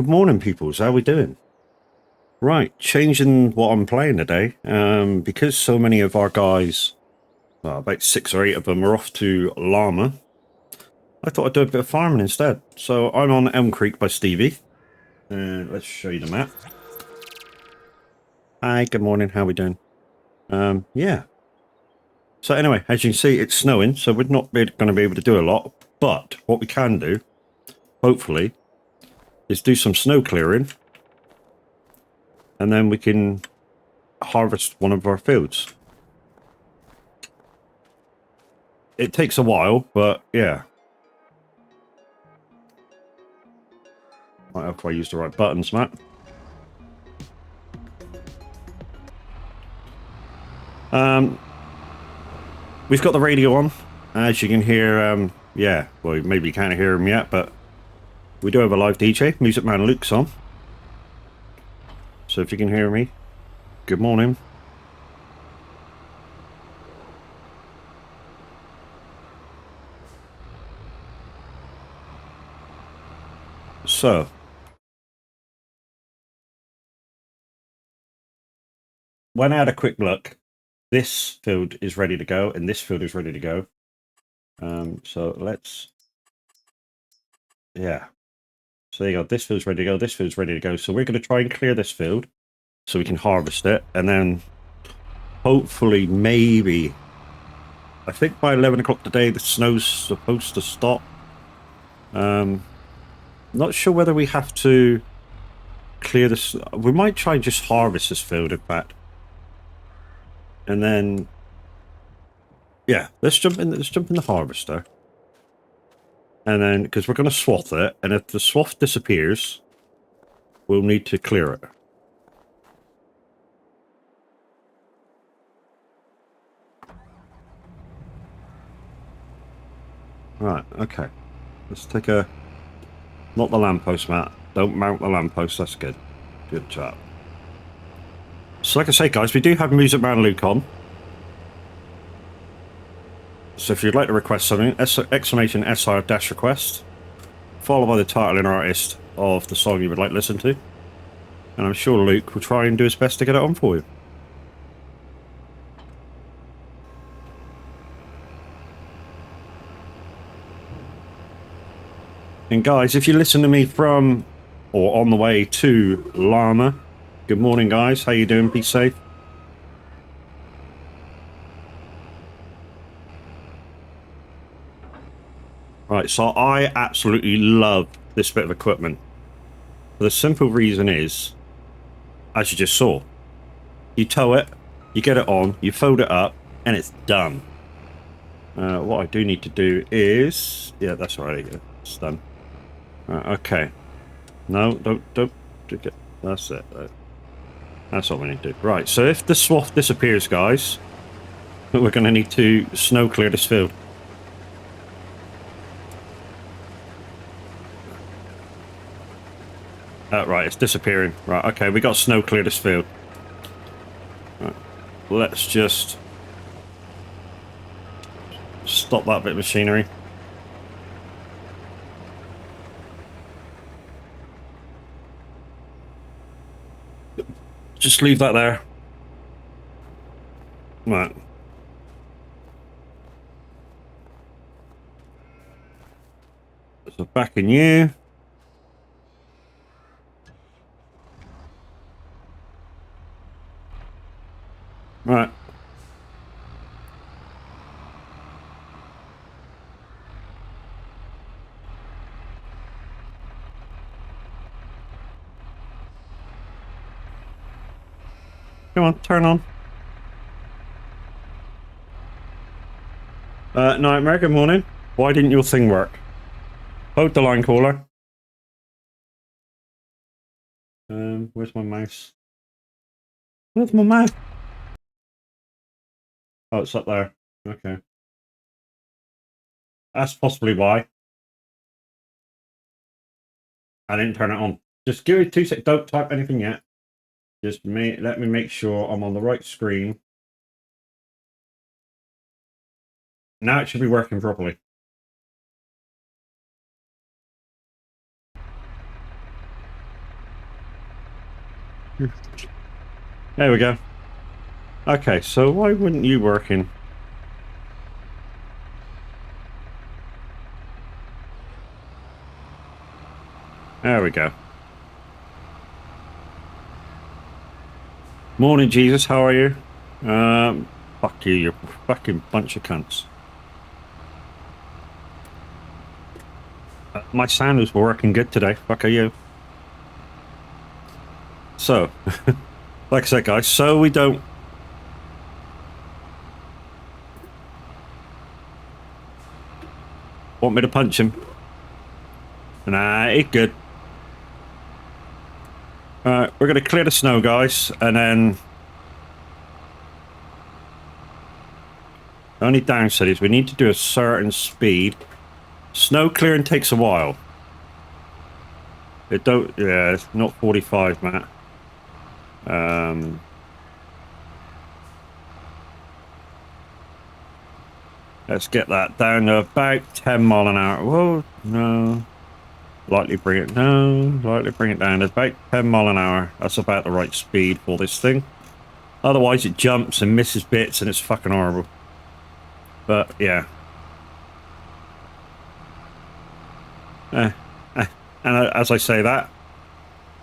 Good morning, peoples. How we doing? Right, changing what I'm playing today. Because so many of our guys, well, about 6 or 8 of them, are off to Llama. I thought I'd do a bit of farming instead. So I'm on Elm Creek by Stevie. Let's show you the map. Hi, good morning. How we doing? Yeah. So anyway, as you can see, it's snowing, so we're not going to be able to do a lot. But what we can do, hopefully, is do some snow clearing, and then we can harvest one of our fields. It takes a while, but yeah. Might have to use the right buttons, Matt. We've got the radio on, as you can hear. Yeah, well, maybe you can't hear him yet, but we do have a live DJ. Music Man Luke's on. So if you can hear me, good morning. So, when I had a quick look, this field is ready to go, and this field is ready to go. So let's, yeah. So there you go. This field's ready to go. This field's ready to go. So we're going to try and clear this field so we can harvest it, and then hopefully, maybe, I think by 11 o'clock today, the snow's supposed to stop. Not sure whether we have to clear this. We might try and just harvest this field, in fact. And then, yeah, let's jump in the harvester. And then, because we're going to swath it, and if the swath disappears, we'll need to clear it. Right, okay. Let's take a... Not the lamppost, Matt. Don't mount the lamppost, that's good. Good job. So like I say, guys, we do have Music Man Luke on. So if you'd like to request something, exclamation SR-request, followed by the title and artist of the song you would like to listen to. And I'm sure Luke will try and do his best to get it on for you. And guys, if you listen to me from or on the way to Llama, good morning, guys. How you doing? Be safe. Right, so I absolutely love this bit of equipment. The simple reason is, as you just saw, you tow it, you get it on, you fold it up, and it's done. What I do need to do is... Yeah, that's all right. It's done. Okay. No, don't get... That's it. That's what we need to do. Right, so if the swath disappears, guys, we're going to need to snow clear this field. Right, it's disappearing. Right, okay, we got to snow clear this field. Right, let's just stop that bit of machinery. Just leave that there. Right. So back in you. Right. Come on, turn on. Nightmare, good morning. Why didn't your thing work? Hold the line caller. Where's my mouse? Where's my mouse? Oh, it's up there. Okay. That's possibly why. I didn't turn it on. Just give me 2 seconds. Don't type anything yet. Just let me make sure I'm on the right screen. Now it should be working properly. There we go. Okay, so why wouldn't you work in? There we go. Morning, Jesus. How are you? Fuck you. You're a fucking bunch of cunts. My sound is working good today. Fuck are you? So, like I said, guys, so we don't... Want me to punch him? Nah, it's good. Alright, we're going to clear the snow, guys, and then... The only downside is we need to do a certain speed. Snow clearing takes a while. It don't... Yeah, it's not 45, Matt. Let's get that down to about 10 mile an hour. Whoa, no. Lightly bring it down. Lightly bring it down to about 10 mile an hour. That's about the right speed for this thing. Otherwise it jumps and misses bits and it's fucking horrible. But, yeah. And as I say that,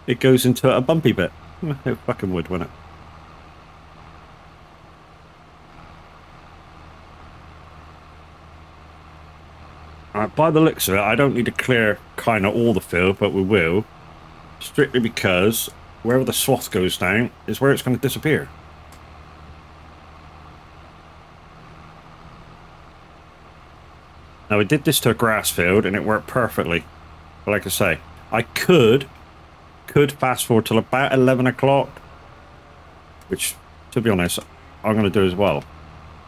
it goes into a bumpy bit. It fucking would, wouldn't it? Alright, by the looks of it, I don't need to clear kind of all the field, but we will. Strictly because wherever the swath goes down is where it's going to disappear. Now, we did this to a grass field and it worked perfectly. But like I say, I could fast forward till about 11 o'clock, which, to be honest, I'm going to do as well,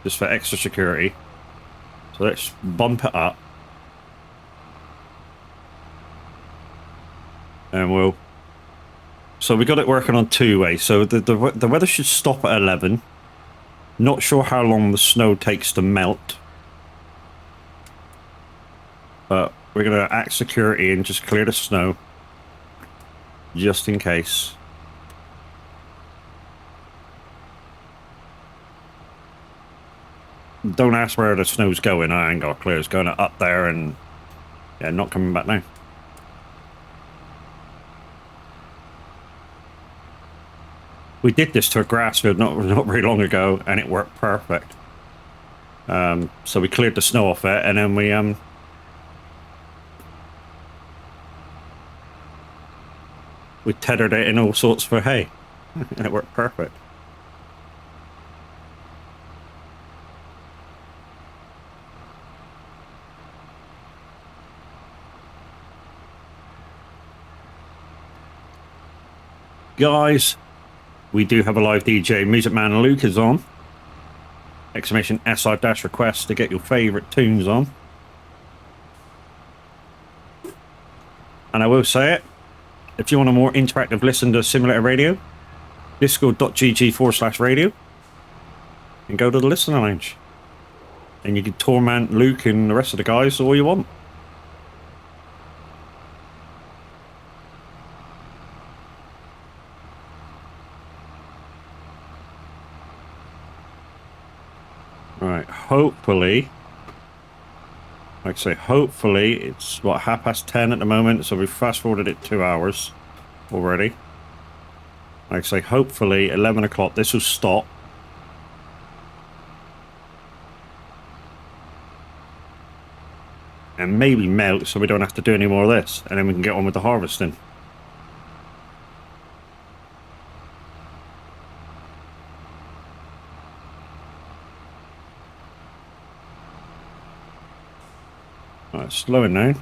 just for extra security. So let's bump it up. And we'll... So we got it working on two-way. So the weather should stop at 11. Not sure how long the snow takes to melt. But we're going to act security and just clear the snow. Just in case. Don't ask where the snow's going. I ain't got a clue. It's going up there and... Yeah, not coming back now. We did this to a grass field not very long ago, and it worked perfect. So we cleared the snow off it, and then we tethered it in all sorts for hay, and it worked perfect. Guys, we do have a live DJ. Music Man Luke is on. Exclamation SR-request to get your favourite tunes on. And I will say it, if you want a more interactive listen to Simulator Radio, discord.gg/radio, and go to the listener lounge. And you can torment Luke and the rest of the guys all you want. Right, hopefully, like I say, hopefully it's what, 10:30 at the moment, so we've fast forwarded it 2 hours already. Like I say, hopefully 11 o'clock this will stop. And maybe melt so we don't have to do any more of this, and then we can get on with the harvesting. Right, slowing down.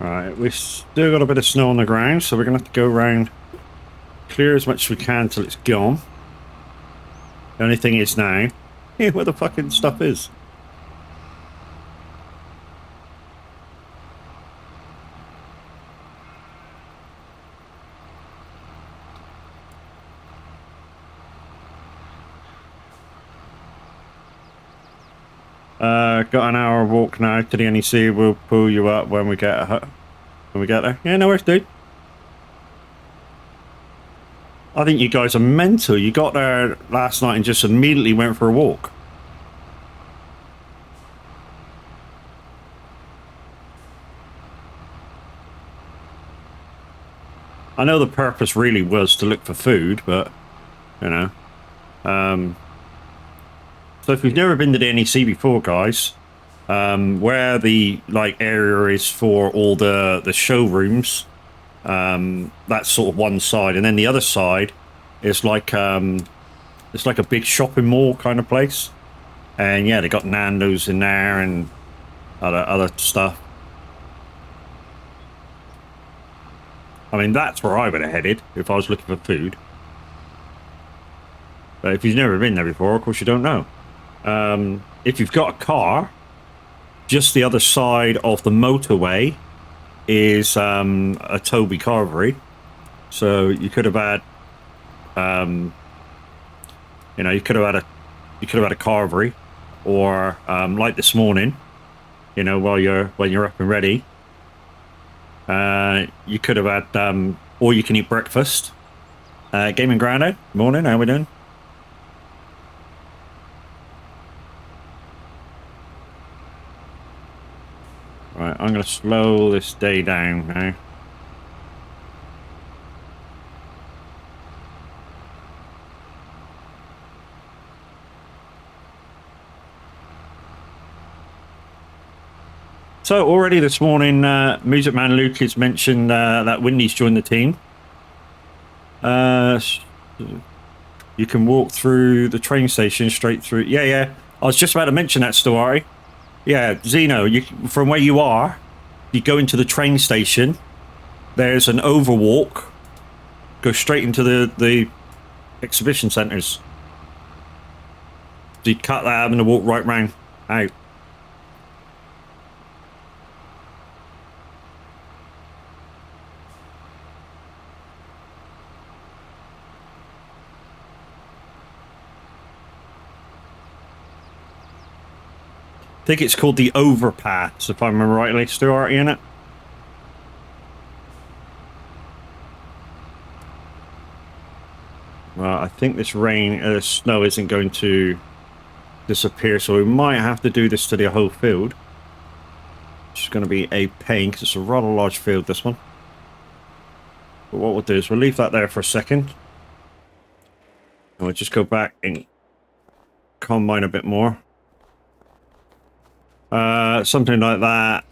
Alright, we've still got a bit of snow on the ground, so we're going to have to go around, clear as much as we can till it's gone. The only thing is now, where the fucking stuff is. Got an hour walk now to the NEC. We'll pull you up when we get there. Yeah, no worries, dude. I think you guys are mental. You got there last night and just immediately went for a walk. I know the purpose really was to look for food, but, you know. So if you've never been to the NEC before, guys, where the, like, area is for all the showrooms, that's sort of one side. And then the other side is like, it's like a big shopping mall kind of place. And yeah, they got Nando's in there and other stuff. I mean, that's where I would have headed if I was looking for food. But if you've never been there before, of course you don't know. If you've got a car, just the other side of the motorway is a Toby carvery. So you could have had, you know, you could have had a carvery, or like this morning, you know, when you're up and ready. You could have had, or you can eat breakfast. Gaming Grando, morning, how we doing? Right, I'm going to slow this day down now. So already this morning, Music Man Luke has mentioned that Windy's joined the team. You can walk through the train station straight through. Yeah. I was just about to mention that, Stuari. Yeah, Zeno, from where you are, you go into the train station. There's an overwalk. Go straight into the exhibition centres. So you cut that and walk right round out. I think it's called the overpass, if I remember rightly. Stuart, in it. Well, I think this snow isn't going to disappear, so we might have to do this to the whole field. Which is going to be a pain, because it's a rather large field, this one. But what we'll do is we'll leave that there for a second. And we'll just go back and combine a bit more. Something like that.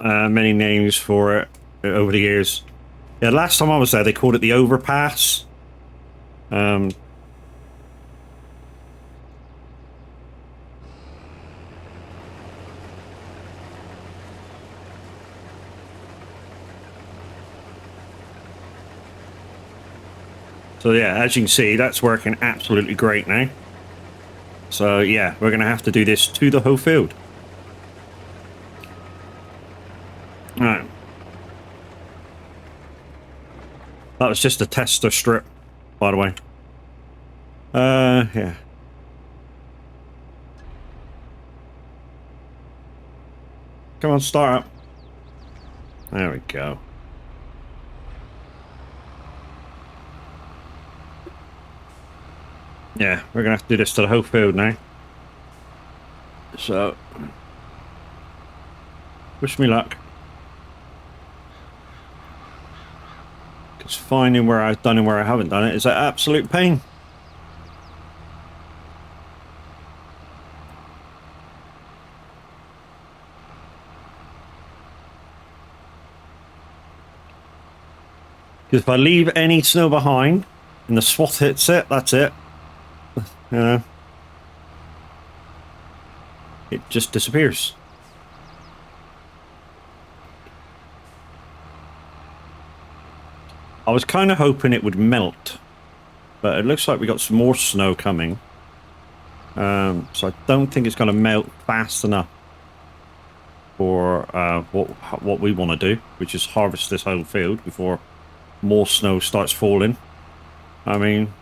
Many names for it over the years. Yeah, last time I was there, they called it the overpass. So yeah, as you can see, that's working absolutely great now. So yeah, we're going to have to do this to the whole field. Alright. That was just a tester strip, by the way. Yeah. Come on, start up. There we go. Yeah, we're gonna have to do this to the whole field now. So, wish me luck. Because finding where I've done and where I haven't done it is an absolute pain. Because if I leave any snow behind and the swath hits it, that's it. You know, it just disappears. I was kind of hoping it would melt, but it looks like we got some more snow coming. So I don't think it's going to melt fast enough for what we want to do, which is harvest this whole field before more snow starts falling. I mean,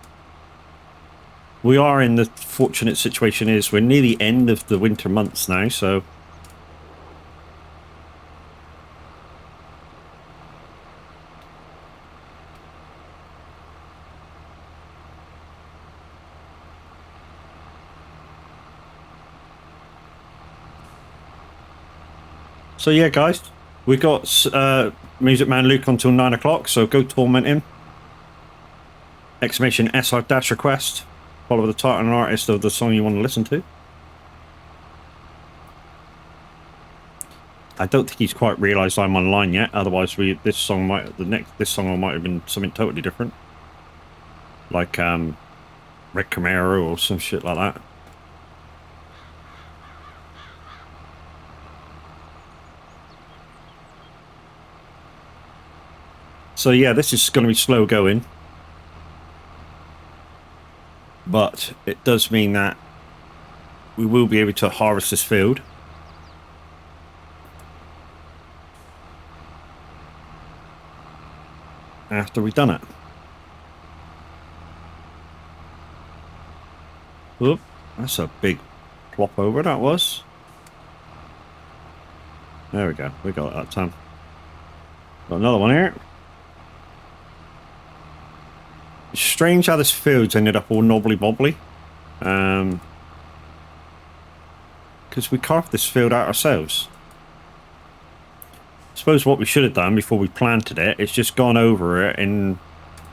we are in the fortunate situation is we're near the end of the winter months now, so yeah, guys, we got Music Man Luke until 9 o'clock, so go torment him. Exclamation SR dash request. Follow the title and artist of the song you want to listen to. I don't think he's quite realised I'm online yet. Otherwise, this song might have been something totally different, like Red Camaro or some shit like that. So yeah, this is going to be slow going, but it does mean that we will be able to harvest this field. After we've done it. Oop, that's a big plop over, that was. There we go, we got it that time. Got another one here. It's strange how this field's ended up all knobbly bobbly. Because we carved this field out ourselves. I suppose what we should have done before we planted it is just gone over it and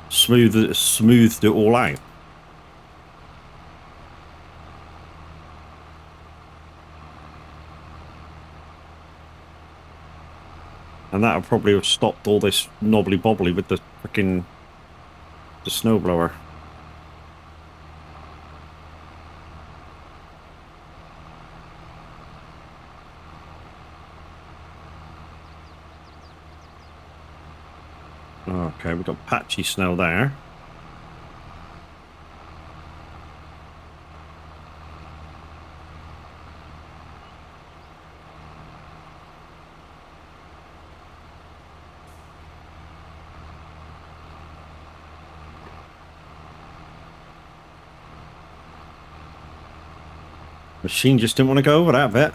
smoothed it all out. And that would probably have stopped all this knobbly bobbly with the freaking snowblower. Okay, we've got patchy snow there. Machine just didn't want to go over that bit.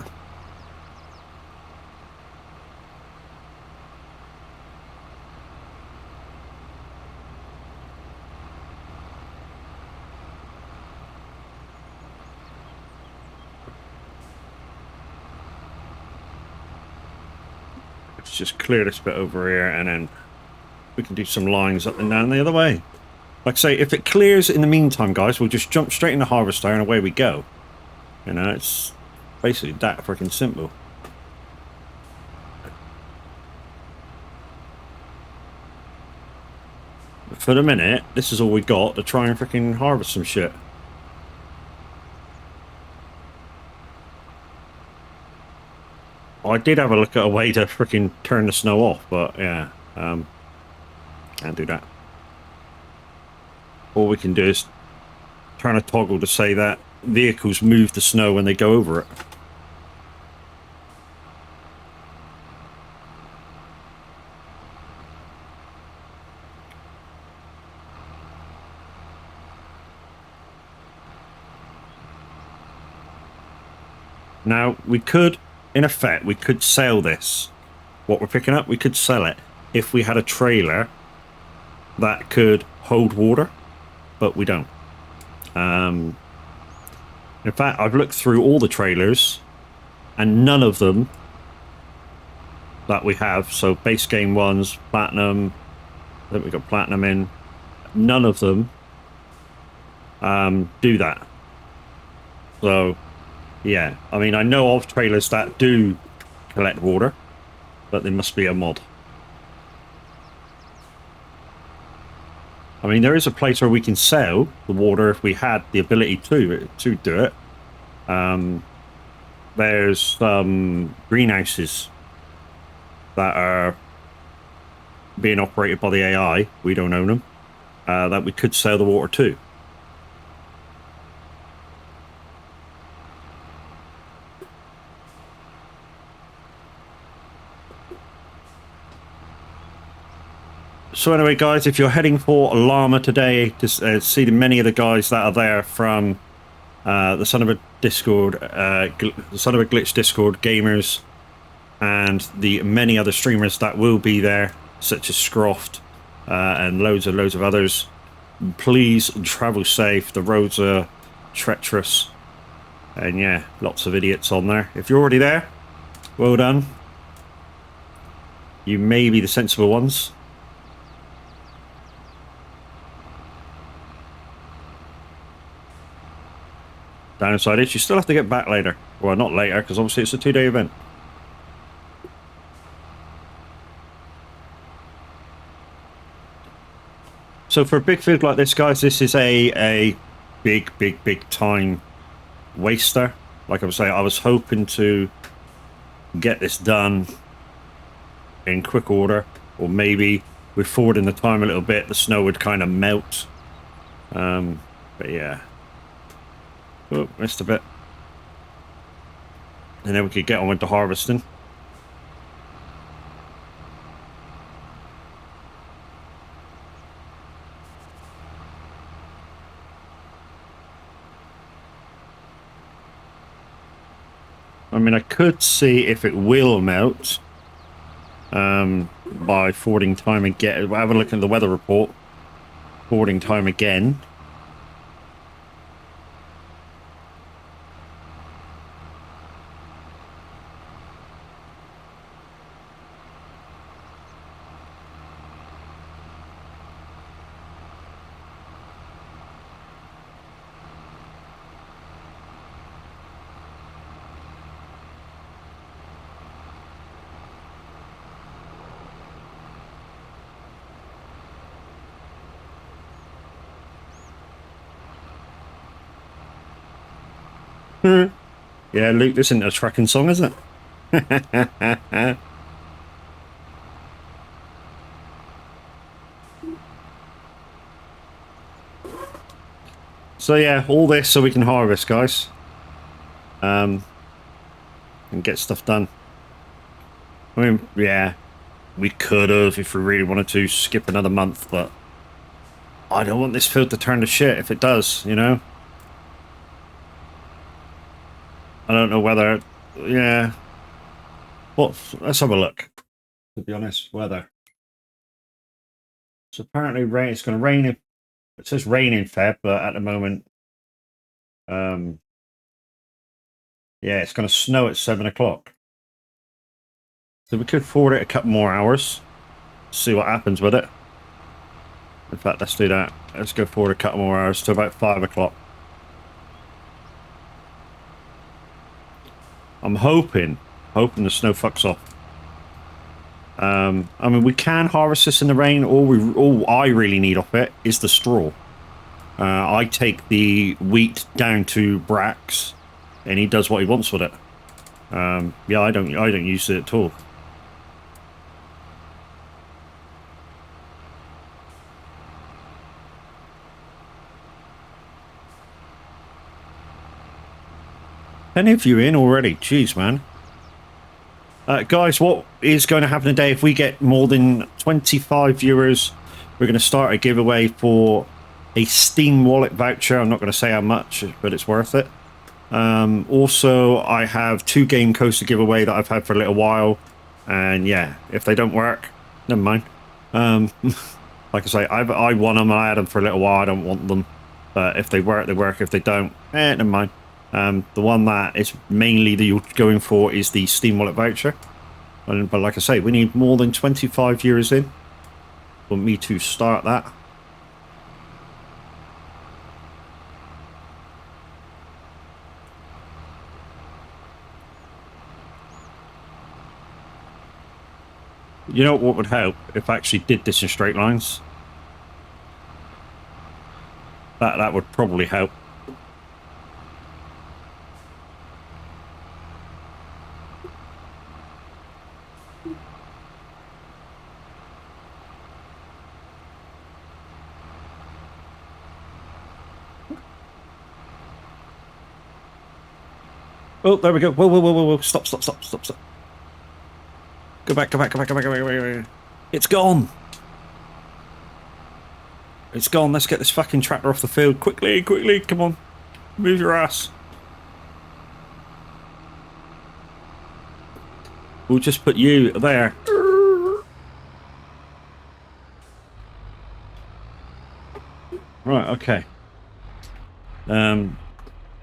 Let's just clear this bit over here and then we can do some lines up and down the other way. Like I say, if it clears in the meantime, guys, we'll just jump straight in the harvester and away we go. You know, it's basically that freaking simple. But for the minute, this is all we got to try and freaking harvest some shit. I did have a look at a way to freaking turn the snow off, but yeah, can't do that. All we can do is turn a toggle to say that vehicles move the snow when they go over it. Now, we could, in effect, we could sell this. What we're picking up, we could sell it if we had a trailer that could hold water, but we don't. In fact, I've looked through all the trailers and none of them that we have, so base game ones, platinum, I think we got platinum in, none of them do that. So yeah, I mean, I know of trailers that do collect water, but there must be a mod. I mean, there is a place where we can sell the water if we had the ability to do it. There's some greenhouses that are being operated by the AI. We don't own them. That we could sell the water to. So anyway, guys, if you're heading for llama today to see many of the guys that are there from the Son of a Discord, the Son of a Glitch Discord gamers, and the many other streamers that will be there, such as Scroft and loads of others, please travel safe. The roads are treacherous, and yeah, lots of idiots on there. If you're already there, well done. You may be the sensible ones. Downside is you still have to get back later. Well, not later, because obviously it's a 2-day event. So for a big field like this, guys, this is a big time waster. Like I was saying, I was hoping to get this done in quick order, or maybe with forwarding the time a little bit, the snow would kind of melt. But yeah. Oh, missed a bit. And then we could get on with the harvesting. I mean, I could see if it will melt by forwarding time again. Have a look at the weather report. Forwarding time again. Yeah, Luke, this isn't a tracking song, is it? So yeah, all this so we can harvest, guys. And get stuff done. I mean, yeah, we could have, if we really wanted to, skip another month, but I don't want this field to turn to shit if it does, you know? I don't know whether, yeah. Well, let's have a look. To be honest, weather. So apparently rain. It's going to rain. It says rain in Feb, but at the moment, yeah, it's going to snow at 7 o'clock. So we could forward it a couple more hours. See what happens with it. In fact, let's do that. Let's go forward a couple more hours to about 5 o'clock. I'm hoping the snow fucks off. I mean, we can harvest this in the rain. All I really need off it is the straw. I take the wheat down to Brax, and he does what he wants with it. Yeah, I don't use it at all. Any of you in already? Jeez, man. Guys, what is going to happen today? If we get more than 25 viewers, we're going to start a giveaway for a Steam wallet voucher. I'm not going to say how much, but it's worth it. Also, I have 2 game codes to give away that I've had for a little while. And yeah, if they don't work, never mind. Like I say, I want them. I had them for a little while. I don't want them. But if they work, they work. If they don't, never mind. The one that is mainly that you're going for is the Steam wallet voucher. But like I say, we need more than 25 viewers in for me to start that. You know what would help if I actually did this in straight lines? That would probably help. Oh, there we go. Whoa. Stop. Go back. It's gone. It's gone. Let's get this fucking tractor off the field. Quickly, quickly, come on. Move your ass. We'll just put you there. Right, okay.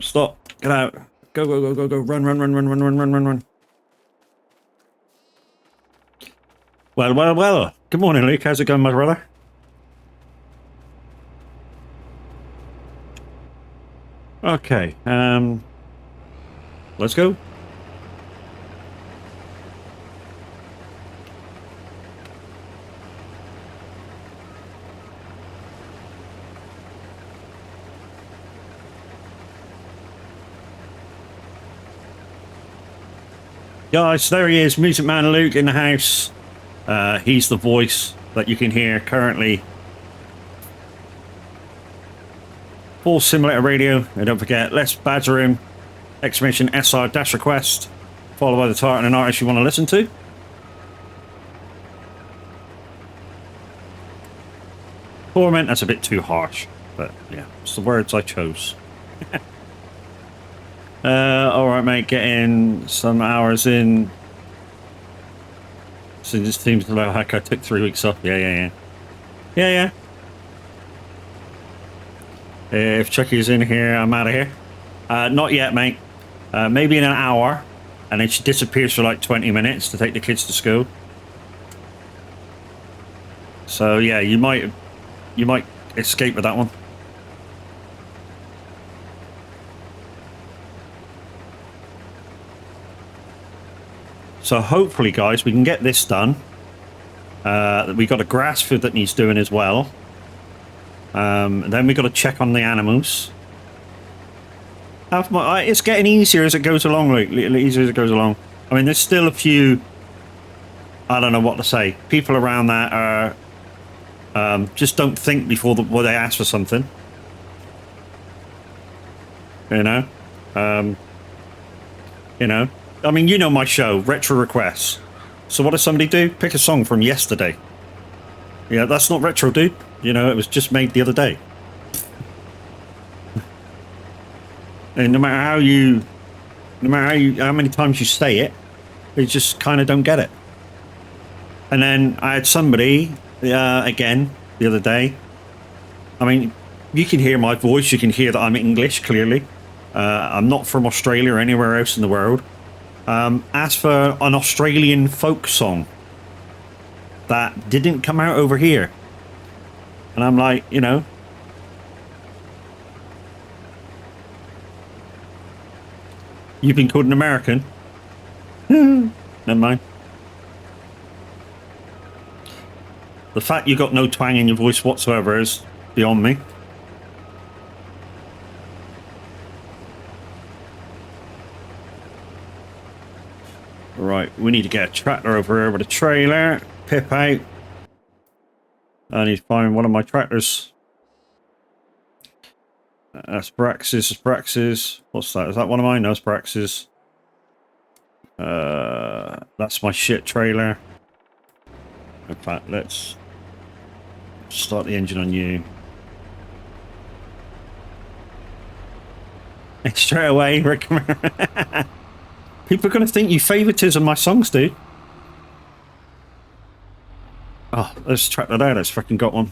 Stop. Get out. Go, go, go, go, go. Run, run, run, run, run, run, run, run, run. Well, well, well. Good morning, Luke. How's it going, my brother? Okay, let's go. Guys, there he is, Music Man Luke in the house. He's the voice that you can hear currently. Full Simulator Radio, and don't forget, let's badger him. Exclamation SR-request, followed by the title and an artist you want to listen to. Torment, that's a bit too harsh, but yeah, it's the words I chose. Alright mate, getting some hours in. So this seems like I took 3 weeks off. Yeah. If Chucky's in here, I'm out of here. Not yet, mate. Maybe in an hour, and then she disappears for like 20 minutes to take the kids to school. So yeah, you might escape with that one. So hopefully, guys, we can get this done. We got a grass field that needs doing as well. Then we got to check on the animals. It's getting easier as it goes along, Luke. Easier as it goes along. I mean, there's still a few. I don't know what to say. People around that are just don't think before they ask for something. You know. I mean, you know my show, Retro Requests. So what does somebody do? Pick a song from yesterday. Yeah, that's not retro, dude. You know, it was just made the other day. And no matter how many times you say it, you just kind of don't get it. And then I had somebody, again, the other day. I mean, you can hear my voice. You can hear that I'm English, clearly. I'm not from Australia or anywhere else in the world. Asked for an Australian folk song that didn't come out over here. And I'm like, you know, you've been called an American? Never mind. The fact you got no twang in your voice whatsoever is beyond me. Right, we need to get a tractor over here with a trailer. Pip out. I need to find one of my tractors. That's Braxis. What's that? Is that one of mine? No, it's Braxis. That's my shit trailer. In fact, let's start the engine on you. Straight away, Rick. People are going to think you favoritism my songs, dude. Oh, let's track that out. Let's freaking got one.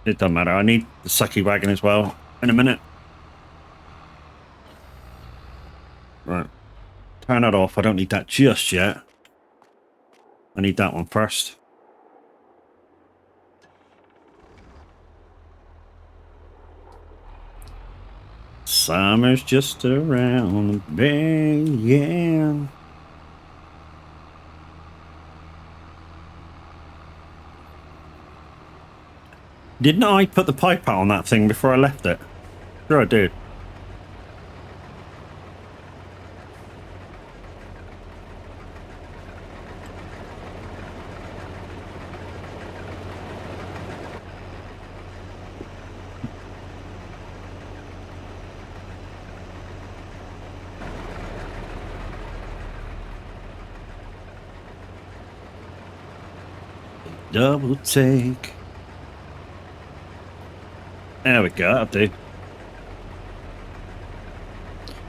It doesn't matter. I need the sucky wagon as well in a minute. Right. Turn that off. I don't need that just yet. I need that one first. Summer's just around the bend, yeah. Didn't I put the pipe out on that thing before I left it? Sure I did. Double take. There we go, that'll do.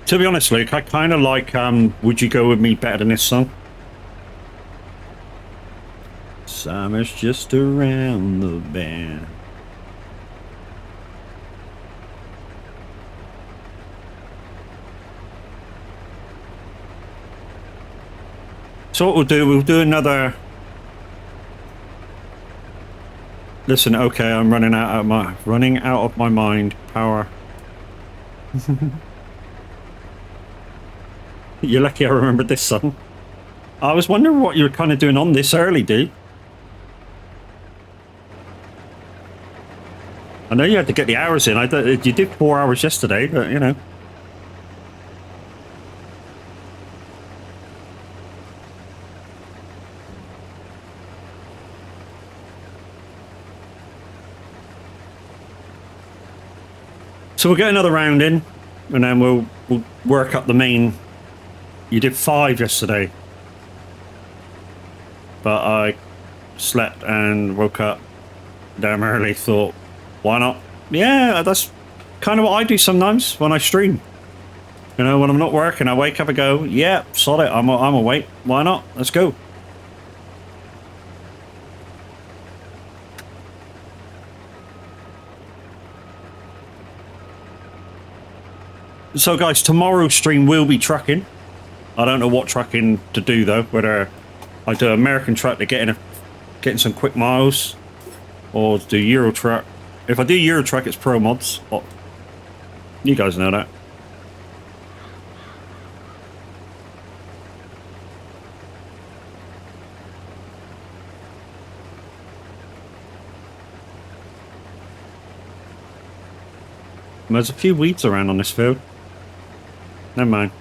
To be honest, Luke, I kind of like Would You Go With Me better than this song. Summer's just around the bend. So what we'll do another... Listen, okay, I'm running out of my mind power. You're lucky I remembered this song. I was wondering what you were kind of doing on this early, dude. I know you had to get the hours in. You did 4 hours yesterday, but you know. So we'll get another round in, and then we'll work up the main. You did 5 yesterday, but I slept and woke up damn early. Thought, why not? Yeah, that's kind of what I do sometimes when I stream. You know, when I'm not working, I wake up and go, yeah, sod it, I'm awake. Why not? Let's go. So guys, tomorrow's stream will be trucking. I don't know what trucking to do though, whether I do American truck to getting some quick miles, or do Euro truck. If I do Euro truck, it's pro mods. Oh, you guys know that. There's a few weeds around on this field. Never mind.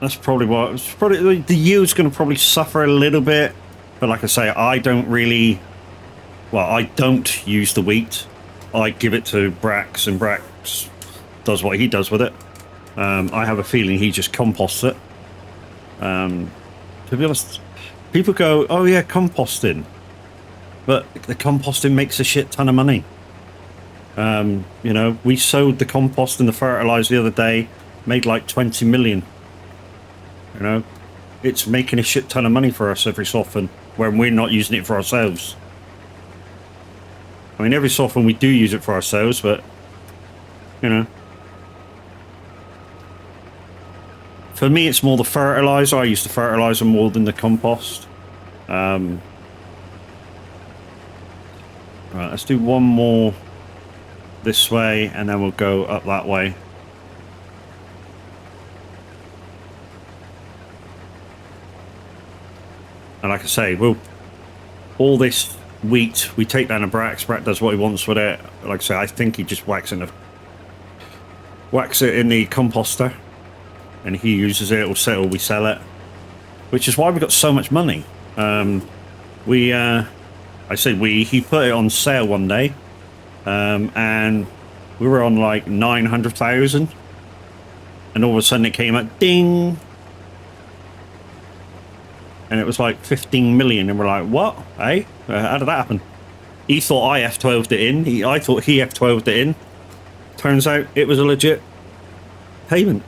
That's probably what. It's probably the yield's going to probably suffer a little bit, but like I say, I don't use the wheat. I give it to Brax, and Brax does what he does with it. I have a feeling he just composts it. To be honest, people go, "Oh yeah, composting," but the composting makes a shit ton of money. You know, we sowed the compost and the fertilizer the other day, made like 20 million. You know, it's making a shit ton of money for us every so often when we're not using it for ourselves. I mean, every so often we do use it for ourselves, but you know, for me, it's more the fertilizer. I use the fertilizer more than the compost. Right, let's do one more this way, and then we'll go up that way. And like I say, all this wheat, we take down to Brax. Brax does what he wants with it. Like I say, I think he just whacks it in the composter, and he uses it or we sell it, which is why we got so much money. He put it on sale one day, and we were on like 900,000, and all of a sudden it came up, ding. And it was like 15 million, and we're like, what? Hey? How did that happen? He thought I F12'd it in. I thought he F12'd it in. Turns out it was a legit payment.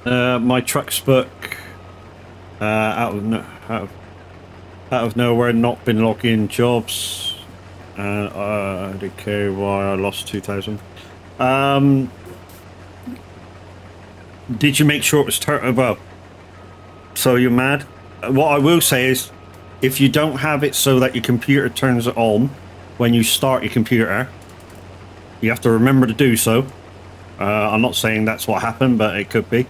My truck's book. Out of nowhere, not been logging jobs. I didn't care why I lost 2,000. Did you make sure it was well? So you're mad? What I will say is, if you don't have it so that your computer turns it on when you start your computer, you have to remember to do so. I'm not saying that's what happened, but it could be.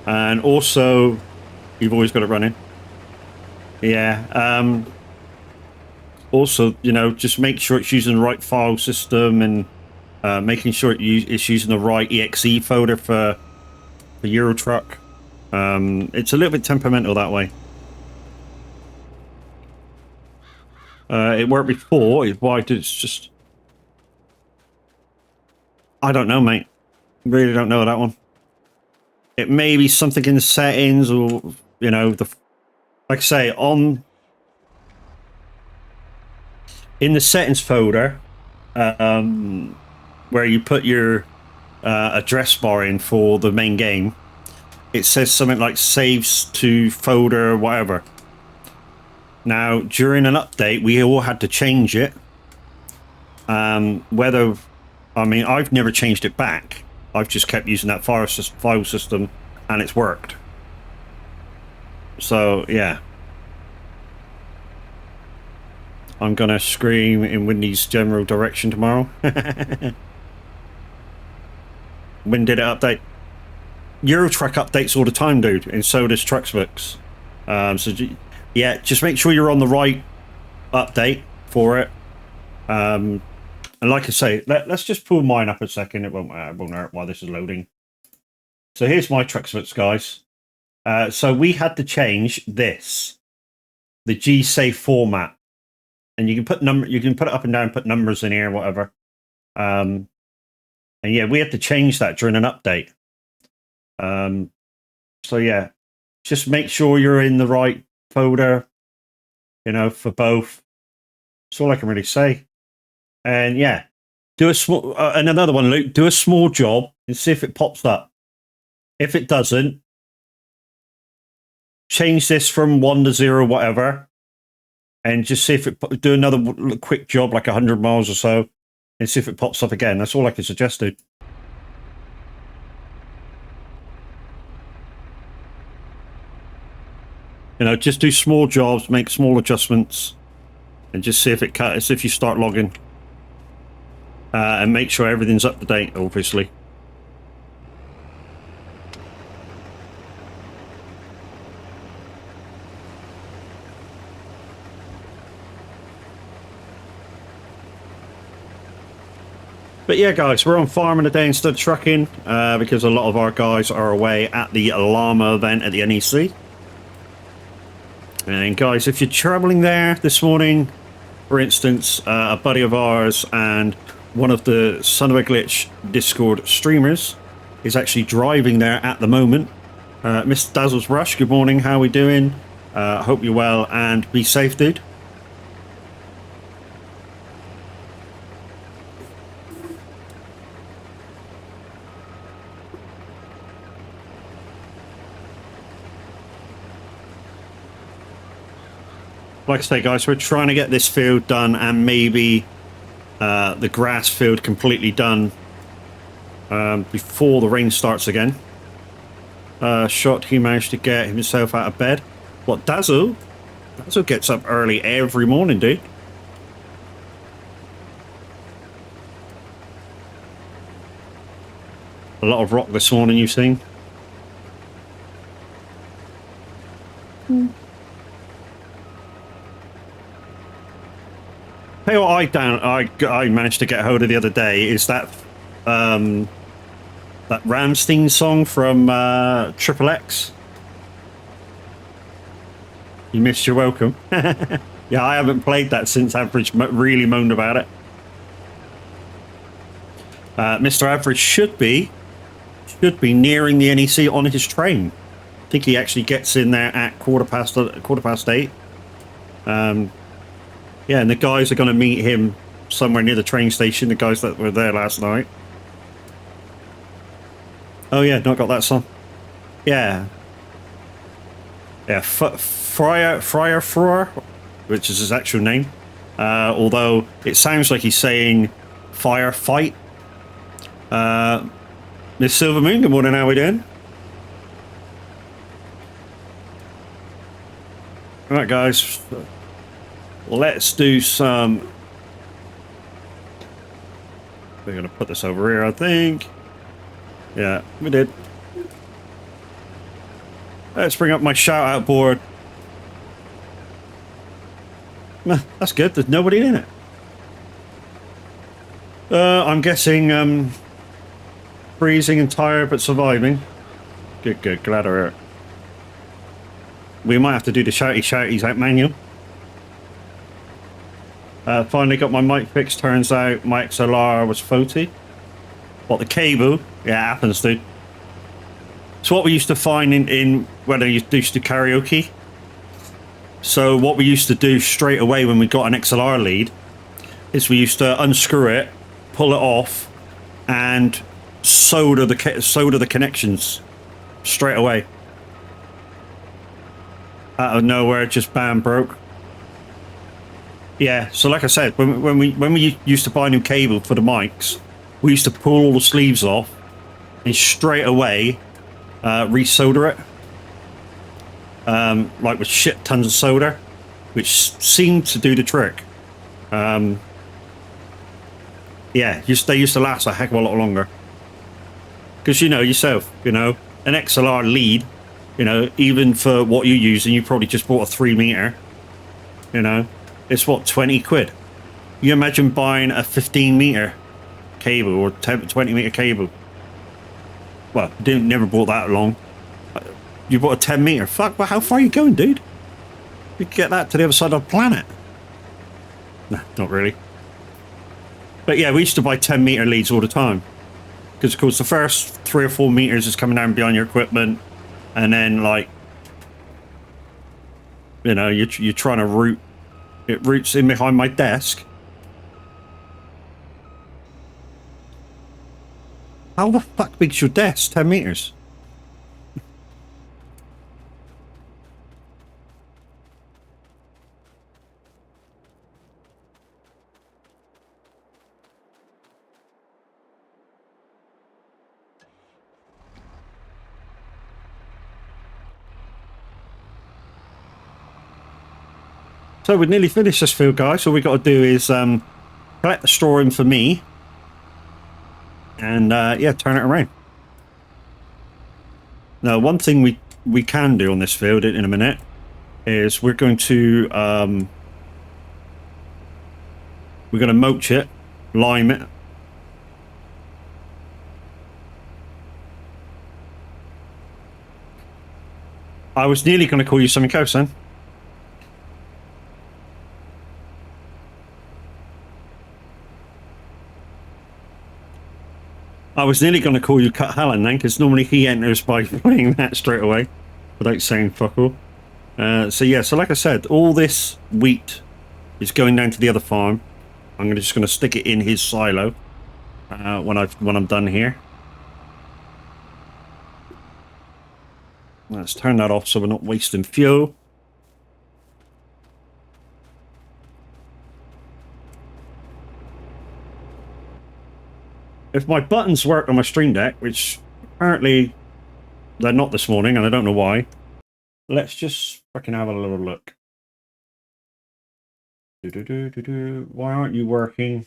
And also, you've always got it running. Yeah. Also, you know, just make sure it's using the right file system, and Making sure it's using the right EXE folder for Euro Truck. It's a little bit temperamental that way. It worked before. Why did it's just... I don't know, mate. Really don't know that one. It may be something in the settings, or you know, like I say, in the settings folder, where you put your address bar in for the main game, it says something like saves to folder, whatever. Now, during an update, we all had to change it. Whether, I mean, I've never changed it back. I've just kept using that file system, and it's worked. So, yeah. I'm gonna scream in Windy's general direction tomorrow. When did it update? Eurotruck updates all the time, dude, and so does Trucksbooks. So yeah, just make sure you're on the right update for it. And like I say, let's just pull mine up a second. It won't hurt while this is loading. So here's my Trucksbooks, guys. So we had to change this, the GSAFE format, and you can put you can put it up and down, put numbers in here, whatever. And yeah, we had to change that during an update. So yeah, just make sure you're in the right folder, you know, for both. That's all I can really say. And yeah, do a small, and another one, Luke, do a small job and see if it pops up. If it doesn't, change this from 1 to 0, whatever, and just see if it, do another quick job, like 100 miles or so, and see if it pops up again. That's all I can suggest, dude. You know, just do small jobs, make small adjustments, and just see if it cuts, if you start logging. And make sure everything's up to date, obviously. But yeah, guys, we're on farming today instead of trucking, because a lot of our guys are away at the llama event at the NEC. And guys, if you're traveling there this morning, for instance, a buddy of ours and one of the Son of a Glitch Discord streamers is actually driving there at the moment. Mr. Dazzles Rush, good morning, how are we doing? Hope you're well and be safe, dude. Like I say, guys, we're trying to get this field done and maybe the grass field completely done before the rain starts again. Shot, he managed to get himself out of bed. What, Dazzle? Dazzle gets up early every morning, dude. A lot of rock this morning, you've seen. Hey, what I managed to get hold of the other day is that that Rammstein song from Triple X. You missed your welcome. Yeah, I haven't played that since Average really moaned about it. Mr. Average should be nearing the NEC on his train. I think he actually gets in there at quarter past 8. Yeah, and the guys are going to meet him somewhere near the train station, the guys that were there last night. Oh yeah, not got that song. Yeah. Yeah, Friar, which is his actual name. Although it sounds like he's saying firefight. Miss Silver Moon, good morning, how we doing? Alright guys, let's do some... We're going to put this over here, I think. Yeah, we did. Let's bring up my shout out board. That's good, there's nobody in it. I'm guessing freezing and tired but surviving. Good, good. Glad I heard. We might have to do the shouties out manual. Finally got my mic fixed. Turns out my XLR was faulty. What, the cable? Yeah, it happens, dude. It's what we used to find in when I used to karaoke. So what we used to do straight away when we got an XLR lead is we used to unscrew it, pull it off, and solder the connections straight away. Out of nowhere, just bam, broke. Yeah, so like I said, when we used to buy new cable for the mics, we used to pull all the sleeves off and straight away resolder it. Like with shit tons of solder, which seemed to do the trick. Yeah, they used to last a heck of a lot longer. Because you know yourself, an XLR lead, even for what you're using, you probably just bought a 3 meter. It's what, 20 quid. You imagine buying a 15 meter cable or 20 meter cable. Well, never bought that long. You bought a 10 meter. Fuck, well, how far are you going, dude? You could get that to the other side of the planet. No, not really. But yeah, we used to buy 10 meter leads all the time. Because, of course, the first 3 or 4 meters is coming down behind your equipment. And then, like, you're trying to route. It routes in behind my desk. How the fuck big's your desk? 10 meters? So we've nearly finished this field, guys. All we got to do is collect the straw in for me. And, yeah, turn it around. Now, one thing we can do on this field in a minute is we're going to mulch it, lime it. I was nearly going to call you something else then. I was nearly going to call you Cut Hallen then, because normally he enters by playing that straight away without saying fuck all. So yeah, so like I said, all this wheat is going down to the other farm. I'm just going to stick it in his silo when I'm done here. Let's turn that off so we're not wasting fuel. If my buttons work on my Stream Deck, which apparently they're not this morning, and I don't know why, let's just fucking have a little look. Why aren't you working?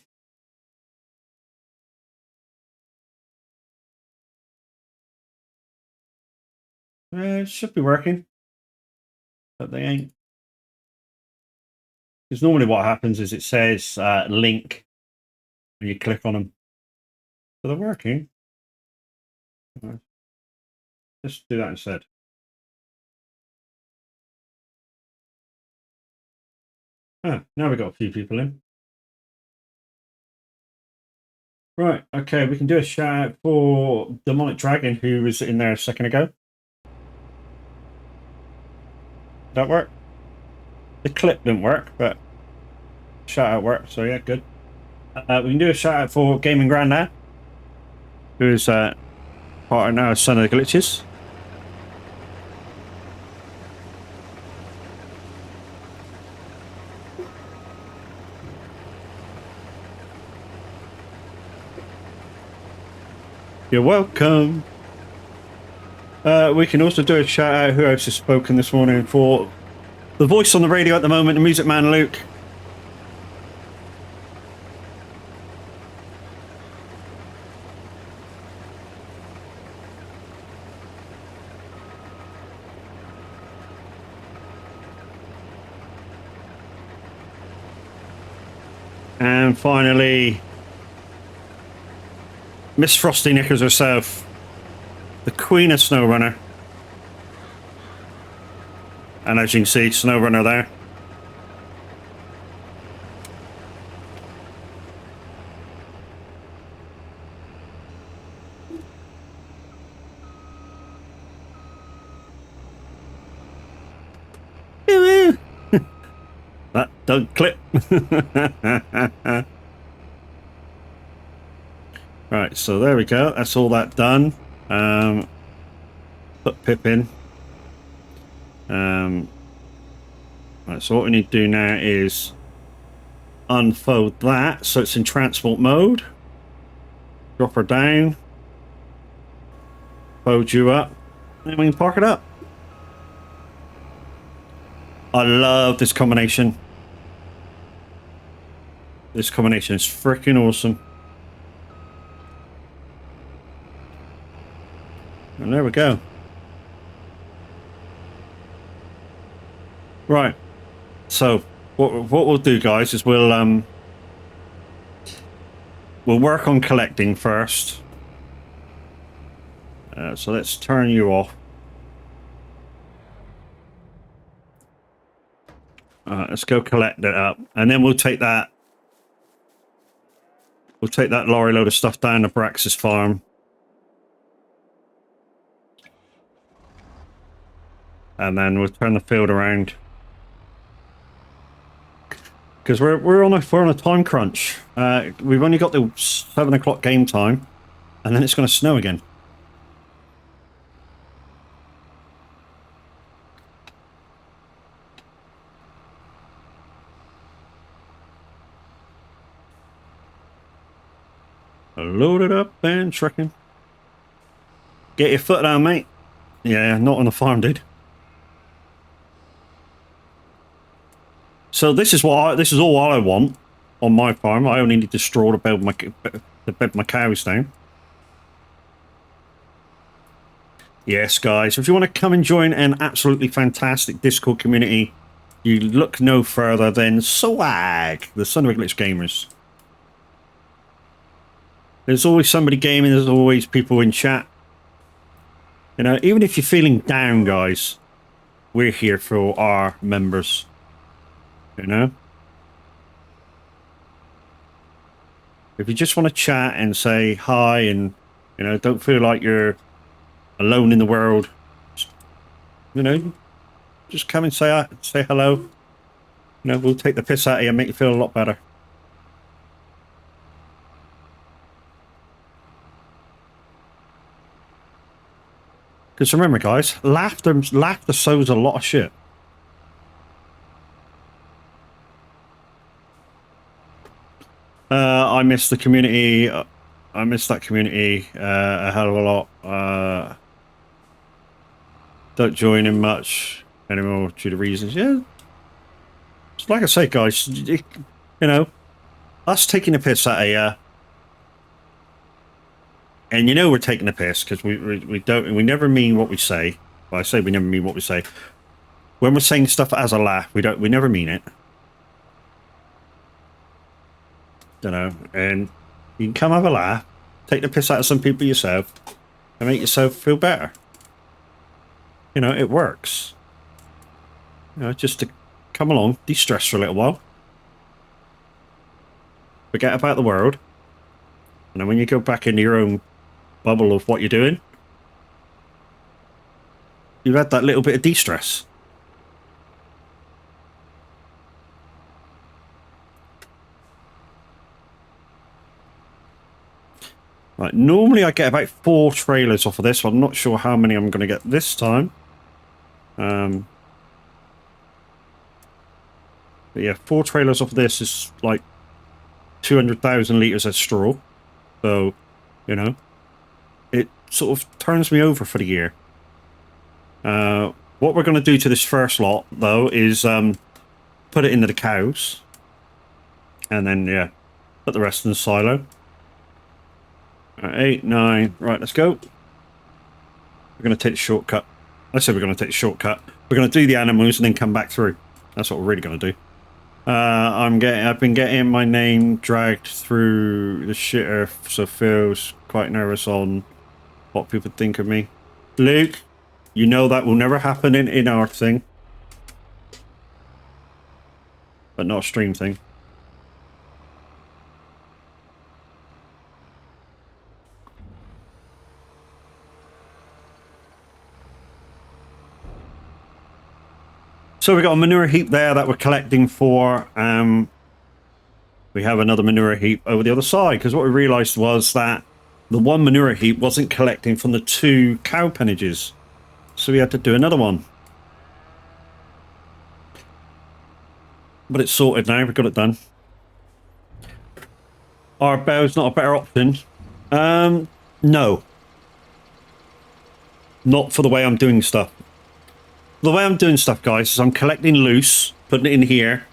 It should be working, but they ain't. Because normally what happens is it says link, and you click on them. So they're working. Let's do that instead. Ah, now we've got a few people in. Right, okay, we can do a shout out for Demonic Dragon, who was in there a second ago. Did that work? The clip didn't work, but shout out worked, so yeah, good. We can do a shout out for Gaming Grandad, who is part of now Son of the Glitches. You're welcome. We can also do a shout out who else has spoken this morning for the voice on the radio at the moment, the Music Man Luke. And finally, Miss Frosty Knickers herself, the Queen of SnowRunner. And as you can see, SnowRunner there. That don't clip. Right, so there we go. That's all that done. Put Pip in. Right, so what we need to do now is unfold that so it's in transport mode. Drop her down. Fold you up. And we can park it up. I love this combination. This combination is freaking awesome. And there we go. Right. So what we'll do, guys, is we'll work on collecting first. So let's turn you off. Let's go collect it up, and then we'll take that. We'll take that lorry load of stuff down to Brax's farm. And then we'll turn the field around. Because we're on a time crunch. We've only got the 7 o'clock game time, and then it's going to snow again. Load it up and trucking. Get your foot down, mate. Yeah, not on the farm, dude. So this is all I want on my farm. I only need the straw to bed my cows down. Yes, guys, if you want to come and join an absolutely fantastic Discord community, you look no further than Swag, the Son of a Glitch Gamers. There's always somebody gaming, there's always people in chat. You know, even if you're feeling down, guys, we're here for our members. You know? If you just want to chat and say hi and, you know, don't feel like you're alone in the world, you know, just come and say hello. You know, we'll take the piss out of you and make you feel a lot better. Because remember, guys, laughter sows a lot of shit. I miss the community. I miss that community a hell of a lot. Don't join in much anymore due to reasons. Yeah. It's like I say, guys, you know, us taking a piss out of you. And you know we're taking a piss because we never mean what we say. Well, I say we never mean what we say. When we're saying stuff as a laugh, we never mean it. You know, and you can come have a laugh, take the piss out of some people yourself, and make yourself feel better. You know, it works. You know, just to come along, de-stress for a little while, forget about the world, and then when you go back into your own bubble of what you're doing, you've had that little bit of de-stress. Right, normally I get about 4 trailers off of this, so I'm not sure how many I'm going to get this time. But yeah, 4 trailers off of this is like 200,000 litres of straw. So, you know, it sort of turns me over for the year. What we're going to do to this first lot, though, is put it into the cows. And then, yeah, put the rest in the silo. 8, 9, right, let's go. We're going to take the shortcut. I said we're going to take the shortcut. We're going to do the animals and then come back through. That's what we're really going to do. I've been getting my name dragged through the shitter, so Phil's quite nervous on what people think of me. Luke, you know that will never happen in our thing. But not a stream thing. So we got a manure heap there that we're collecting for. We have another manure heap over the other side, because what we realized was that the one manure heap wasn't collecting from the 2 cow pennages. So we had to do another one. But it's sorted now. We've got it done. Are bells not a better option? No. Not for the way I'm doing stuff. The way I'm doing stuff, guys, is I'm collecting loose, putting it in here.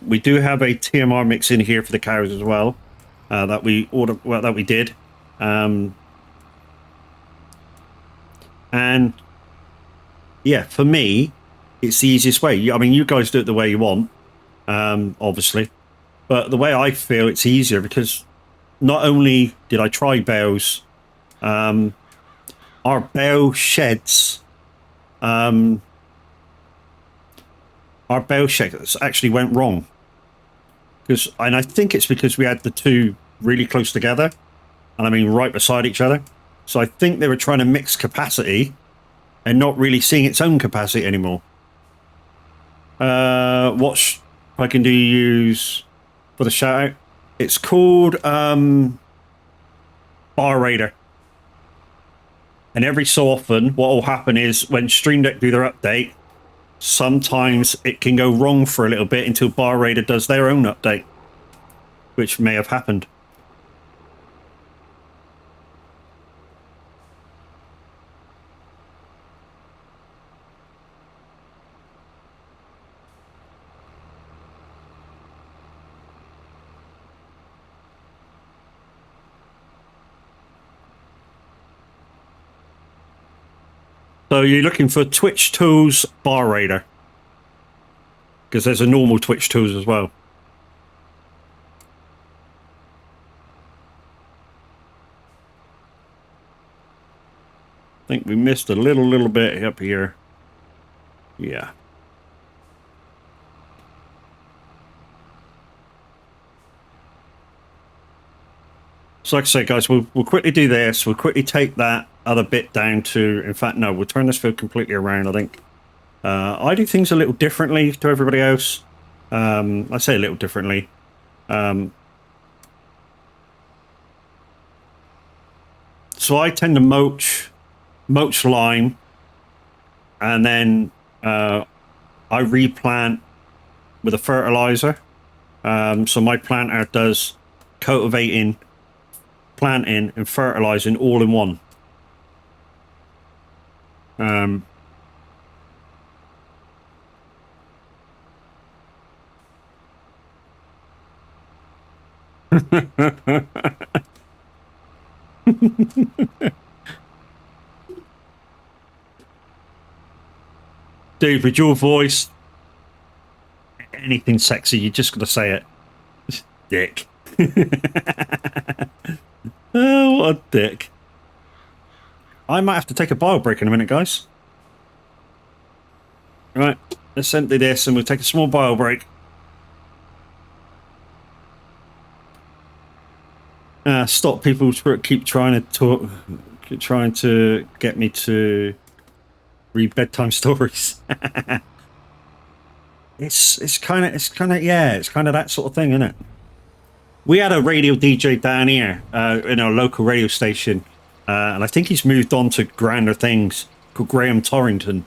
We do have a TMR mix in here for the cows as well, that we did. And yeah, for me, it's the easiest way. I mean, you guys do it the way you want, obviously, but the way I feel it's easier, because not only did I try bales, our bale sheds, our bale sheds actually went wrong. And I think it's because we had the 2 really close together, and I mean right beside each other. So I think they were trying to mix capacity and not really seeing its own capacity anymore. What I can do use for the shout out? It's called Bar Raider. And every so often, what will happen is when Stream Deck do their update, sometimes it can go wrong for a little bit until Bar Raider does their own update, which may have happened. So you're looking for Twitch Tools Bar Raider, because there's a normal Twitch Tools as well. I think we missed a little bit up here. Yeah. So like I say, guys, we'll quickly do this. We'll quickly take that other bit down to, in fact, no, we'll turn this field completely around, I think. I do things a little differently to everybody else. I say a little differently. So I tend to mulch lime, and then I replant with a fertilizer. So my planter does cultivating, planting, and fertilizing all in one. Dude, with your voice, anything sexy, you just gotta say it. Dick. Oh, what a dick. I might have to take a bio break in a minute, guys. Right, let's empty this and we'll take a small bio break. Stop people keep trying to talk, trying to get me to read bedtime stories. it's kind of yeah, it's kind of that sort of thing, isn't it? We had a radio DJ down here in our local radio station, and I think he's moved on to grander things, called Graham Torrington.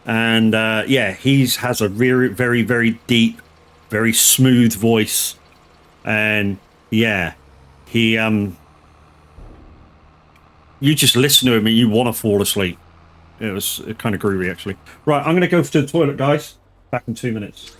And yeah, has a very deep, very smooth voice, and yeah, he you just listen to him and you want to fall asleep. It was kind of groovy, actually. Right, I'm gonna go to the toilet, guys. Back in 2 minutes.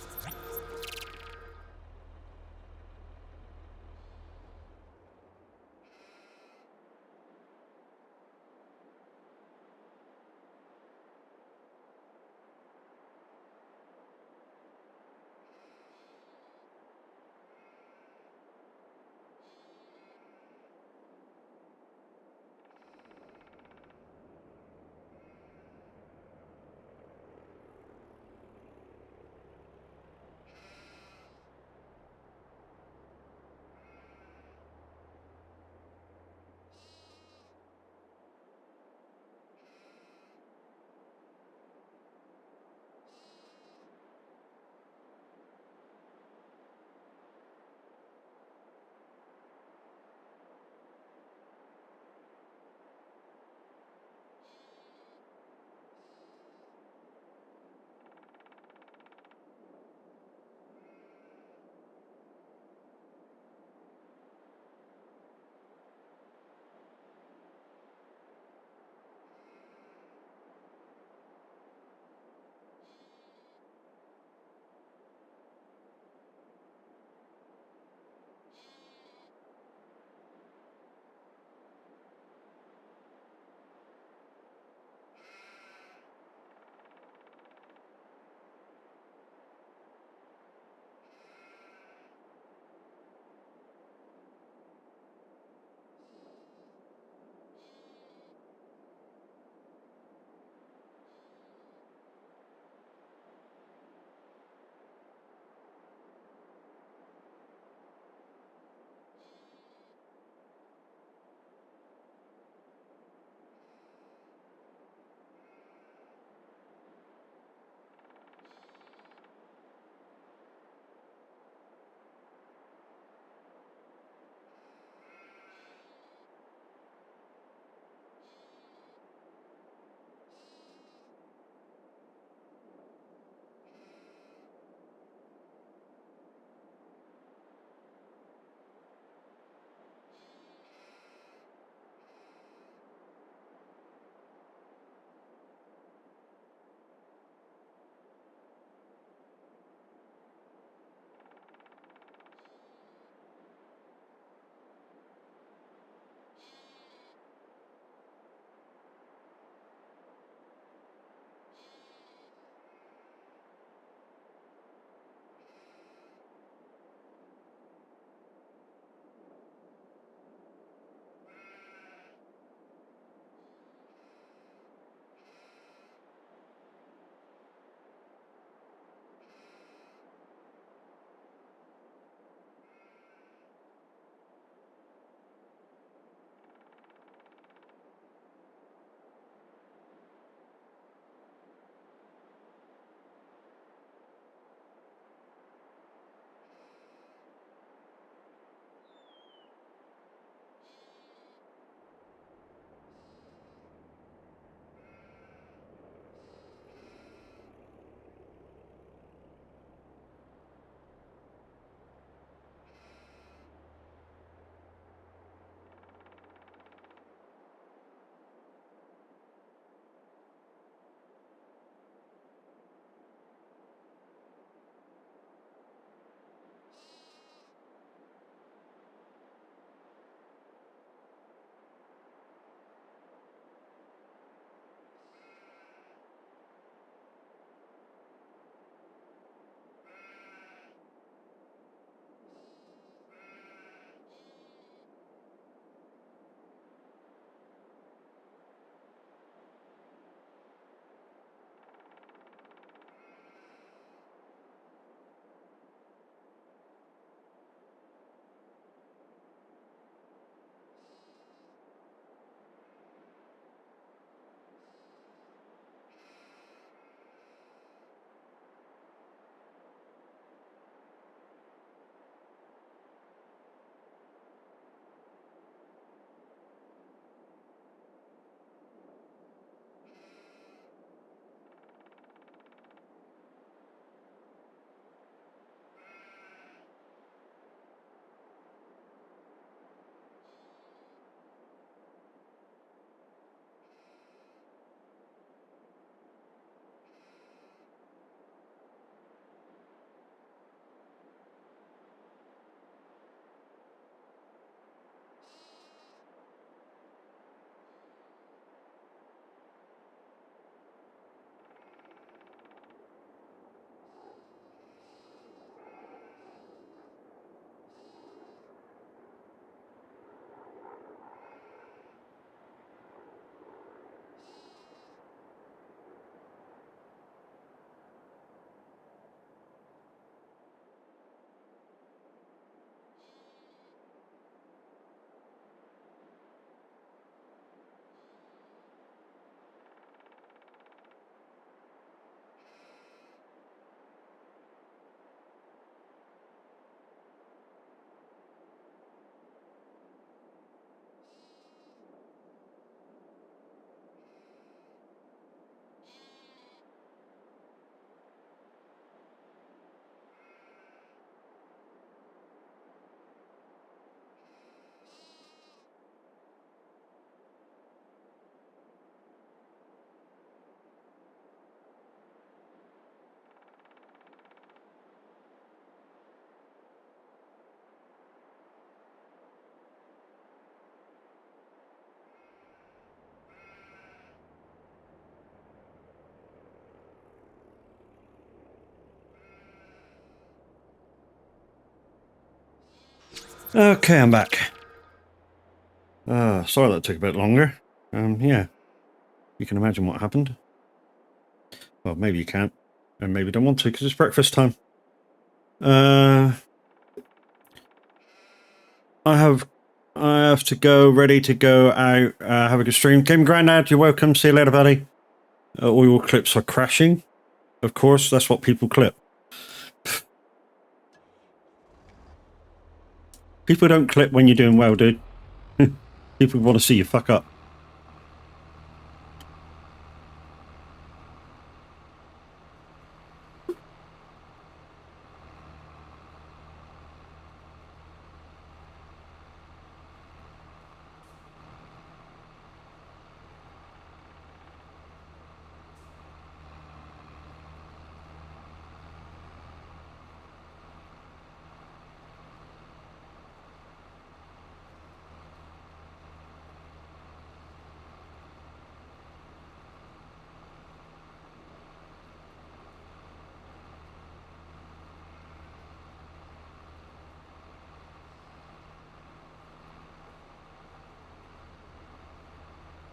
Okay, I'm back. Sorry that took a bit longer. Yeah, you can imagine what happened. Well, maybe you can't, and maybe don't want to because it's breakfast time. I have to go, ready to go out, have a good stream. Kim Grandad, you're welcome. See you later, buddy. Oil clips are crashing. Of course, that's what people clip. People don't clip when you're doing well, dude. People want to see you fuck up.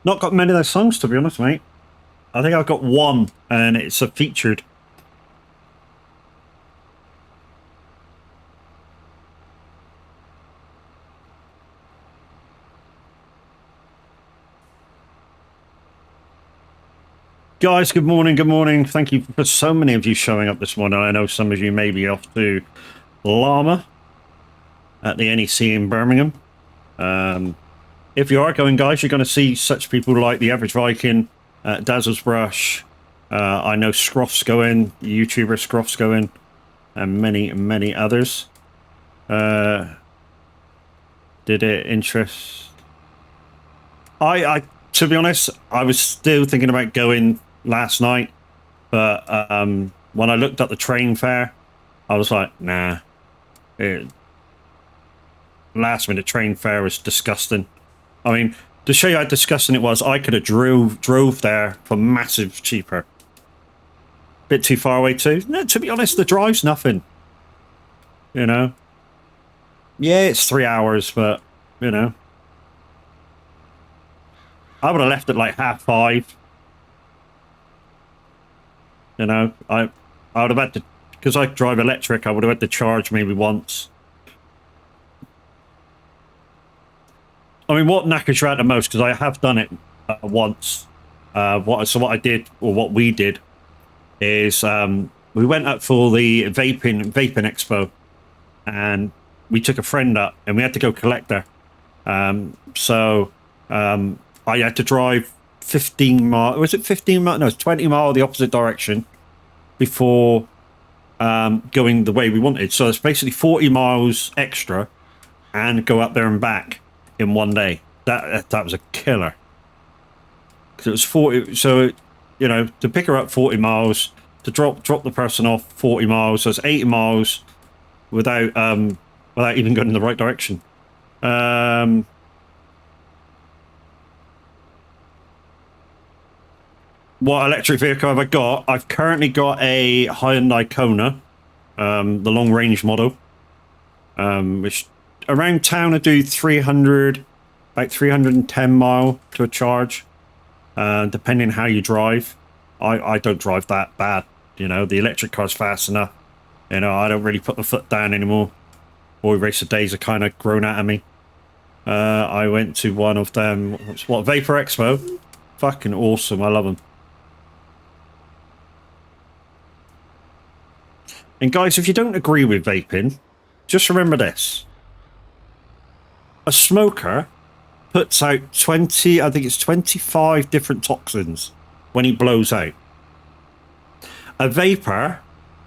Not got many of those songs, to be honest, mate. I think I've got one, and it's a featured. Guys, good morning, good morning. Thank you for so many of you showing up this morning. I know some of you may be off to Llama at the NEC in Birmingham. If you are going, guys, you're going to see such people like the Average Viking, Dazzle's Brush. I know Scruff's going, YouTuber Scruff's going, and many, many others. Did it interest? I, to be honest, I was still thinking about going last night, but when I looked at the train fare, I was like, nah. Last minute train fare was disgusting. I mean, to show you how disgusting it was, I could have drove there for massive cheaper. Bit too far away too. No, to be honest, the drive's nothing. You know? Yeah, it's 3 hours, but, you know. I would have left at like 5:30. You know, I would have had to, because I drive electric, I would have had to charge maybe once. I mean, what knackers you out the most, because I have done it once. What we did is we went up for the vaping expo, and we took a friend up, and we had to go collect her. So I had to drive 15 miles. Was it 15 miles? No, it's 20 miles the opposite direction before going the way we wanted. So it's basically 40 miles extra, and go up there and back in one day. That was a killer. Because it was 40. So, you know, to pick her up 40 miles, to drop the person off 40 miles, so it's 80 miles without even going in the right direction. What electric vehicle have I got? I've currently got a Hyundai Kona, the long range model, which around town I do 310 mile to a charge, depending how you drive. I don't drive that bad, you know. The electric car's fast enough. You know, I don't really put the foot down anymore. Boy racer days are kind of grown out of me. I went to one of them, Vapor Expo. Fucking awesome, I love them. And guys, if you don't agree with vaping, just remember this. A smoker puts out 25 different toxins when he blows out. A vapor,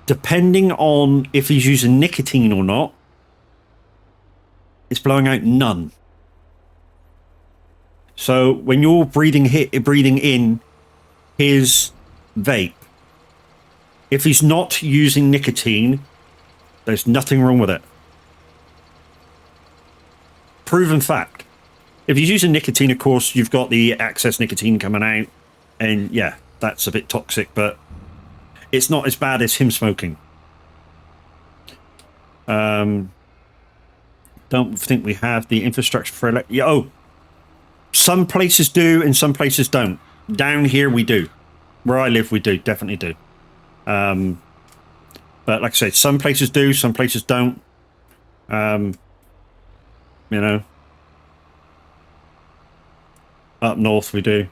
depending on if he's using nicotine or not, is blowing out none. So when you're breathing in his vape, if he's not using nicotine, there's nothing wrong with it. Proven fact. If he's using nicotine, of course, you've got the excess nicotine coming out, and yeah, that's a bit toxic, but it's not as bad as him smoking. don't think we have the infrastructure for oh, some places do and some places don't. Down here we do. Where I live we do, definitely do. But like I said, some places do, some places don't. You know, up north we do.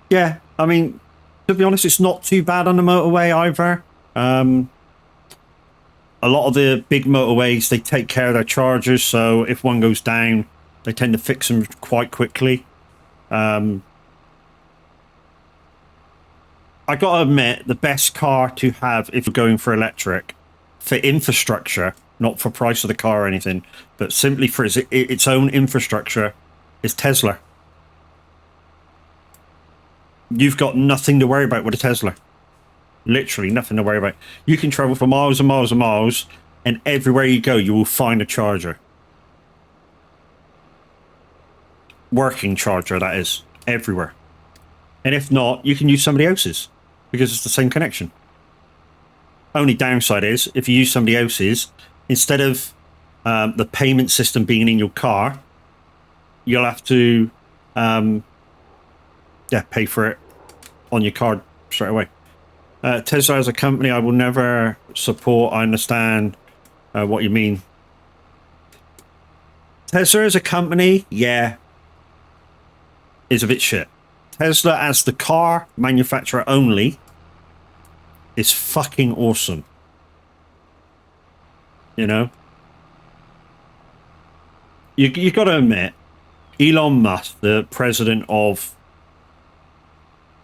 Yeah, I mean, to be honest, it's not too bad on the motorway either. A lot of the big motorways, they take care of their chargers, so if one goes down, they tend to fix them quite quickly. I gotta admit, the best car to have if you're going for electric, for infrastructure, not for price of the car or anything, but simply for its own infrastructure, is Tesla. You've got nothing to worry about with a Tesla. Literally nothing to worry about. You can travel for miles and miles and miles, and everywhere you go, you will find a charger. Working charger, that is. Everywhere. And if not, you can use somebody else's, because it's the same connection. Only downside is, if you use somebody else's, instead of the payment system being in your car, you'll have to pay for it on your card straight away. Tesla as a company, I will never support. I understand what you mean. Tesla as a company, yeah, is a bit shit. Tesla as the car manufacturer only is fucking awesome. You know? You got to admit, Elon Musk, the president of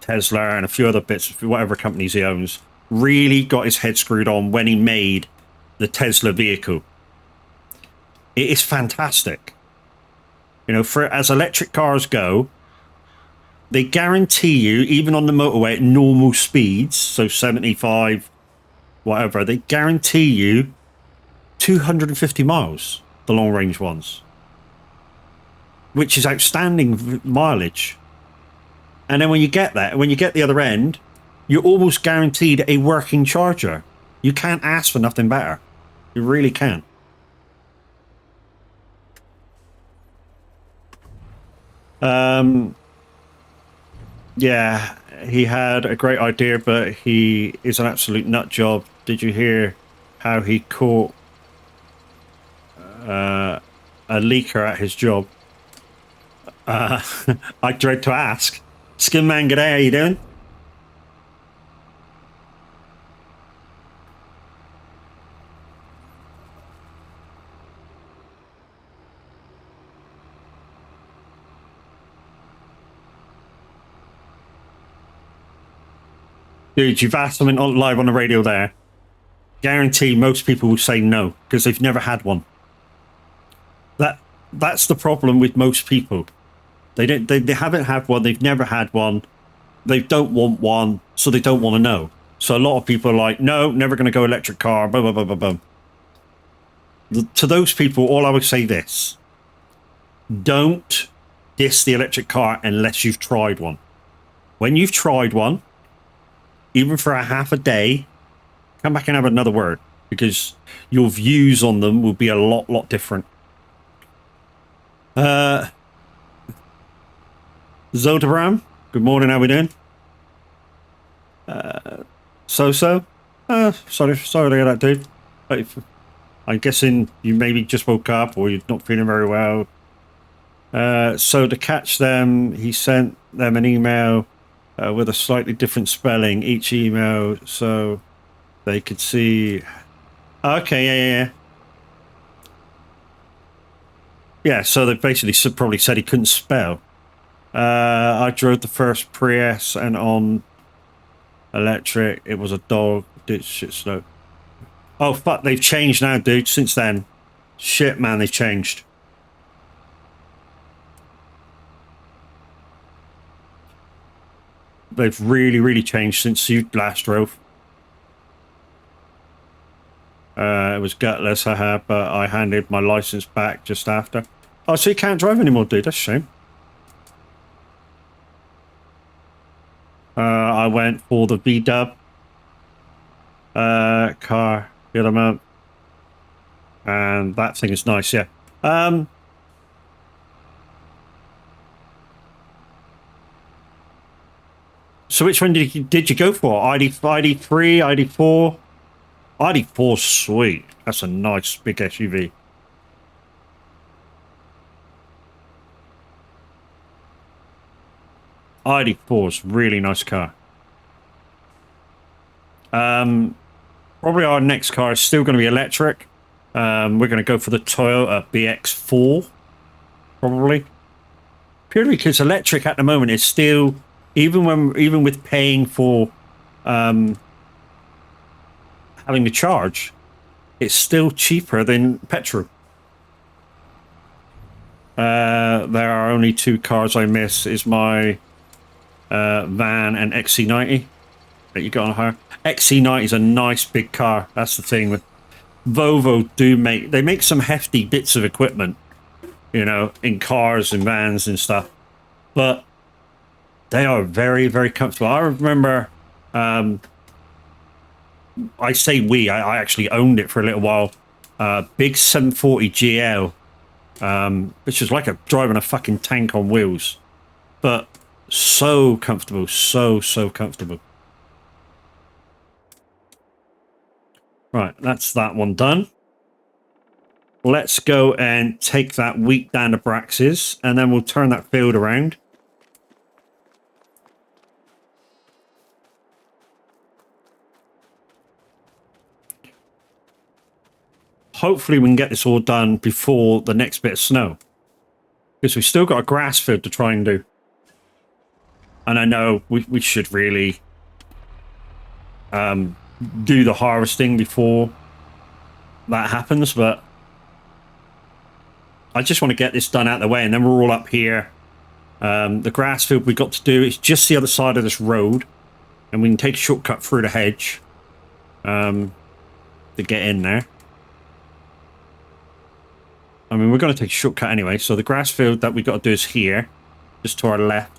Tesla and a few other bits, whatever companies he owns, really got his head screwed on when he made the Tesla vehicle. It is fantastic. You know, for as electric cars go, they guarantee you, even on the motorway at normal speeds, so 75, whatever, they guarantee you 250 miles, the long range ones, which is outstanding mileage. And then when you get that, when you get the other end, you're almost guaranteed a working charger. You can't ask for nothing better. You really can't. Yeah, he had a great idea, but he is an absolute nut job. Did you hear how he caught a leaker at his job? I dread to ask. Skin Man, g'day, how you doing? Dude, you've asked something live on the radio there. Guarantee most people will say no, because they've never had one. That's the problem with most people. They haven't had one, they've never had one, they don't want one, so they don't want to know. So a lot of people are like, no, never going to go electric car, blah, blah, blah, blah, blah. To those people, all I would say this: don't diss the electric car unless you've tried one. When you've tried one, even for a half a day, come back and have another word, because your views on them will be a lot different. Zodabram, good morning, how we doing? So-so? Sorry to hear that, dude. I'm guessing you maybe just woke up or you're not feeling very well. So to catch them, he sent them an email with a slightly different spelling, each email, so they could see. Okay, yeah. Yeah, so they basically probably said he couldn't spell. I drove the first Prius, and on electric, it was a dog. Did shit slow. Oh, fuck, they've changed now, dude, since then. Shit, man, they've changed. They've really changed since you last drove. It was gutless, haha, but I handed my license back just after. Oh, so you can't drive anymore, dude, that's a shame. I went for the V-dub car the other month. And that thing is nice, yeah. So which one did you go for? ID3, ID4? ID4's sweet. That's a nice big SUV. ID4's really nice car. Probably our next car is still going to be electric. We're going to go for the Toyota BX4, probably. Purely because electric at the moment is still, even with paying for having the charge, it's still cheaper than petrol. There are only two cars I miss. Is my van and XC90 that you got on hire. XC90 is a nice big car. That's the thing with Volvo. They make some hefty bits of equipment, you know, in cars and vans and stuff, but they are very, very comfortable. I remember, I say I actually owned it for a little while. Big 740 GL, which was like driving a fucking tank on wheels, but so comfortable, so comfortable. Right, that's that one done. Let's go and take that wheat down to Brax's, and then we'll turn that field around. Hopefully we can get this all done before the next bit of snow, because we've still got a grass field to try and do. And I know we should really do the harvesting before that happens, but I just want to get this done out of the way, and then we're all up here. The grass field we've got to do is just the other side of this road, and we can take a shortcut through the hedge to get in there. I mean, we're going to take a shortcut anyway, so the grass field that we've got to do is here, just to our left.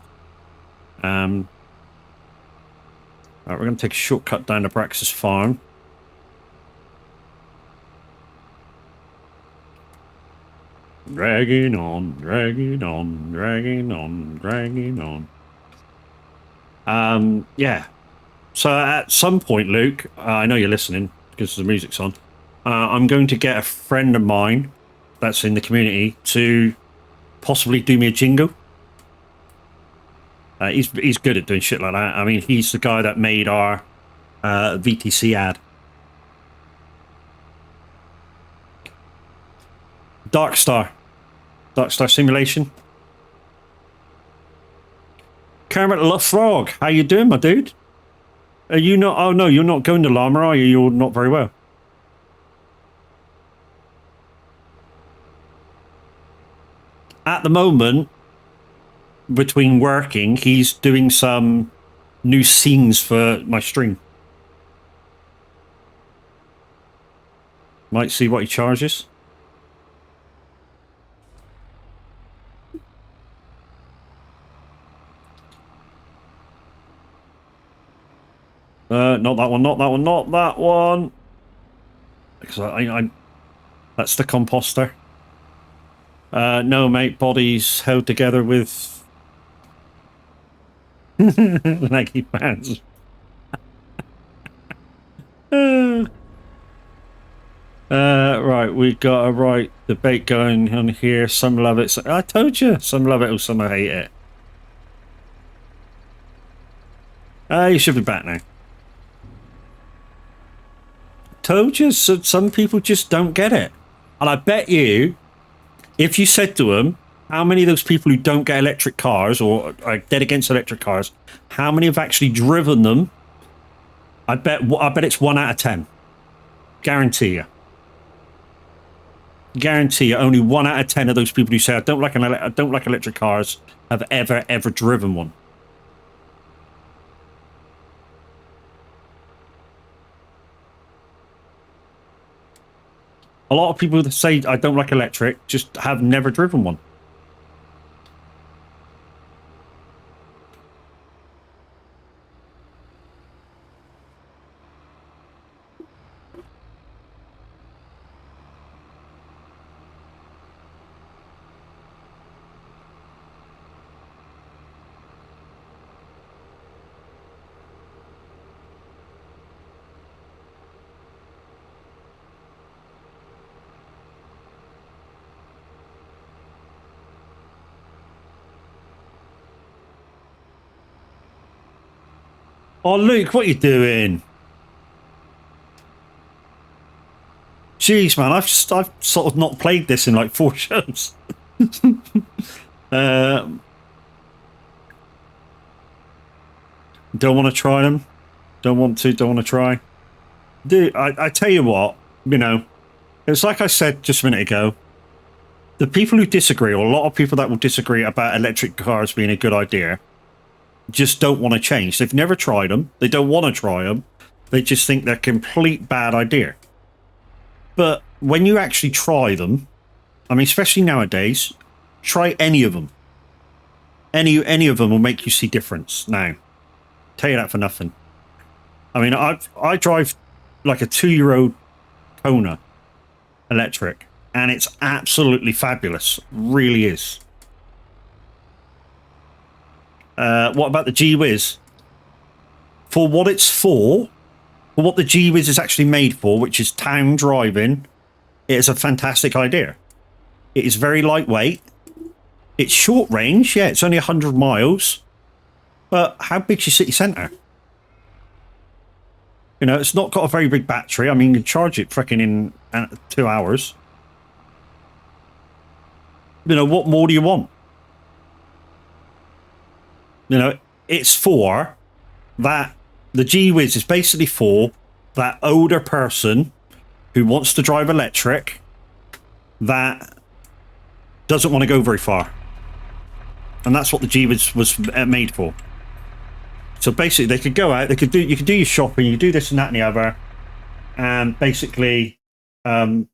Right, we're going to take a shortcut down to Brax's farm. Dragging on, dragging on, dragging on, dragging on. Yeah. So at some point, Luke, I know you're listening because the music's on. I'm going to get a friend of mine that's in the community to possibly do me a jingle. He's good at doing shit like that. I mean, he's the guy that made our VTC ad. Dark Star Simulation. Kermit the Frog, how you doing, my dude? Are you not? Oh no, you're not going to llama, are you? You're not very well. At the moment, between working, he's doing some new scenes for my stream. Might see what he charges. Not that one, not that one, not that one. Because I that's the composter. No, mate, body's held together with leggy pants. Right, we got a right debate going on here. Some love it. I told you, some love it or some hate it. You should be back now. Told you, so some people just don't get it. And I bet you, if you said to them, how many of those people who don't get electric cars or are dead against electric cars, how many have actually driven them? I bet it's 1 out of 10. Guarantee you. Guarantee you, only 1 out of 10 of those people who say I don't like electric cars have ever driven one. A lot of people that say I don't like electric just have never driven one. Oh, Luke, what are you doing? Jeez, man, I've sort of not played this in like 4 shows. Don't want to try them. Don't want to try. Dude, I tell you what, you know, it's like I said just a minute ago. The people who disagree, or a lot of people that will disagree about electric cars being a good idea, just don't want to change. They've never tried them. They don't want to try them. They just think they're a complete bad idea. But when you actually try them, I mean, especially nowadays, try any of them. Any of them will make you see difference. Now, tell you that for nothing. I mean, I drive like a 2-year-old Kona electric, and it's absolutely fabulous. Really is. What about the G-Wiz? For what it's for what the G-Wiz is actually made for, which is town driving, it is a fantastic idea. It is very lightweight. It's short range. Yeah, it's only 100 miles. But how big's your city centre? You know, it's not got a very big battery. I mean, you can charge it freaking in 2 hours. You know, what more do you want? You know, it's for that. The G-Wiz is basically for that older person who wants to drive electric that doesn't want to go very far. And that's what the G-Wiz was made for. So basically, they could go out, you could do your shopping, you could do this and that and the other, and basically, come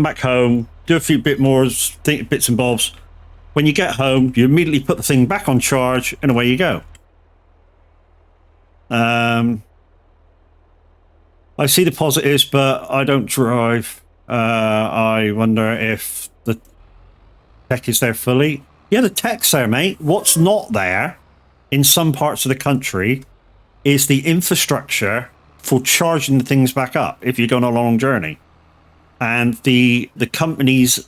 back home, do a few bits and bobs. When you get home, you immediately put the thing back on charge, and away you go. I see the positives, but I don't drive. I wonder if the tech is there fully. Yeah, the tech's there, mate. What's not there in some parts of the country is the infrastructure for charging the things back up if you're going on a long journey. And the company's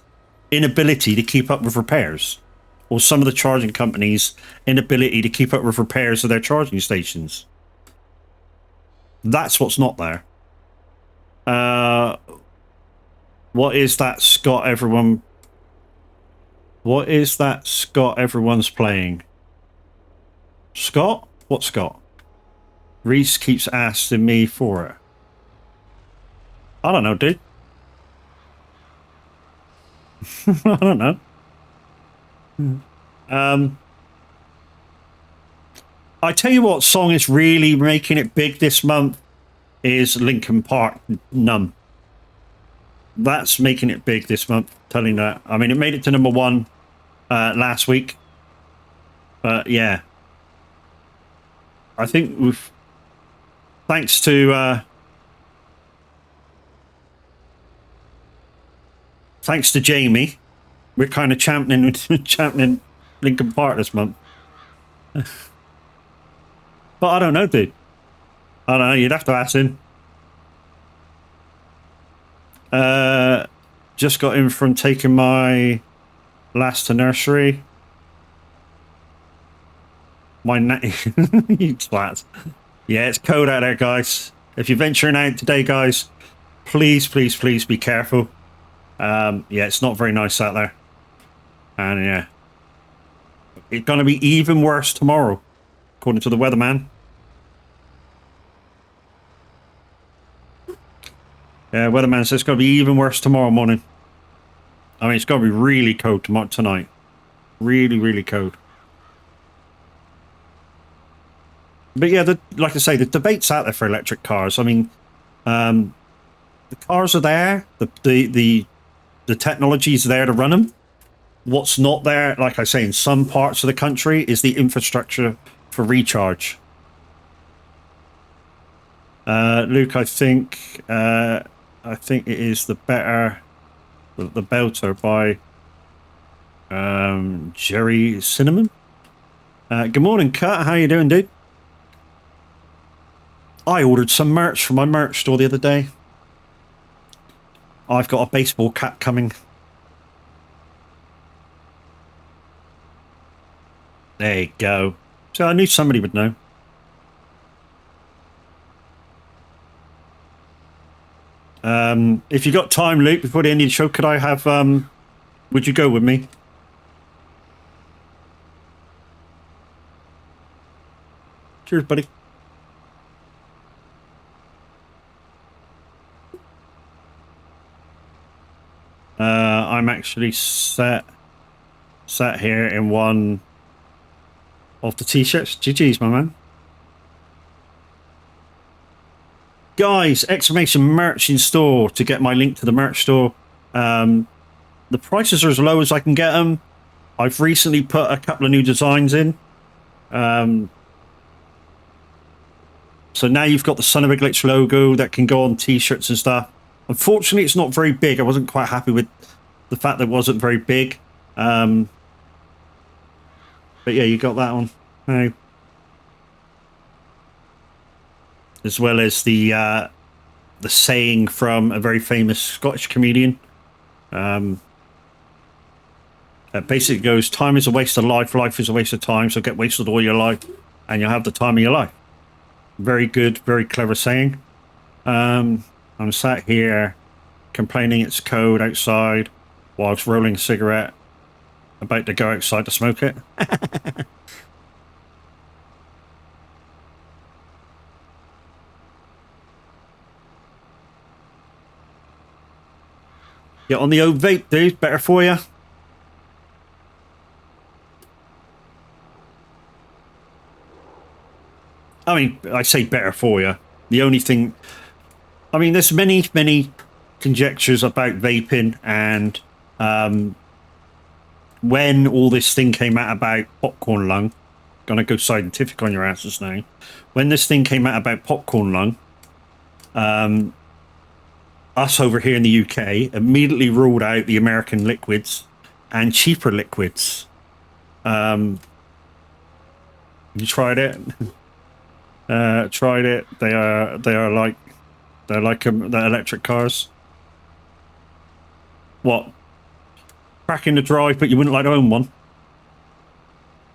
inability to keep up with repairs, or some of the charging companies' inability to keep up with repairs of their charging stations. That's what's not there. What is that Scott everyone? What is that Scott everyone's playing? Scott? What Scott? Reese keeps asking me for it. I don't know, dude. I don't know. I tell you what song is really making it big this month is Linkin Park Numb. That's making it big this month, telling that. I mean, it made it to #1 last week. But yeah. I think we've... Thanks to Jamie, we're kind of championing Linkin Park this month. But I don't know, dude. I don't know, you'd have to ask him. Just got in from taking my last to nursery. You twat. Yeah, it's cold out there, guys. If you're venturing out today, guys, please be careful. Yeah, it's not very nice out there. And yeah, it's gonna be even worse tomorrow, according to the weatherman. Yeah, weatherman says it's gonna be even worse tomorrow morning. I mean, it's gonna be really cold tonight. Really cold. But yeah, like I say, the debate's out there for electric cars. I mean, the cars are there. The technology's there to run them. What's not there, like I say, in some parts of the country, is the infrastructure for recharge. Luke, I think it is the Belter by Jerry Cinnamon. Good morning, Kat. How you doing, dude? I ordered some merch from my merch store the other day. I've got a baseball cap coming. There you go. So I knew somebody would know. If you got time, Luke, before the end of the show, could I have, would you go with me? Cheers, buddy. I'm actually sat here in one of the t-shirts. GG's, my man. Guys, exclamation merch in store. To get my link to the merch store. The prices are as low as I can get them. I've recently put a couple of new designs in. So now you've got the Son of a Glitch logo that can go on t-shirts and stuff. Unfortunately, it's not very big. I wasn't quite happy with the fact that it wasn't very big. But yeah, you got that one. Now, as well as the saying from a very famous Scottish comedian. Basically goes, time is a waste of life, life is a waste of time, so get wasted all your life, and you'll have the time of your life. Very good, very clever saying. I'm sat here complaining it's cold outside whilst rolling a cigarette, about to go outside to smoke it. Get on the old vape, dude. Better for you. I mean, I say better for you. The only thing... I mean, there's many conjectures about vaping, and when all this thing came out about popcorn lung, gonna go scientific on your asses now. When this thing came out about popcorn lung, us over here in the UK immediately ruled out the American liquids and cheaper liquids. You tried it? Tried it. They're like the electric cars. What? Cracking the drive, but you wouldn't like to own one.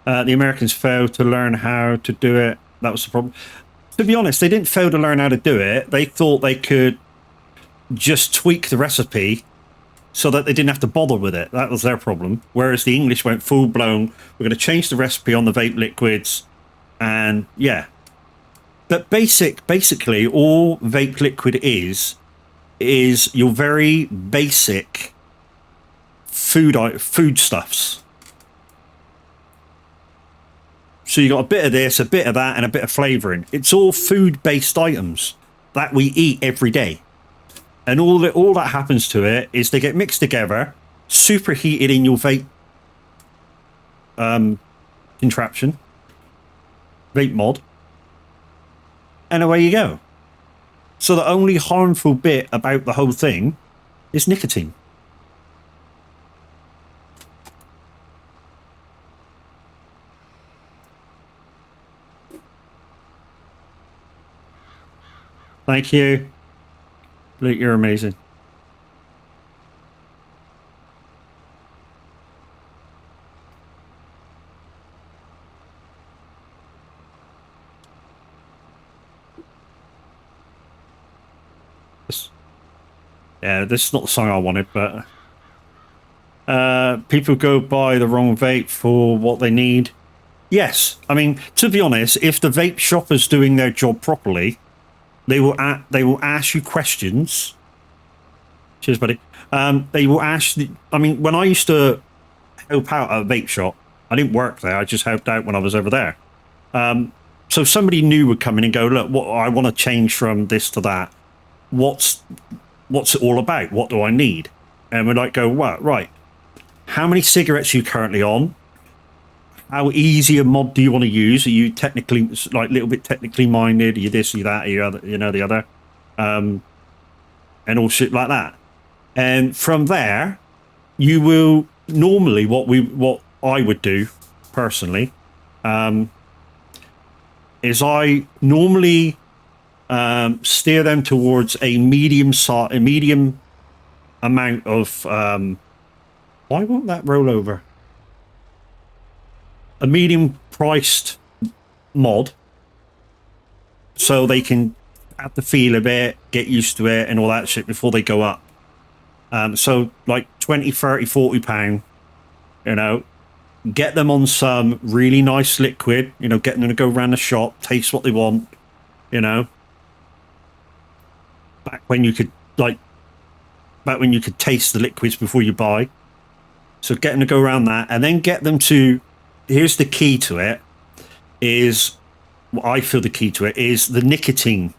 The Americans failed to learn how to do it. That was the problem. To be honest, they didn't fail to learn how to do it. They thought they could just tweak the recipe so that they didn't have to bother with it. That was their problem. Whereas the English went full blown. We're going to change the recipe on the vape liquids, and yeah. But basically, all vape liquid is your very basic foodstuffs. So you got a bit of this, a bit of that, and a bit of flavouring. It's all food-based items that we eat every day. And all that happens to it is they get mixed together, superheated in your vape contraption, vape mod, and away you go. So the only harmful bit about the whole thing is nicotine. Thank you. Luke, you're amazing. Yeah, this is not the song I wanted, but people go buy the wrong vape for what they need. Yes, I mean, to be honest, if the vape shop is doing their job properly, they will ask you questions. Cheers, buddy. They will ask. I mean, when I used to help out at a vape shop, I didn't work there. I just helped out when I was over there. So somebody new would come in and go, "Look, what I want to change from this to that. What's it all about? What do I need?" And we'd like go, "What? Right? How many cigarettes are you currently on? How easy a mod do you want to use? Are you technically, like, a little bit technically minded? Are you this, are you that, are you other, the other? And all shit like that. And from there, you will normally what I would do personally is I normally steer them towards a medium amount of. Why won't that roll over? a medium priced mod, so they can have the feel of it, get used to it and all that shit before they go up. So like 20, 30, 40 pound, you know, get them on some really nice liquid, you know, get them to go around the shop, taste what they want, you know. Back when you could taste the liquids before you buy. So get them to go around that, and then get them to, here's the key to it, is, what I feel the key to it is the nicotine.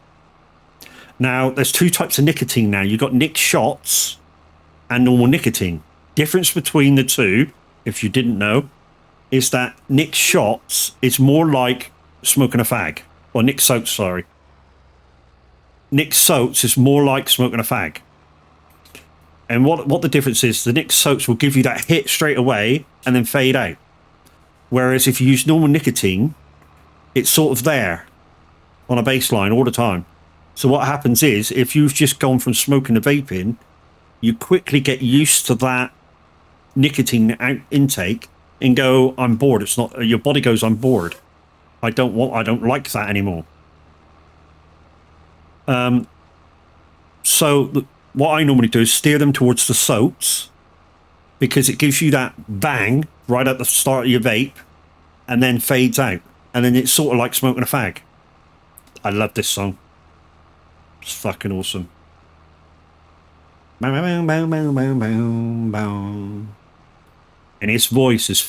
Now, there's two types of nicotine now. You've got nic shots and normal nicotine. Difference between the two, if you didn't know, is that nic shots is more like smoking a fag. Or nic soats, sorry. Nic soats is more like smoking a fag. And what the difference is, the nic soats will give you that hit straight away and then fade out. Whereas if you use normal nicotine, it's sort of there on a baseline all the time. So what happens is, if you've just gone from smoking to vaping, you quickly get used to that nicotine intake and go, I'm bored. It's not, your body goes, I'm bored. I don't like that anymore. So what I normally do is steer them towards the soats, because it gives you that bang right at the start of your vape and then fades out. And then it's sort of like smoking a fag. I love this song. It's fucking awesome. And his voice is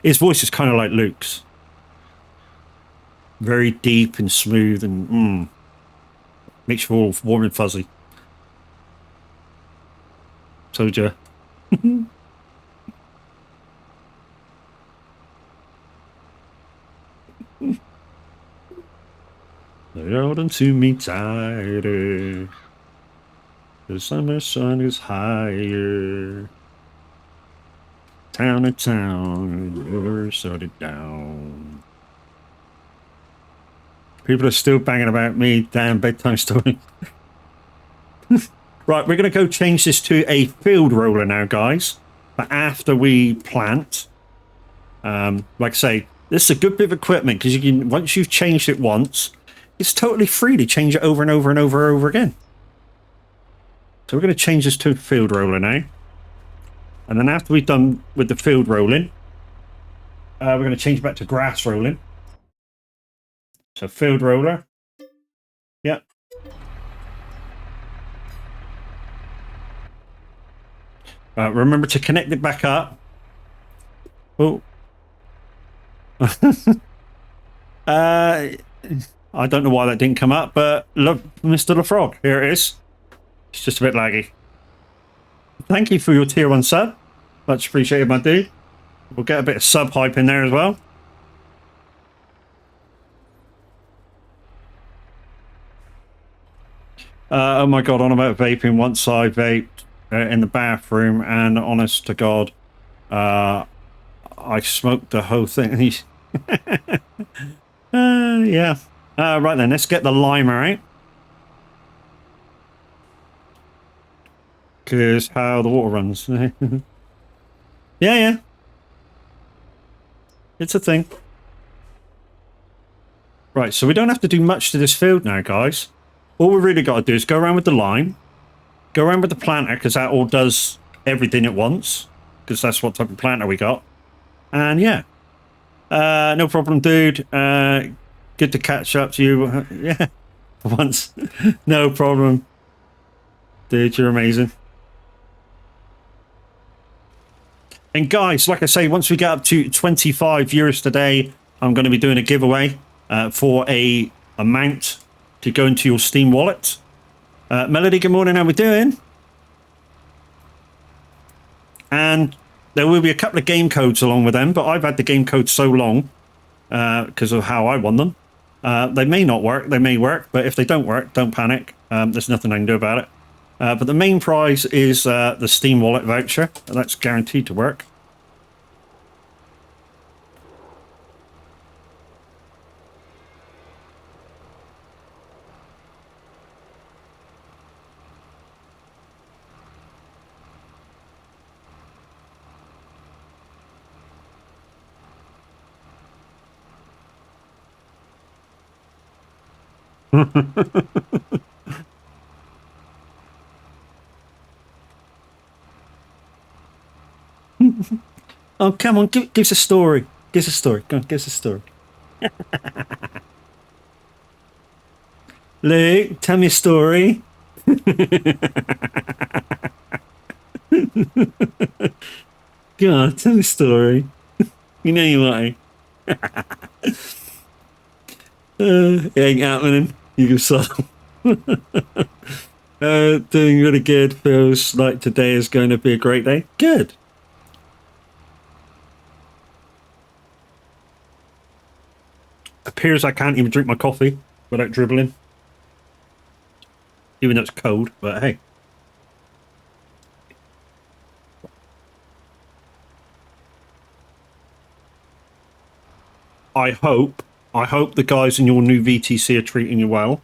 his voice is kind of like Luke's. Very deep and smooth and makes you all warm and fuzzy. Told ya. Hold on to me tighter. The summer sun is higher. Town to town, never shut it down. People are still banging about me, damn bedtime story. Right, we're going to go change this to a field roller now, guys. But after we plant, like I say, this is a good bit of equipment, because you can, once you've changed it once, it's totally free to change it over and over and over and over again. So we're going to change this to a field roller now. And then after we've done with the field rolling, we're going to change back to grass rolling. So field roller. Yep. Remember to connect it back up. Oh. I don't know why that didn't come up, but look, Mr. LaFrog, here it is. It's just a bit laggy. Thank you for your tier 1 sub. Much appreciated, my dude. We'll get a bit of sub hype in there as well. Oh my god, on about vaping. Once I vaped in the bathroom, and honest to god, I smoked the whole thing. Yeah. Right then, let's get the llama out. Because how the water runs. Yeah. It's a thing. Right, so we don't have to do much to this field now, guys. All we really got to do is go around with the line, go around with the planter, because that all does everything at once, because that's what type of planter we got. And yeah, no problem, dude. Good to catch up to you. Yeah, once. No problem. Dude, you're amazing. And guys, like I say, once we get up to 25 viewers today, I'm going to be doing a giveaway for a amount to go into your Steam wallet. Melody, good morning. How we doing? And there will be a couple of game codes along with them, but I've had the game codes so long because of how I won them. They may not work, they may work, but if they don't work, don't panic. There's nothing I can do about it. But the main prize is the Steam wallet voucher. That's guaranteed to work. Oh, come on, give us a story. Give us a story. Go on, give us a story. Luke, tell me a story. Go on, tell me a story. You know you want to. It ain't happening. You can solve. Doing really good. Feels like today is going to be a great day. Good. Appears I can't even drink my coffee without dribbling. Even though it's cold, but hey. I hope the guys in your new VTC are treating you well.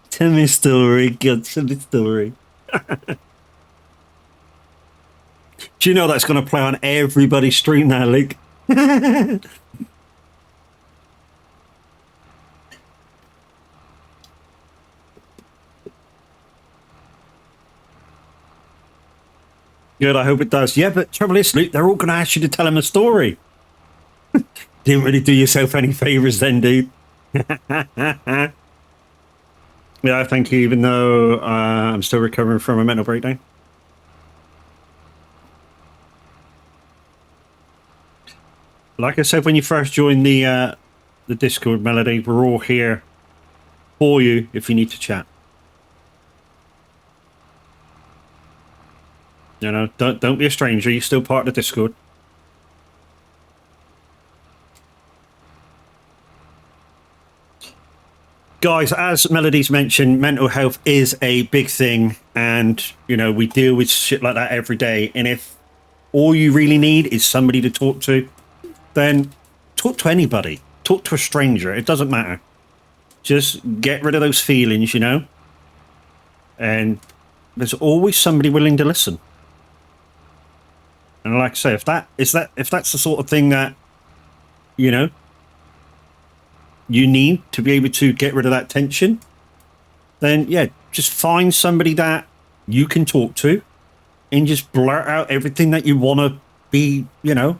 Tell me a story. God, tell me a story. Do you know that's going to play on everybody's stream now, Luke? Good, I hope it does. Yeah, but trouble is, Luke, they're all going to ask you to tell them a story. Didn't really do yourself any favours then, dude. Yeah, thank you, even though I'm still recovering from a mental breakdown. Like I said, when you first joined the Discord, Melody, we're all here for you if you need to chat. You know, don't be a stranger. You're still part of the Discord. Guys, as Melody's mentioned, mental health is a big thing, and you know we deal with shit like that every day. And if all you really need is somebody to talk to, then talk to anybody. Talk to a stranger. It doesn't matter. Just get rid of those feelings, you know. And there's always somebody willing to listen. And like I say, if that's the sort of thing that, you know, you need to be able to get rid of that tension, then yeah, just find somebody that you can talk to and just blurt out everything that you want to be, you know,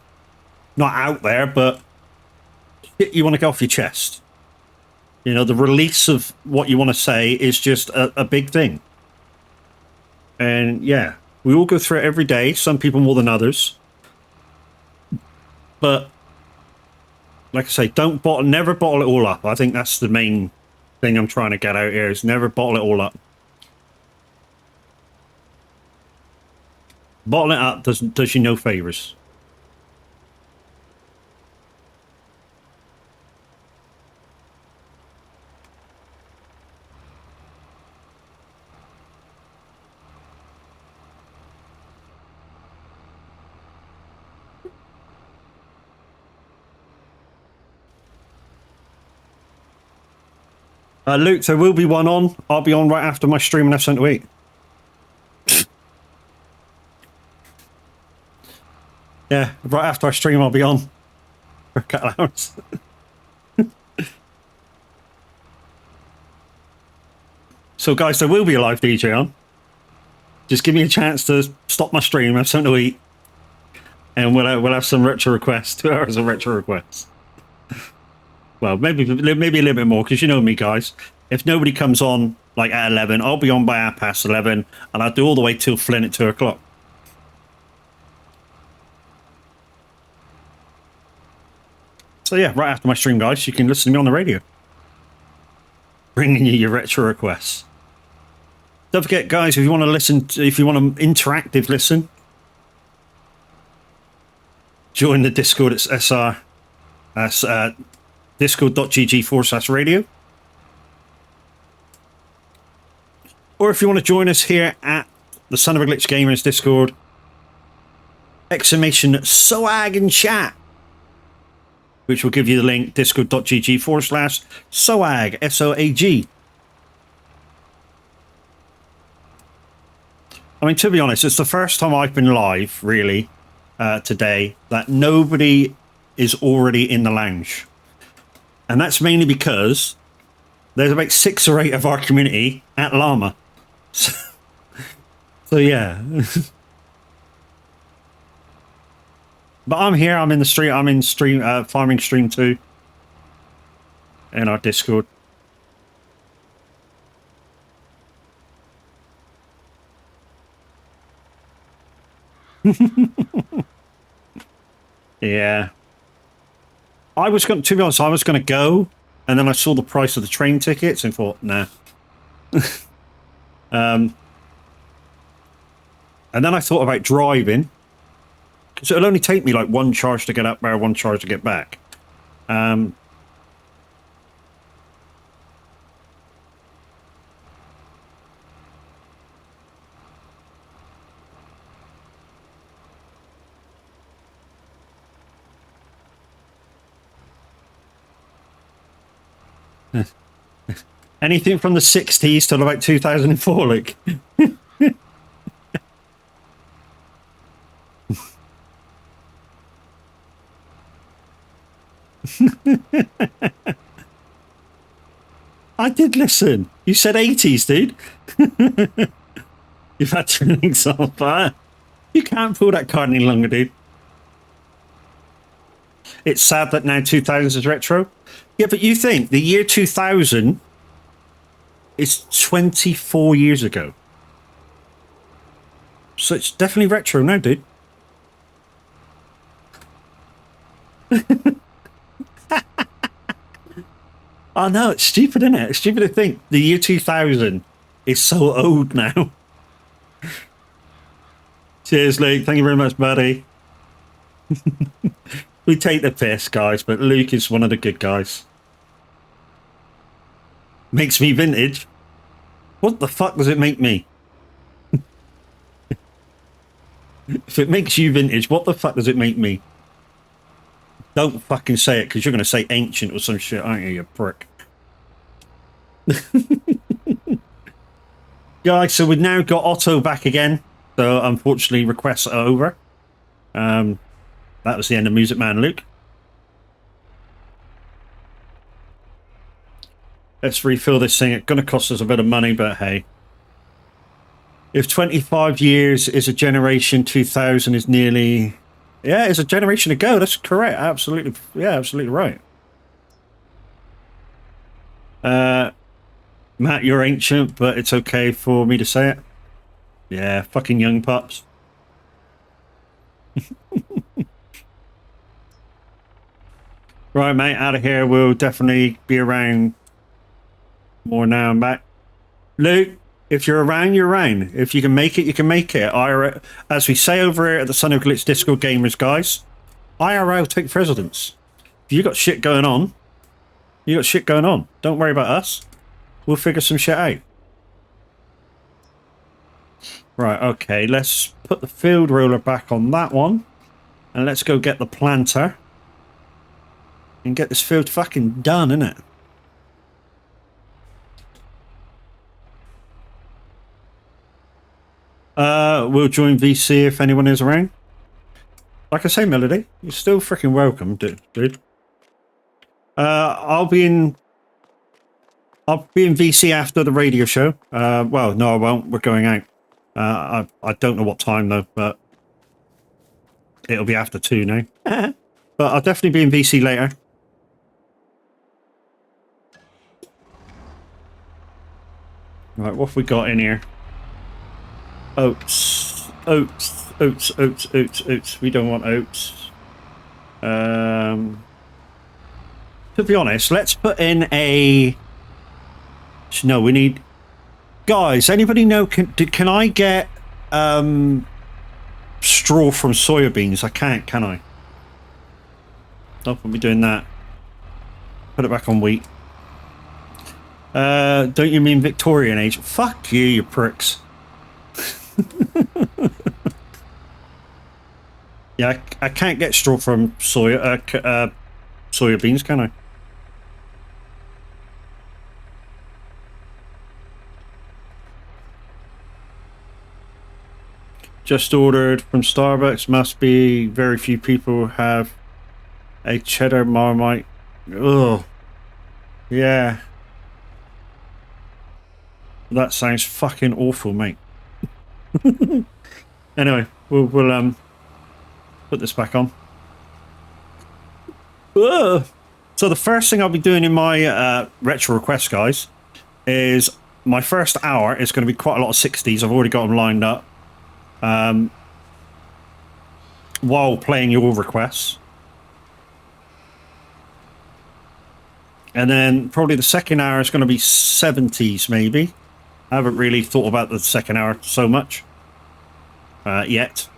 not out there, but shit you want to get off your chest. You know, the release of what you want to say is just a big thing. And yeah, we all go through it every day, some people more than others. But like I say, never bottle it all up. I think that's the main thing I'm trying to get out here, is never bottle it all up. Bottling it up does you no favors. Luke, there will be one on. I'll be on right after my stream and have something to eat. Yeah, right after I stream, I'll be on for a couple of hours. So, guys, there will be a live DJ on. Just give me a chance to stop my stream, have something to eat, and we'll have some retro requests. 2 hours of retro requests. Well, maybe a little bit more, because you know me, guys. If nobody comes on like at 11, I'll be on by 11:30, and I'll do all the way till Flynn at 2 o'clock. So yeah, right after my stream, guys, you can listen to me on the radio, bringing you your retro requests. Don't forget, guys, if you want to listen, if you want to interactive listen, join the Discord. It's SR. That's discord.gg/radio. Or if you want to join us here at the Son of a Glitch Gamers Discord, !SOAG in chat, which will give you the link, discord.gg/SOAG, SOAG. I mean, to be honest, it's the first time I've been live, really, today that nobody is already in the lounge. And that's mainly because there's about 6 or 8 of our community at Llama. So yeah. But I'm here, I'm in the stream, I'm in stream, farming stream 2. In our Discord. Yeah. I was going to be honest, I was going to go, and then I saw the price of the train tickets and thought, nah. And then I thought about driving, because it'll only take me like 1 charge to get up there, 1 charge to get back. Anything from the 60s till about 2004, like. I did listen. You said 80s, dude. You've had to link some fire. You can't pull that card any longer, dude. It's sad that now 2000 is retro. Yeah, but you think the year 2000 is 24 years ago. So it's definitely retro now, dude. Oh no, it's stupid, isn't it? It's stupid to think the year 2000 is so old now. Cheers, Luke. Thank you very much, buddy. We take the piss, guys, but Luke is one of the good guys. Makes me vintage. What the fuck does it make me? If it makes you vintage, what the fuck does it make me? Don't fucking say it, because you're going to say ancient or some shit, aren't you, you prick? Guys, so we've now got Otto back again. So, unfortunately, requests are over. That was the end of Music Man Luke. Let's refill this thing. It's going to cost us a bit of money, but hey. If 25 years is a generation, 2000 is nearly... Yeah, it's a generation ago. That's correct. Absolutely. Yeah, absolutely right. Matt, you're ancient, but it's okay for me to say it. Yeah, fucking young pups. Right, mate, out of here. We'll definitely be around more now and back. Luke, if you're around, you're around. If you can make it, you can make it. As we say over here at the Son of Glitch Discord Gamers, guys, IRL take precedence. If you got shit going on, you got shit going on. Don't worry about us. We'll figure some shit out. Right, okay, let's put the field roller back on that one. And let's go get the planter. And get this field fucking done, innit? We'll join VC if anyone is around. Like I say, Melody, you're still freaking welcome, dude. I'll be in VC after the radio show. Well, no, I won't. We're going out. I don't know what time though, but it'll be after 2 now. But I'll definitely be in VC later. Right, what have we got in here? Oats. We don't want oats. To be honest, let's put in a... No, we need... Guys, anybody know... Can I get straw from soybeans? I can't, can I? Nope, we'll be doing that. Put it back on wheat. Don't you mean Victorian age? Fuck you, you pricks. Yeah, I can't get straw from soybeans, can I? Just ordered from Starbucks. Must be very few people have a cheddar Marmite. Ugh. Yeah. That sounds fucking awful, mate. Anyway, we'll put this back on. Ugh. So the first thing I'll be doing in my retro request, guys, is my first hour is going to be quite a lot of 60s. I've already got them lined up. While playing your requests. And then probably the second hour is going to be 70s, maybe. I haven't really thought about the second hour so much yet.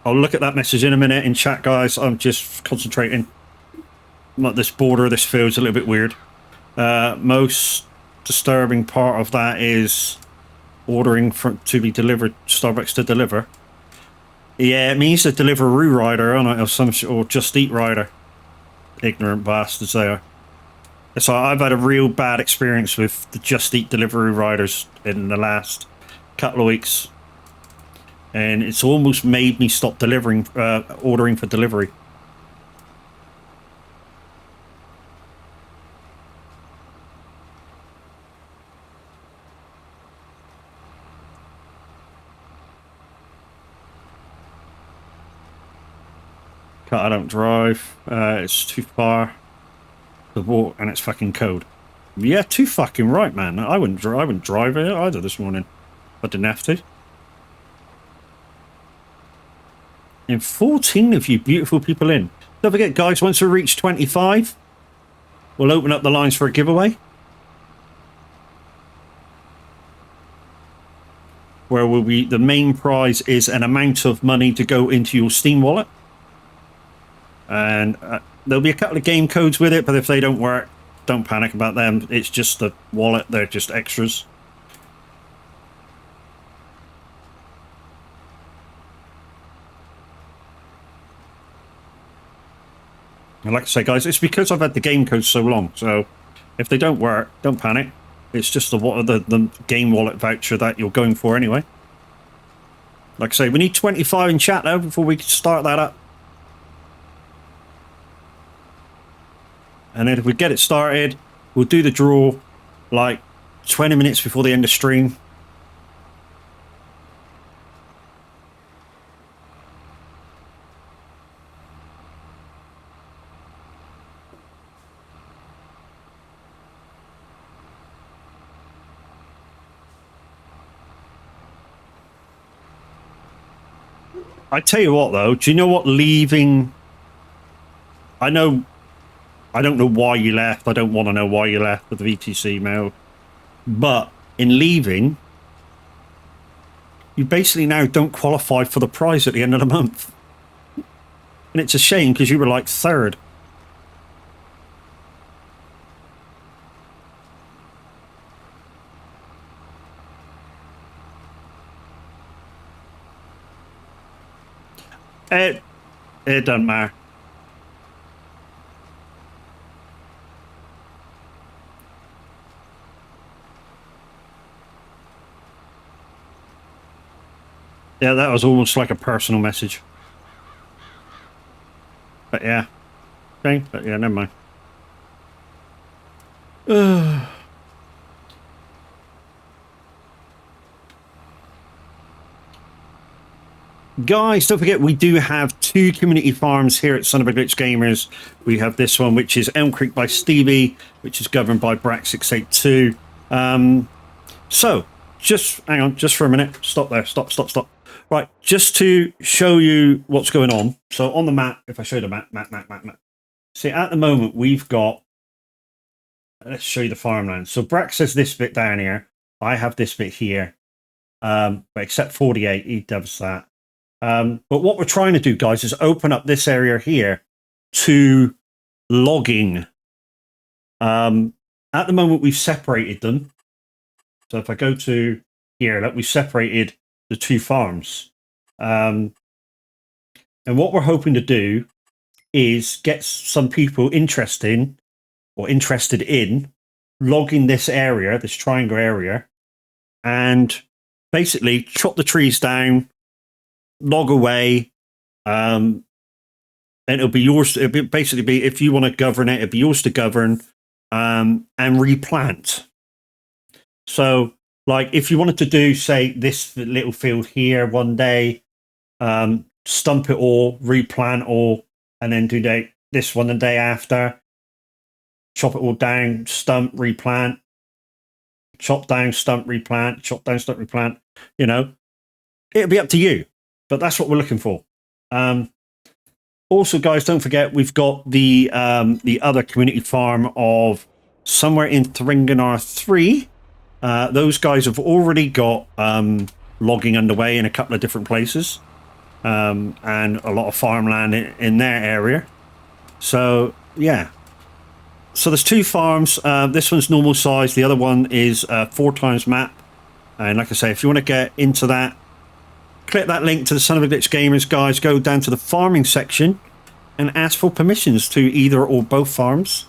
I'll look at that message in a minute in chat, guys. I'm just concentrating. This border, this feels a little bit weird. Most disturbing part of that is ordering to be delivered, Starbucks to deliver. Yeah, it means a Deliveroo rider, or Just Eat rider. Ignorant bastards they are. So I've had a real bad experience with the Just Eat Deliveroo riders in the last couple of weeks. And it's almost made me stop ordering for delivery. I don't drive. It's too far to walk, and it's fucking cold. Yeah, too fucking right, man. I wouldn't drive it either this morning. I didn't have to. And 14 of you beautiful people in. Don't forget, guys, once we reach 25, we'll open up the lines for a giveaway. Where the main prize is an amount of money to go into your Steam wallet. And there'll be a couple of game codes with it, but if they don't work, don't panic about them. It's just the wallet. They're just extras. And like I say, guys, it's because I've had the game codes so long. So if they don't work, don't panic. It's just the game wallet voucher that you're going for anyway. Like I say, we need 25 in chat now before we start that up. And then if we get it started, we'll do the draw like 20 minutes before the end of stream. I tell you what, though, do you know what leaving... I don't know why you left. I don't want to know why you left with the VTC mail. But in leaving, you basically now don't qualify for the prize at the end of the month. And it's a shame because you were like third. It doesn't matter. Yeah, that was almost like a personal message. But yeah. Okay, but yeah, never mind. Guys, don't forget, we do have 2 community farms here at Son of a Glitch Gamers. We have this one, which is Elm Creek by Stevie, which is governed by Brack682. So, just hang on, just for a minute. Stop there. Stop. Right, just to show you what's going on. So on the map, if I show the map. See, at the moment, we've got... Let's show you the farmland. So Brack says this bit down here. I have this bit here. But except 48, he does that. But what we're trying to do, guys, is open up this area here to logging. At the moment, we've separated them. So if I go to here, look, we've separated the 2 farms. And what we're hoping to do is get some people interested in logging this area, this triangle area, and basically chop the trees down, log away, and it'll be yours. It'll basically be, if you want to govern it, it'll be yours to govern, and replant. So, like, if you wanted to do, say, this little field here one day, stump it all, replant all, and then do this one the day after, chop it all down, stump, replant, chop down, stump, replant, chop down, stump, replant. You know, it'll be up to you, but that's what we're looking for. Also, guys, don't forget, we've got the other community farm of somewhere in Thringanar 3. Those guys have already got logging underway in a couple of different places, and a lot of farmland in their area. So, yeah. So there's 2 farms. This one's normal size. The other one is 4 times map. And like I say, if you want to get into that, click that link to the Son of a Glitch Gamers, guys. Go down to the farming section and ask for permissions to either or both farms,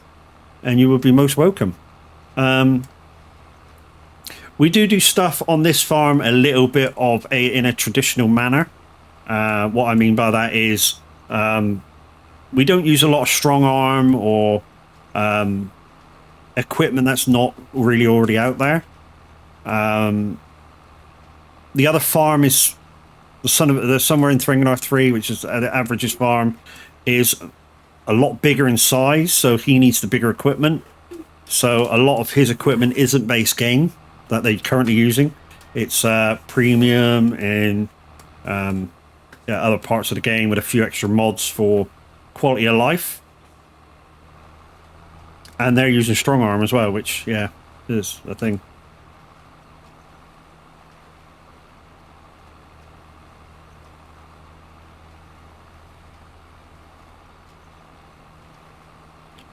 and you will be most welcome. We do stuff on this farm a little bit of in a traditional manner. What I mean by that is we don't use a lot of strong arm or equipment that's not really already out there. The other farm is somewhere in Thringanar 3, which is the Average's farm, is a lot bigger in size, so he needs the bigger equipment. So a lot of his equipment isn't base game that they're currently using. It's premium and other parts of the game with a few extra mods for quality of life. And they're using strong arm as well, which, yeah, is a thing.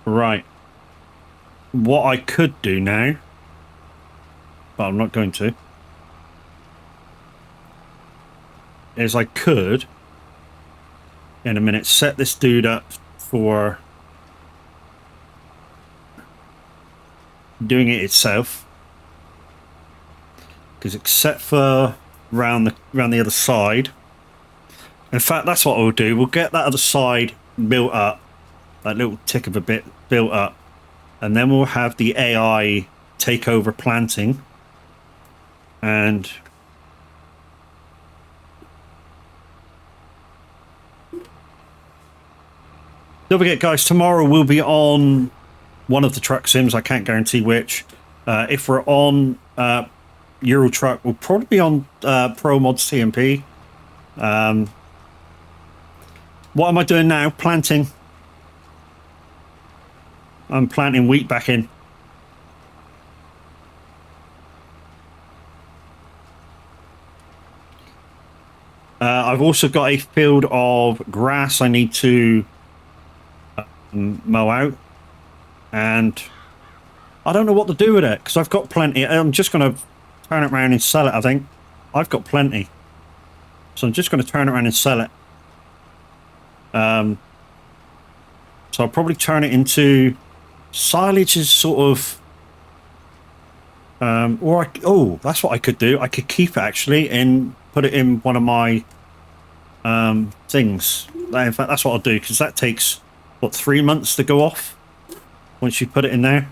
Right. What I could do now, but I'm not going to, is I could, in a minute, set this dude up for doing it itself. Because except for round the other side, in fact, that's what we'll do. We'll get that other side built up, that little tick of a bit built up, and then we'll have the AI take over planting. And don't forget, guys, tomorrow we'll be on one of the truck sims. I can't guarantee which. If we're on Euro Truck, we'll probably be on Pro Mods TMP. What am I doing now? Planting. I'm planting wheat back in. I've also got a field of grass I need to mow out, and I don't know what to do with it because I've got plenty. I'm just going to turn it around and sell it. I think I've got plenty, so I'm just going to turn it around and sell it. So I'll probably turn it into silage, is sort of, oh, that's what I could do. I could keep it actually and put it in one of my things. In fact, that's what I'll do, because that takes, what, 3 months to go off once you put it in there.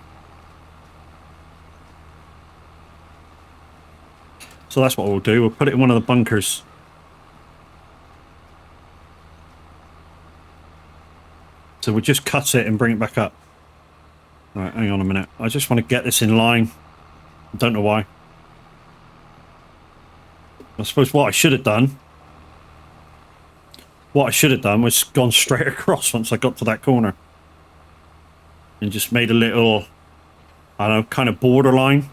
So that's what we'll do. We'll put it in one of the bunkers. So we'll just cut it and bring it back up. All right, hang on a minute. I just want to get this in line. I don't know why. I suppose what I should have done was gone straight across once I got to that corner. And just made a little, I don't know, kind of borderline.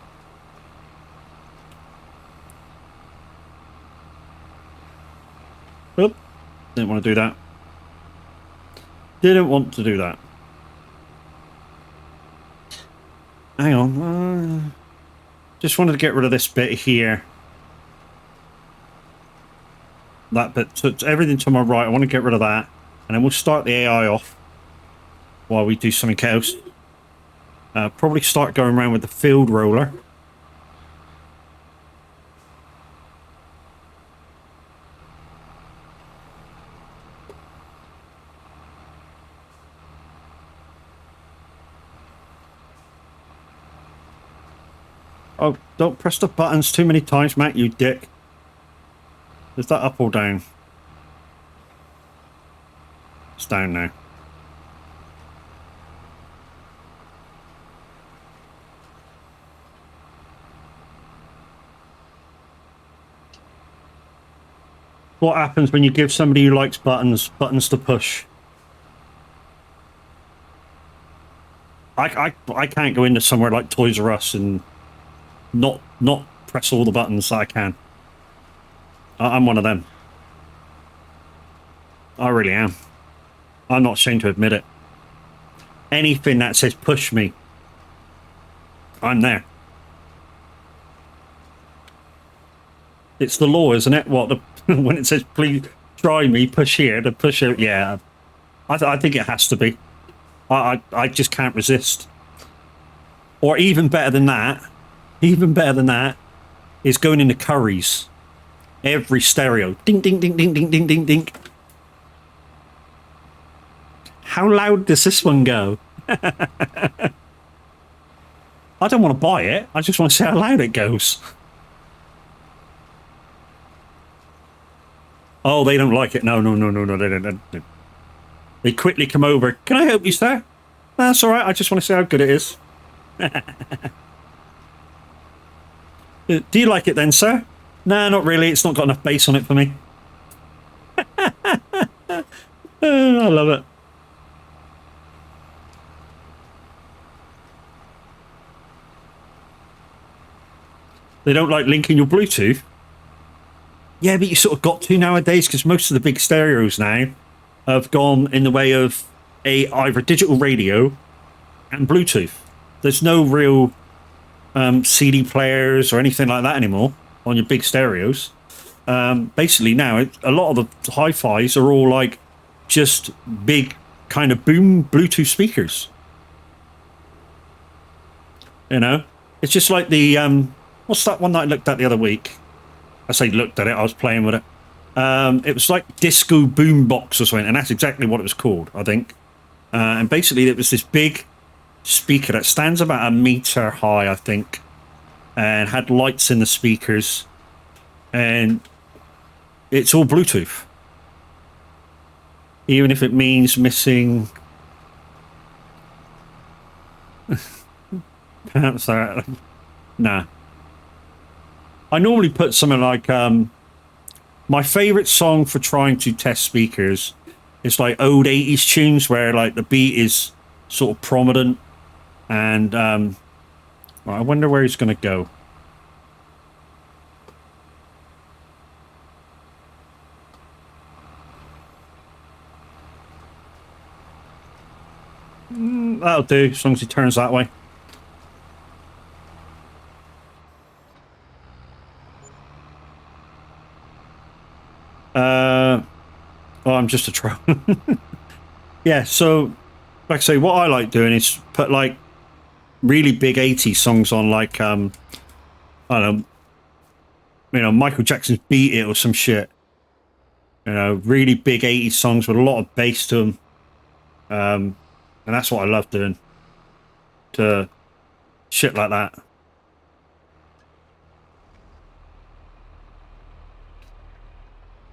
Oop, didn't want to do that. Didn't want to do that. Hang on. Just wanted to get rid of this bit here. That bit, so it's everything to my right. I want to get rid of that. And then we'll start the AI off. while we do something else. Probably start going around with the field roller. Oh, don't press the buttons too many times, Matt, you dick. Is that up or down? It's down now. What happens when you give somebody who likes buttons to push? I can't go into somewhere like Toys R Us and not press all the buttons that I can. I'm one of them. I really am. I'm not ashamed to admit it. Anything that says push me, I'm there. It's the law, isn't it? What when it says please try me, push here to push it. Yeah, I think it has to be. I just can't resist. Or even better than that, is going into Curry's. Every stereo, ding ding ding ding ding ding ding ding. How loud does this one go? I don't want to buy it. I just want to see how loud it goes. Oh, they don't like it. No, they don't. They quickly come over. Can I help you, sir? That's all right. I just want to see how good it is. Do you like it then, sir? Nah, not really. It's not got enough bass on it for me. I love it. They don't like linking your Bluetooth. Yeah, but you sort of got to nowadays because most of the big stereos now have gone in the way of either digital radio and Bluetooth. There's no real CD players or anything like that anymore on your big stereos. Basically now, a lot of the hi-fis are all like just big kind of boom Bluetooth speakers. You know, it's just like the what's that one that I looked at the other week? I say looked at it, I was playing with it. It was like Disco Boombox or something, and that's exactly what it was called, I think. And basically, it was this big speaker that stands about 1 meter high, I think, and had lights in the speakers, and it's all Bluetooth. Even if it means missing... Perhaps that... Nah. I normally put something like... my favourite song for trying to test speakers is like old 80s tunes where like the beat is sort of prominent, and well, I wonder where he's going to go. That'll do, as long as he turns that way. Oh, I'm just a troll. Yeah, so like I say, what I like doing is put like really big 80s songs on, like I don't know, you know, Michael Jackson's Beat It or some shit. You know, really big 80s songs with a lot of bass to them. And that's what I love doing. To shit like that.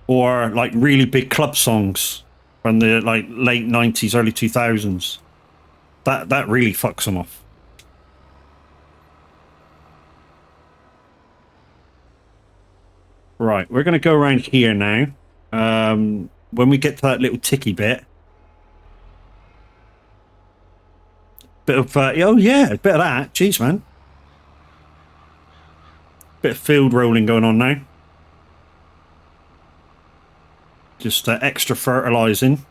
Or like really big club songs from the like late 90s, early 2000s. That really fucks them off. Right, we're going to go around here now. When we get to that little ticky bit. Bit of, oh yeah, a bit of that. Jeez, man. Bit of field rolling going on now. Just extra fertilizing.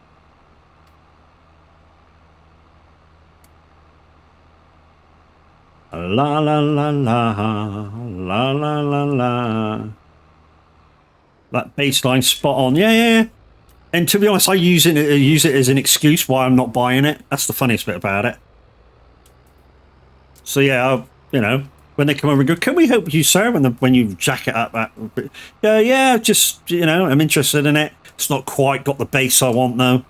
La la la la la la la la. That bass line spot on. Yeah, yeah, yeah. And to be honest, I use it as an excuse why I'm not buying it. That's the funniest bit about it. So yeah, you know, when they come over and go, "Can we help you, sir?" When you jack it up, yeah, just, you know, I'm interested in it. It's not quite got the bass I want though.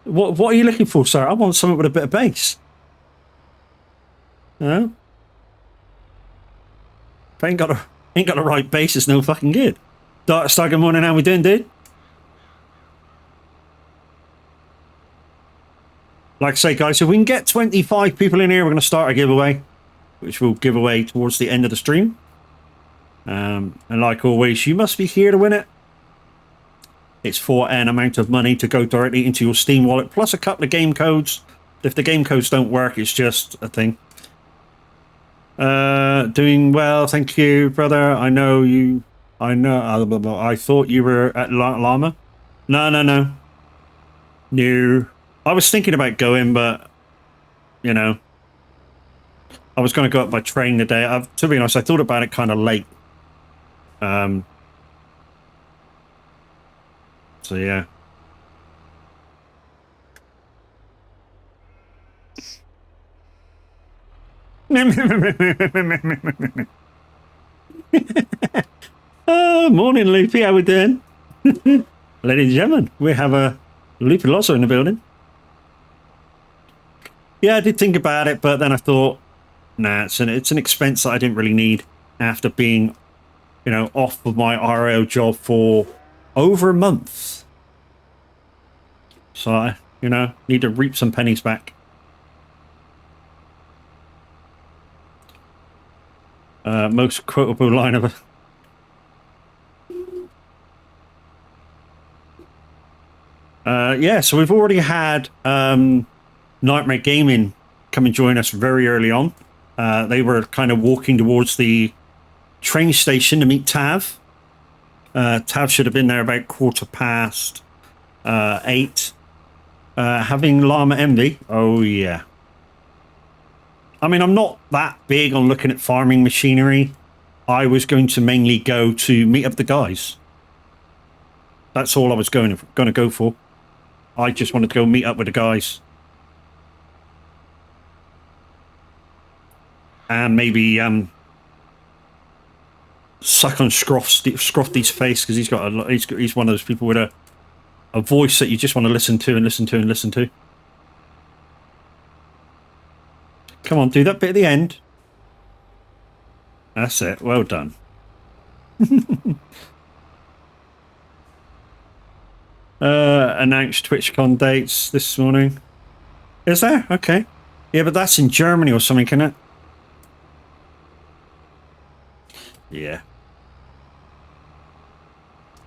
What are you looking for, sir? I want something with a bit of bass. You know? If I ain't got the right bass, it's no fucking good. Dark Star, good morning. How we doing, dude? Like I say, guys, if we can get 25 people in here, we're going to start a giveaway, which we'll give away towards the end of the stream. And like always, you must be here to win it. It's for an amount of money to go directly into your Steam wallet, plus a couple of game codes. If the game codes don't work, it's just a thing. Doing well, thank you, brother. I know. I thought you were at Llama. No. I was thinking about going, but, you know, I was going to go up by train today. To be honest, I thought about it kind of late. So, yeah. Oh, morning, Loopy. How we doing? Ladies and gentlemen, we have a Loopy Losso in the building. Yeah, I did think about it, but then I thought, nah, it's an expense that I didn't really need after being, you know, off of my RO job for over a month. So I, you know, need to reap some pennies back. Most quotable line of yeah, so we've already had Nightmare Gaming come and join us very early on. They were kind of walking towards the train station to meet Tav. Tav should have been there about 8:15. Having Llama Envy. Oh, yeah. I mean, I'm not that big on looking at farming machinery. I was going to mainly go to meet up the guys. That's all I was going to go for. I just wanted to go meet up with the guys. And maybe suck on Scrofty's face, because he's one of those people with a voice that you just want to listen to and listen to and listen to. Come on, do that bit at the end. That's it. Well done. Announced TwitchCon dates this morning. Is there? Okay. Yeah, but that's in Germany or something, isn't it? Yeah.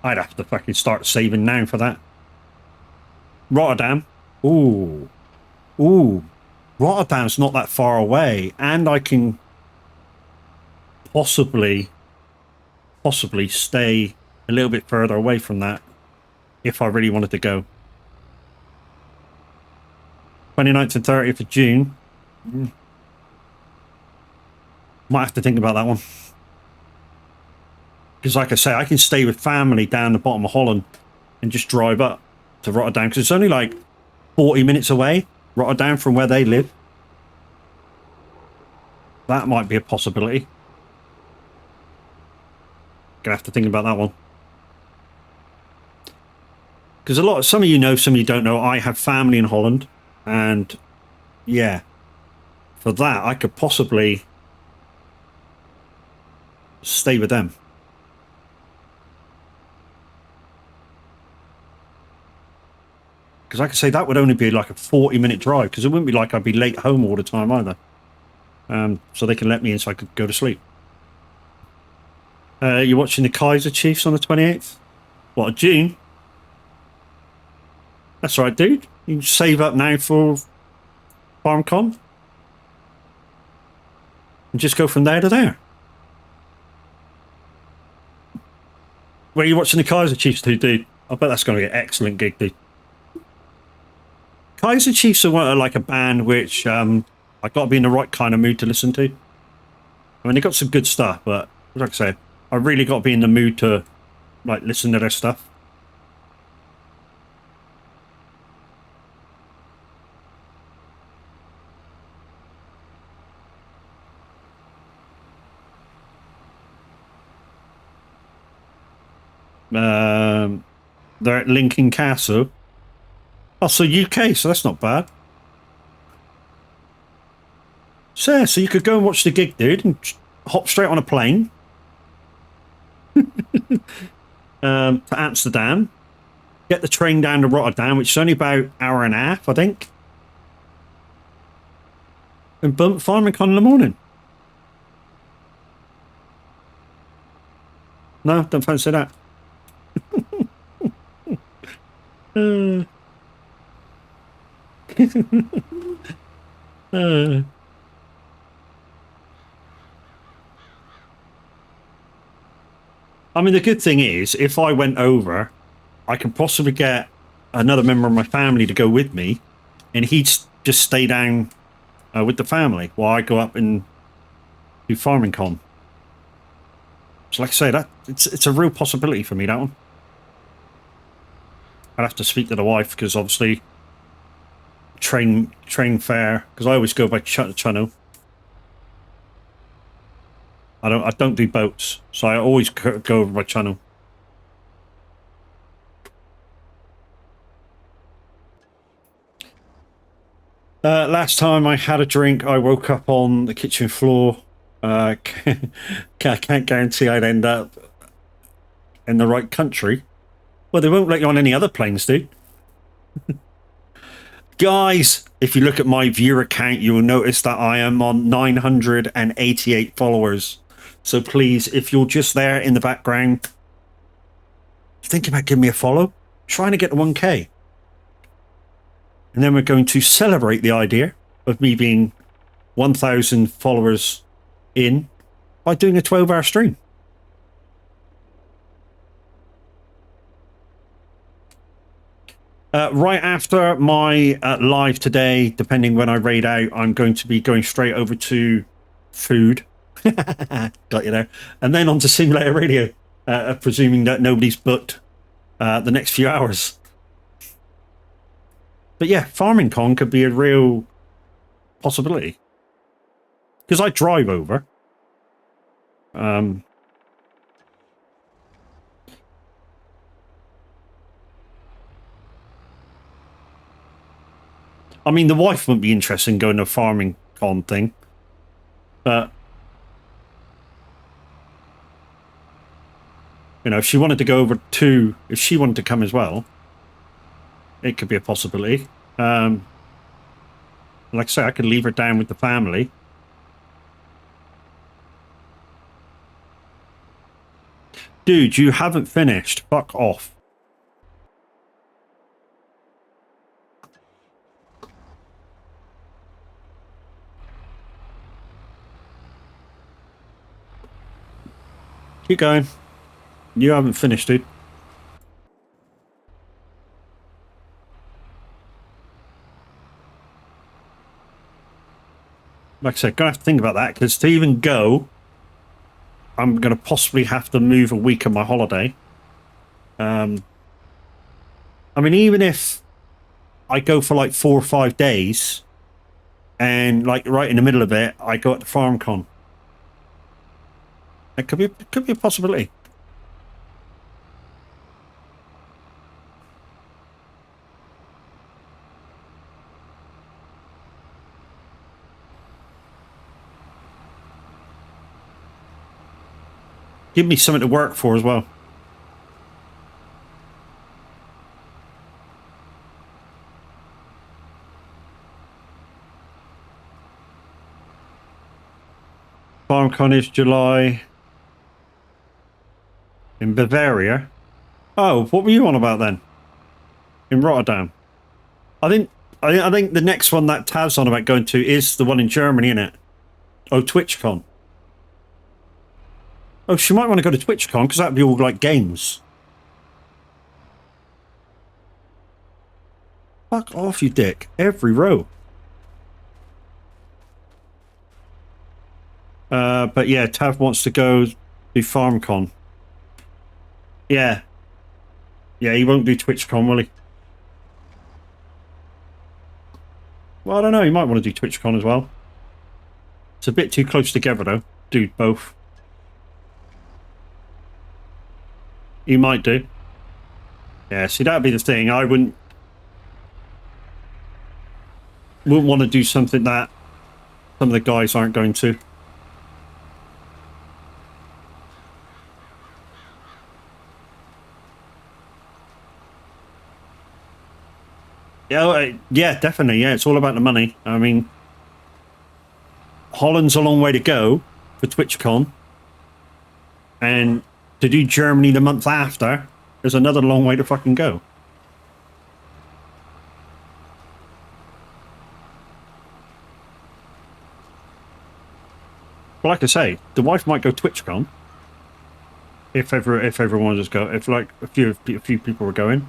I'd have to fucking start saving now for that. Rotterdam. Ooh. Rotterdam's not that far away, and I can possibly stay a little bit further away from that if I really wanted to go. 29th and 30th of June. Might have to think about that one. Because like I say, I can stay with family down the bottom of Holland and just drive up to Rotterdam, because it's only like 40 minutes away, Rotterdam, from where they live. That might be a possibility. Gonna have to think about that one. Because some of you know, some of you don't know, I have family in Holland, and yeah, for that I could possibly stay with them. Because like I say, that would only be like a 40-minute drive, because it wouldn't be like I'd be late home all the time either. So they can let me in so I could go to sleep. You're watching the Kaiser Chiefs on the 28th? What, June? That's right, dude. You can save up now for FarmCon. And just go from there to there. Where are you watching the Kaiser Chiefs to, dude? I bet that's going to be an excellent gig, dude. Kaiser Chiefs are like a band which I've got to be in the right kind of mood to listen to. I mean, they got some good stuff, but like I say, I really got to be in the mood to like listen to their stuff. They're at Lincoln Castle. Oh, so UK, so that's not bad. So, yeah, so you could go and watch the gig, dude, and hop straight on a plane to Amsterdam, get the train down to Rotterdam, which is only about an hour and a half, I think, and bump Farmington in the morning. No, don't fancy that. I mean, the good thing is, if I went over, I could possibly get another member of my family to go with me, and he'd just stay down with the family while I go up and do Farmington. So, like I say, that it's a real possibility for me, that one. I'd have to speak to the wife because obviously train fare, because I always go by channel. I don't do boats, so I always go over by channel. Last time I had a drink, I woke up on the kitchen floor. Can't guarantee I'd end up in the right country. Well, they won't let you on any other planes, dude. Guys, if you look at my viewer count, you will notice that I am on 988 followers. So please, if you're just there in the background, think about giving me a follow. Trying to get to 1K. And then we're going to celebrate the idea of me being 1,000 followers in by doing a 12-hour stream. Right after my live today, depending when I raid out, I'm going to be going straight over to food. Got you there. And then on to Simulator Radio, presuming that nobody's booked the next few hours. But yeah, Farmington could be a real possibility. Because I drive over. I mean, the wife wouldn't be interested in going to a Farmington thing. But you know, if she wanted to go over to, if she wanted to come as well, it could be a possibility. Like I say, I could leave her down with the family. Dude, you haven't finished. Fuck off. Keep going. You haven't finished, dude. Like I said, gonna have to think about that, because to even go, I'm gonna possibly have to move a week of my holiday. I mean, even if I go for like 4 or 5 days, and like right in the middle of it, I go up to FarmCon. It could be a possibility. Give me something to work for as well. FarmCon is July in Bavaria. Oh, what were you on about then? In Rotterdam. I think the next one that Tav's on about going to is the one in Germany, isn't it? Oh, TwitchCon. Oh, she might want to go to TwitchCon because that'd be all like games. Fuck off, you dick. Every row. But yeah, Tav wants to go Do FarmCon. Yeah. Yeah, he won't do TwitchCon, will he? Well, I don't know. He might want to do TwitchCon as well. It's a bit too close together, though. Do both. He might do. Yeah, see, that'd be the thing. I wouldn't want to do something that some of the guys aren't going to. Yeah, definitely. Yeah, it's all about the money. I mean, Holland's a long way to go for TwitchCon, and to do Germany the month after is another long way to fucking go. But like I say, the wife might go TwitchCon if everyone just go. If like a few people were going.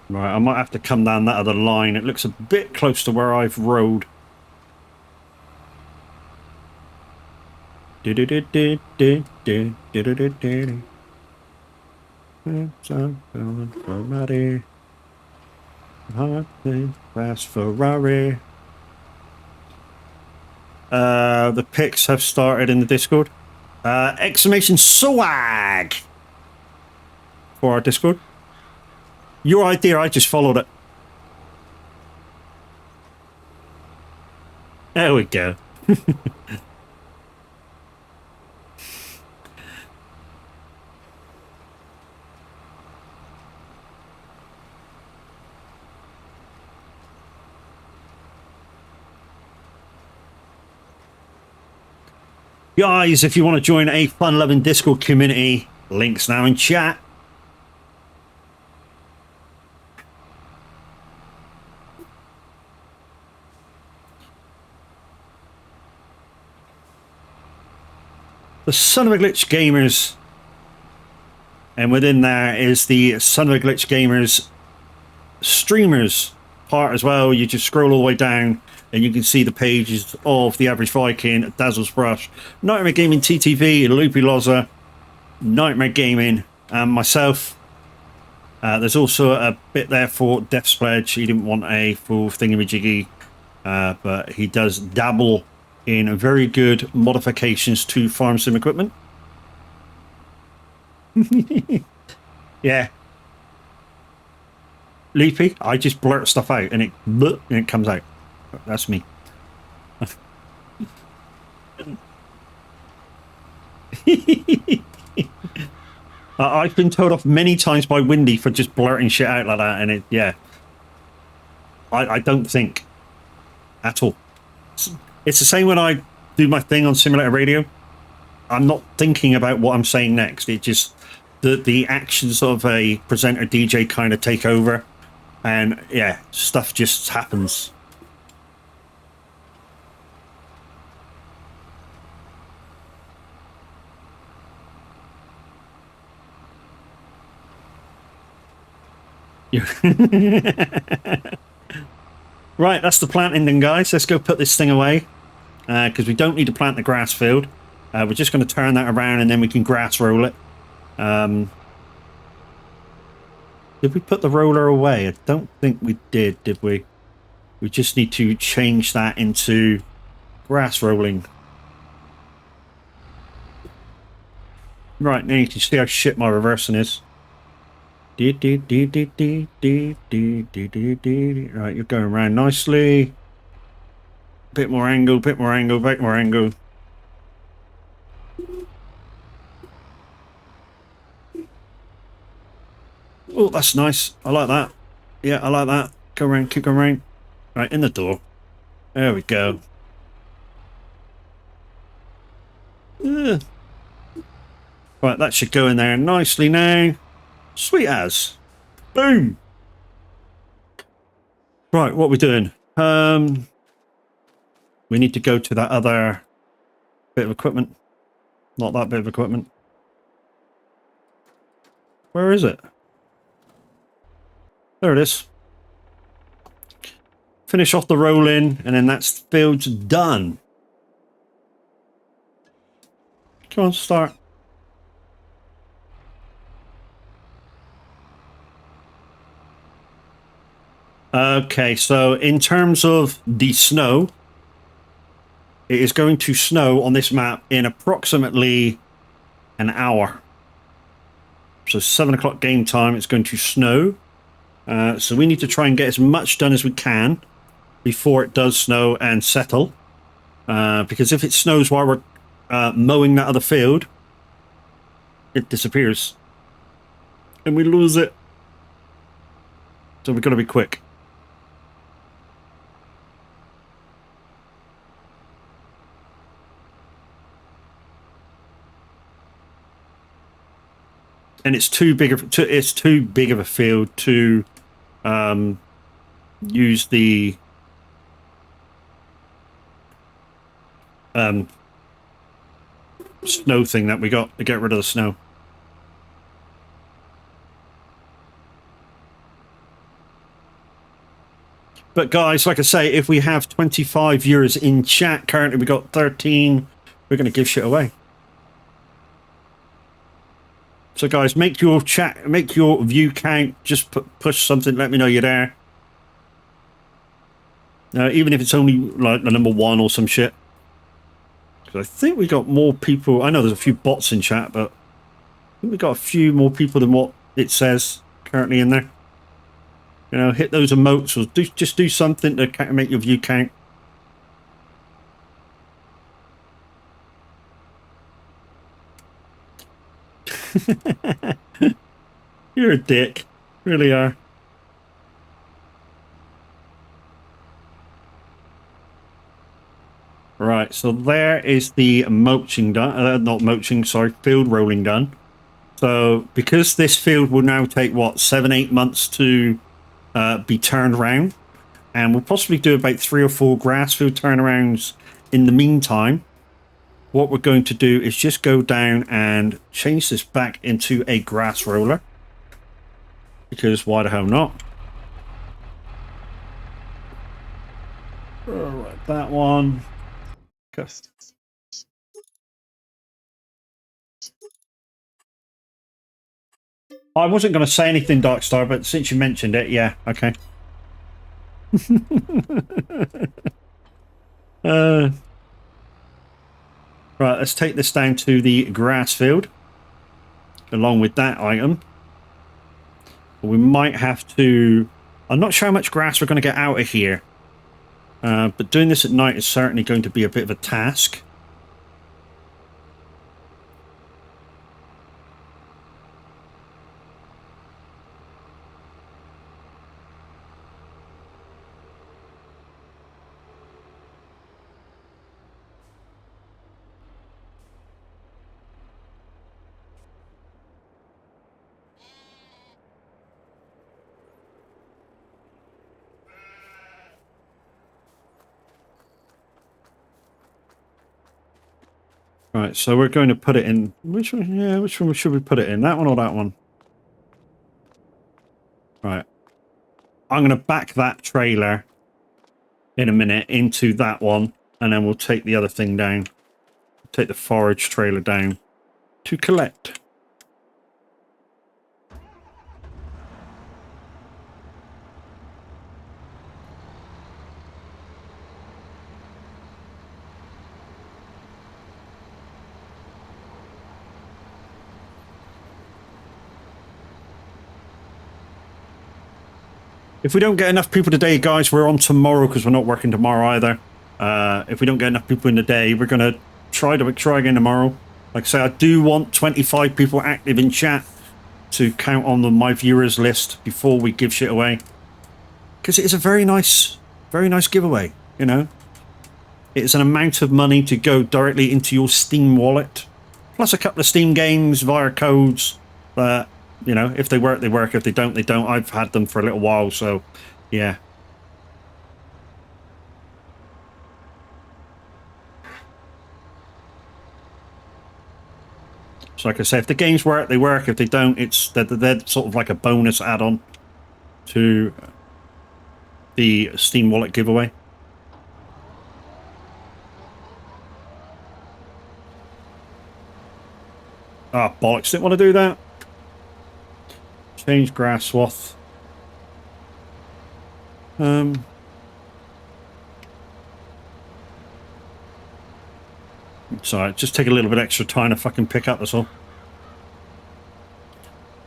Right, I might have to come down that other line. It looks a bit close to where I've rode. Fast Ferrari. The pics have started in the Discord. Exclamation swag for our Discord. Your idea, I just followed it. There we go. Guys, if you want to join a fun-loving Discord community, links now in chat. The Son of a Glitch Gamers, and within there is the Son of a Glitch Gamers streamers part as well. You just scroll all the way down and you can see the pages of the Average Viking, Dazzle's Brush, Nightmare Gaming TTV, Loopy Loza, Nightmare Gaming, and myself. There's also a bit there for Death's Pledge. He didn't want a full thingamajiggy, but he does dabble in very good modifications to farm sim equipment. Yeah. Leafy, I just blurt stuff out and it comes out. That's me. I've been told off many times by Windy for just blurting shit out like that, and I don't think at all. It's the same when I do my thing on Simulator Radio. I'm not thinking about what I'm saying next. It just the actions of a presenter DJ kind of take over, and yeah, stuff just happens. Right, that's the planting then, guys. Let's go put this thing away, because we don't need to plant the grass field. We're just going to turn that around and then we can grass roll it. Did we put the roller away? I don't think we did we? We just need to change that into grass rolling. Right, now you can see how shit my reversing is. Right, you're going around nicely. Bit more angle, bit more angle, bit more angle. Oh, that's nice. I like that. Yeah, I like that. Go around, keep going around. Right, in the door. There we go. Right, that should go in there nicely now. Sweet as. Boom. Right, what are we doing? We need to go to that other Bit of equipment. Not that bit of equipment. Where is it? There it is. Finish off the roll-in, and then that's field's done. Come on, start. Okay, so in terms of the snow, it is going to snow on this map in approximately an hour. So 7 o'clock game time, it's going to snow. So we need to try and get as much done as we can before it does snow and settle. Because if it snows while we're mowing that other field, it disappears. And we lose it. So we've got to be quick. And it's too big of a field to use the snow thing that we got to get rid of the snow. But guys, like I say, if we have 25 viewers in chat, currently we got 13, we're going to give shit away. So guys, make your view count, just push something, let me know you're there. Even if it's only like the number 1 or some shit. Because I think we got more people. I know there's a few bots in chat, but I think we got a few more people than what it says currently in there. You know, hit those emotes or just do something to make your view count. You're a dick. Really are. Right, so there is the mulching done. Not mulching, sorry, field rolling done. So because this field will now take, what, 7-8 months to be turned around, and we'll possibly do about 3 or 4 grass field turnarounds in the meantime, what we're going to do is just go down and change this back into a grass roller, because why the hell not? All right, that one. I wasn't going to say anything, Darkstar, but since you mentioned it, yeah, okay. Right, let's take this down to the grass field along with that item. We might have to... I'm not sure how much grass we're going to get out of here. But doing this at night is certainly going to be a bit of a task. Right, so we're going to put it in... Which one? Yeah, which one should we put it in? That one or that one? Right. I'm going to back that trailer in a minute into that one, and then we'll take the other thing down. Take the forage trailer down to collect. If we don't get enough people today, guys, we're on tomorrow because we're not working tomorrow either. If we don't get enough people in the day, we're going to try again tomorrow. Like I say, I do want 25 people active in chat to count on my viewers list before we give shit away. Because it is a very nice giveaway, you know. It's an amount of money to go directly into your Steam wallet. Plus a couple of Steam games via codes that... You know, if they work, they work. If they don't, they don't. I've had them for a little while, so yeah. So like I say, if the games work, they work. If they don't, they're sort of like a bonus add-on to the Steam Wallet giveaway. Ah, bollocks, didn't want to do that. Change grass swath. Sorry, just take a little bit extra time to fucking pick up, that's all.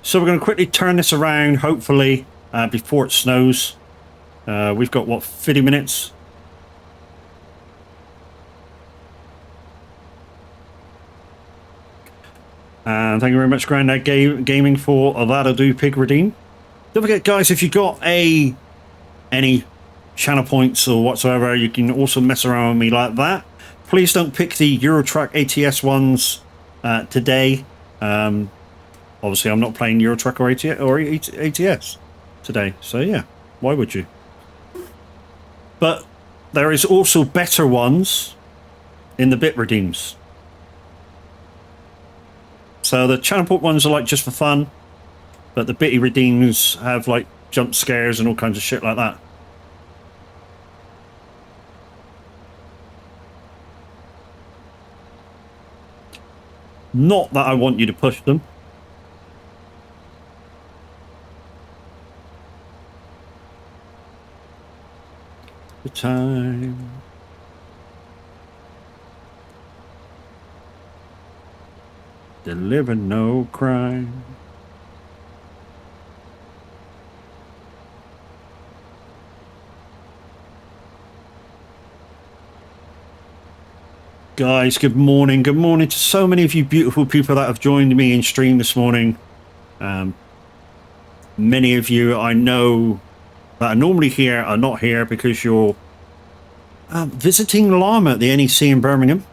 So we're going to quickly turn this around, hopefully, before it snows. We've got, what, 50 minutes? And thank you very much, Grandad Gaming, for that'll do pig redeem. Don't forget, guys, if you got any channel points or whatsoever, you can also mess around with me like that. Please don't pick the Eurotruck ATS ones today. Obviously, I'm not playing Eurotruck or ATS today, so yeah, why would you? But there is also better ones in the bit redeems. So the channel port ones are like just for fun, but the bitty redeems have like jump scares and all kinds of shit like that. Not that I want you to push them. The time. Deliver no crime. Guys, good morning. Good morning to so many of you beautiful people that have joined me in stream this morning. Many of you I know that are normally here are not here because you're visiting llama at the NEC in Birmingham.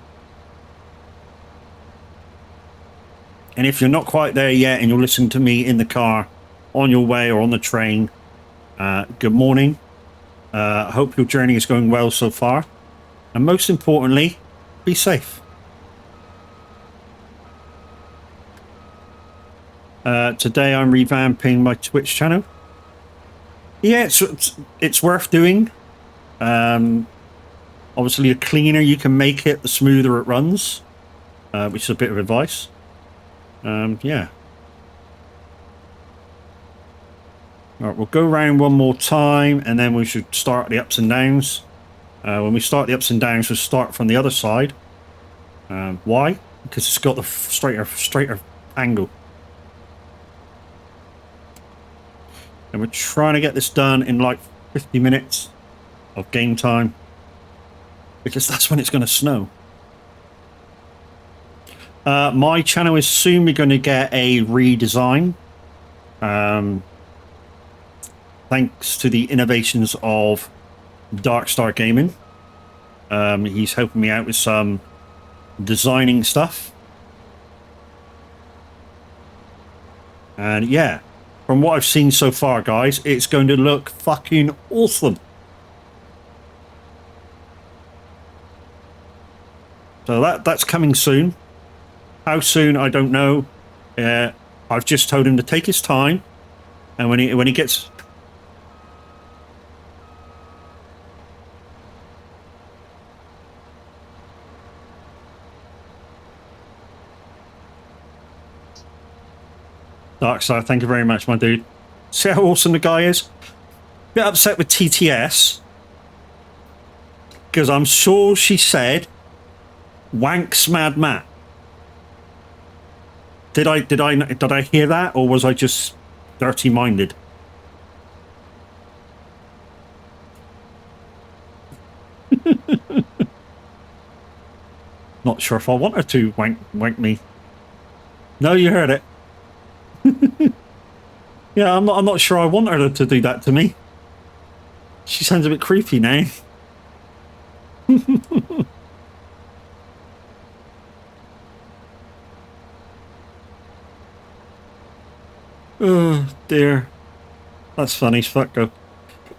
And if you're not quite there yet and you're listening to me in the car, on your way or on the train, good morning. I hope your journey is going well so far. And most importantly, be safe. Today I'm revamping my Twitch channel. Yeah, it's worth doing. Obviously, the cleaner you can make it, the smoother it runs, which is a bit of advice. Yeah. All right, we'll go around one more time, and then we should start the ups and downs. When we start the ups and downs, we'll start from the other side. Why? Because it's got the straighter angle. And we're trying to get this done in like 50 minutes of game time, because that's when it's going to snow. My channel is soon going to get a redesign. Thanks to the innovations of Darkstar Gaming. He's helping me out with some designing stuff. And yeah, from what I've seen so far, guys, it's going to look fucking awesome. So that's coming soon. How soon, I don't know. I've just told him to take his time, and when he gets... Darkstar, thank you very much, my dude. See how awesome the guy is? Bit upset with TTS, because I'm sure she said, "Wanks Mad Matt." Did I hear that, or was I just dirty-minded? Not sure if I want her to wank me. No, you heard it. Yeah, I'm not sure I want her to do that to me. She sounds a bit creepy now. Oh dear, that's funny as fuck though.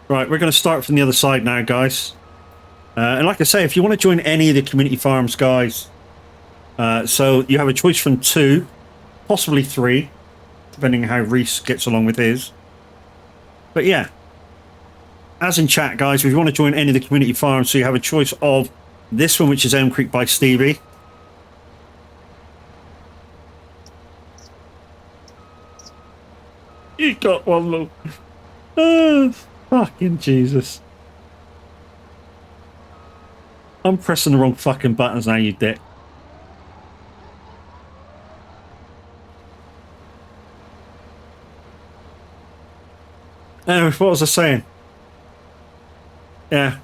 Right, we're going to start from the other side now, guys. And like I say, if you want to join any of the community farms, guys, so you have a choice from two. possibly 3, depending how Reese gets along with his. But yeah, as in chat, guys, if you want to join any of the community farms, so you have a choice of this one, which is Elm Creek by Stevie. You got one, look. Oh, fucking Jesus. I'm pressing the wrong fucking buttons now, you dick. Anyway, what was I saying? Yeah.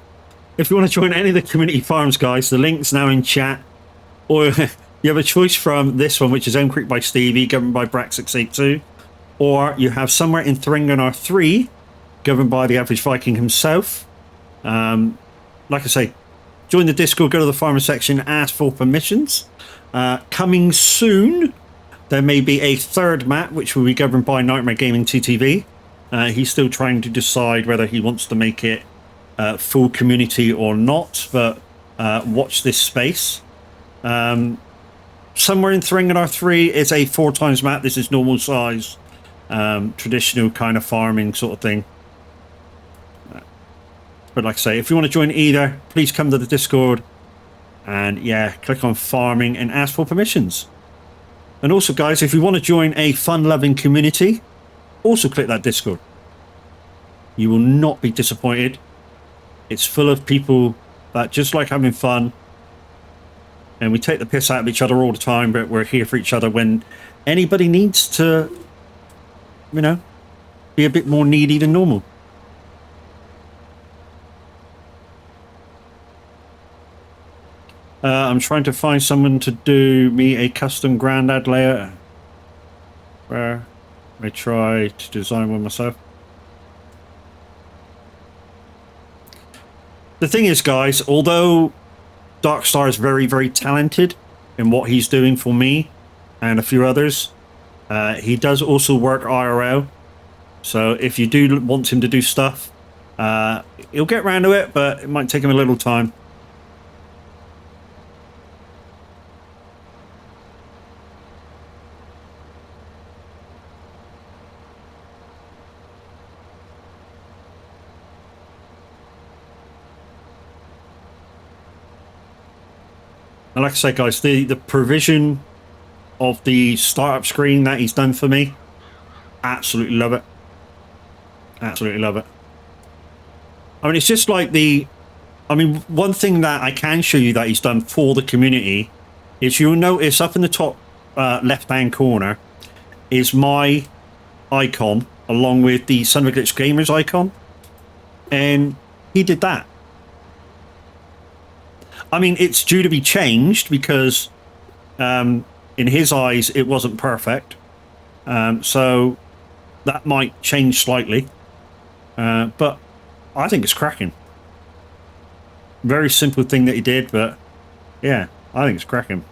If you want to join any of the community farms, guys, the link's now in chat. Or you have a choice from this one, which is Elm Creek by Stevie, governed by Brack682. Or you have Somewhere in Thringan 3, governed by the Average Viking himself. Like I say, join the Discord, go to the farmer section, ask for permissions. Coming soon, there may be a third map, which will be governed by Nightmare Gaming TTV. He's still trying to decide whether he wants to make it full community or not, but watch this space. Somewhere in Thringan 3 is a 4x map. This is normal size, traditional kind of farming sort of thing. But like I say, if you want to join either, please come to the Discord and yeah, click on farming and ask for permissions. And also, guys, if you want to join a fun-loving community, also click that Discord. You will not be disappointed. It's full of people that just like having fun. And we take the piss out of each other all the time, but we're here for each other when anybody needs to, you know, be a bit more needy than normal. I'm trying to find someone to do me a custom Grandad layout where I try to design one myself. The thing is, guys, although Darkstar is very, very talented in what he's doing for me and a few others, he does also work IRL. So if you do want him to do stuff, he'll get around to it, but it might take him a little time. And like I say, guys, the provision of the startup screen that he's done for me, absolutely love it. Absolutely love it. I mean, it's just like one thing that I can show you that he's done for the community is you'll notice up in the top left-hand corner is my icon along with the Son of a Glitch Gamers icon. And he did that. I mean, it's due to be changed because in his eyes, it wasn't perfect. So that might change slightly. But I think it's cracking. Very simple thing that he did, but yeah, I think it's cracking.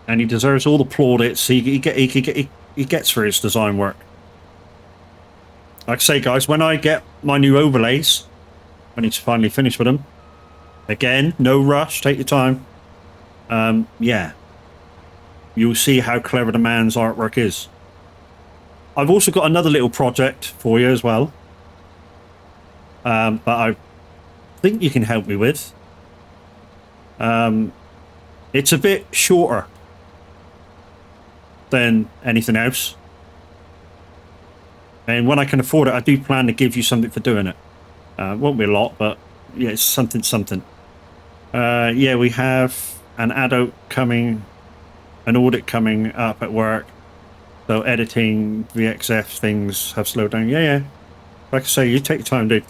And he deserves all the plaudits he gets for his design work. Like I say, guys, when I get my new overlays, I need to finally finish with them. Again, no rush, take your time. Yeah. You'll see how clever the man's artwork is. I've also got another little project for you as well. But I think you can help me with. It's a bit shorter than anything else, and when I can afford it, I do plan to give you something for doing it. Won't be a lot, but yeah, it's something. Yeah, we have an audit coming up at work, so editing VXF things have slowed down. Yeah, like I say, you take your time, dude.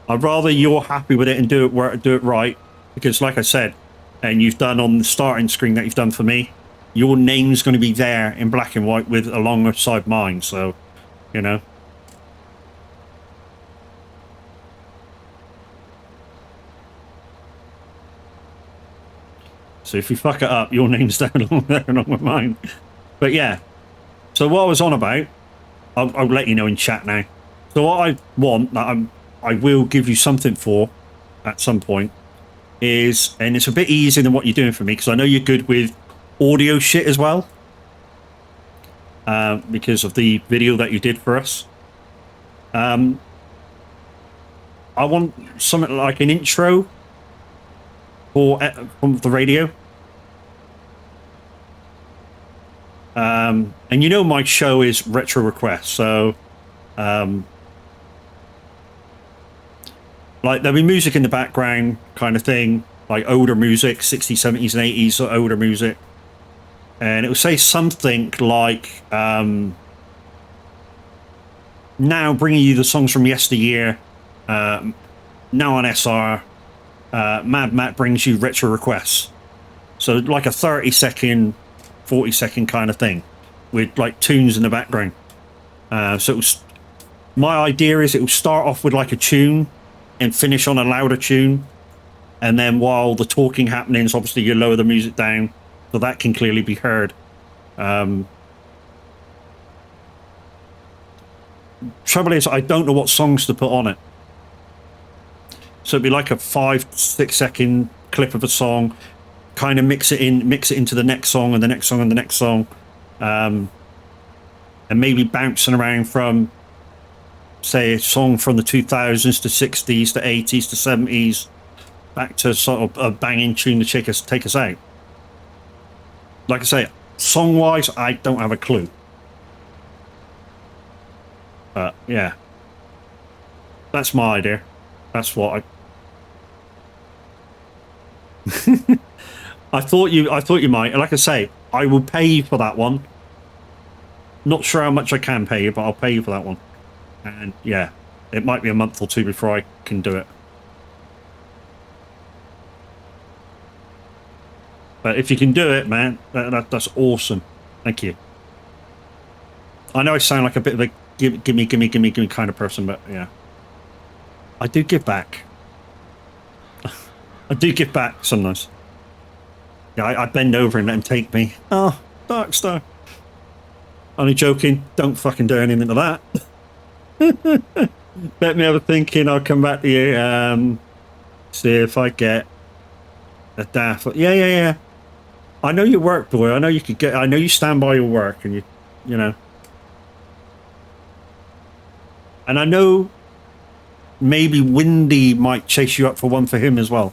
I'd rather you're happy with it and do it right, because like I said, and you've done on the starting screen that you've done for me, your name's going to be there in black and white with alongside mine, so you know. So if you fuck it up, your name's down along with mine. But yeah, so what I was on about, I'll let you know in chat now. So what I want, that I will give you something for at some point is, and it's a bit easier than what you're doing for me because I know you're good with audio shit as well, because of the video that you did for us. I want something like an intro for from the radio. And you know my show is retro requests, so like there'll be music in the background kind of thing, like older music, 60s, 70s and 80s, so older music, and it will say something like now bringing you the songs from yesteryear, now on SR, Mad Matt brings you retro requests, so like a 30-second 40-second kind of thing with like tunes in the background. So it was, my idea is it will start off with like a tune and finish on a louder tune, and then while the talking happenings, obviously you lower the music down so that can clearly be heard. Trouble is I don't know what songs to put on it, so it'd be like a 5-6 second clip of a song, kind of mix it into the next song and the next song and the next song, and maybe bouncing around from, say, a song from the 2000s to 60s to 80s to 70s back to sort of a banging tune to take us out. Like I say, song wise I don't have a clue, but yeah, that's my idea. That's what I thought you might. Like I say, I will pay you for that one. Not sure how much I can pay you, but I'll pay you for that one. And yeah, it might be a month or two before I can do it. But if you can do it, man, that's awesome. Thank you. I know I sound like a bit of a give me kind of person, but yeah, I do give back. I do give back sometimes. Yeah, I bend over and let him take me. Oh, Dark Star. Only joking. Don't fucking do anything to that. Let me have a thinking. I'll come back to you. See if I get a daft. Yeah. I know your work, boy. I know you could get. I know you stand by your work, and you know. And I know maybe Windy might chase you up for one for him as well.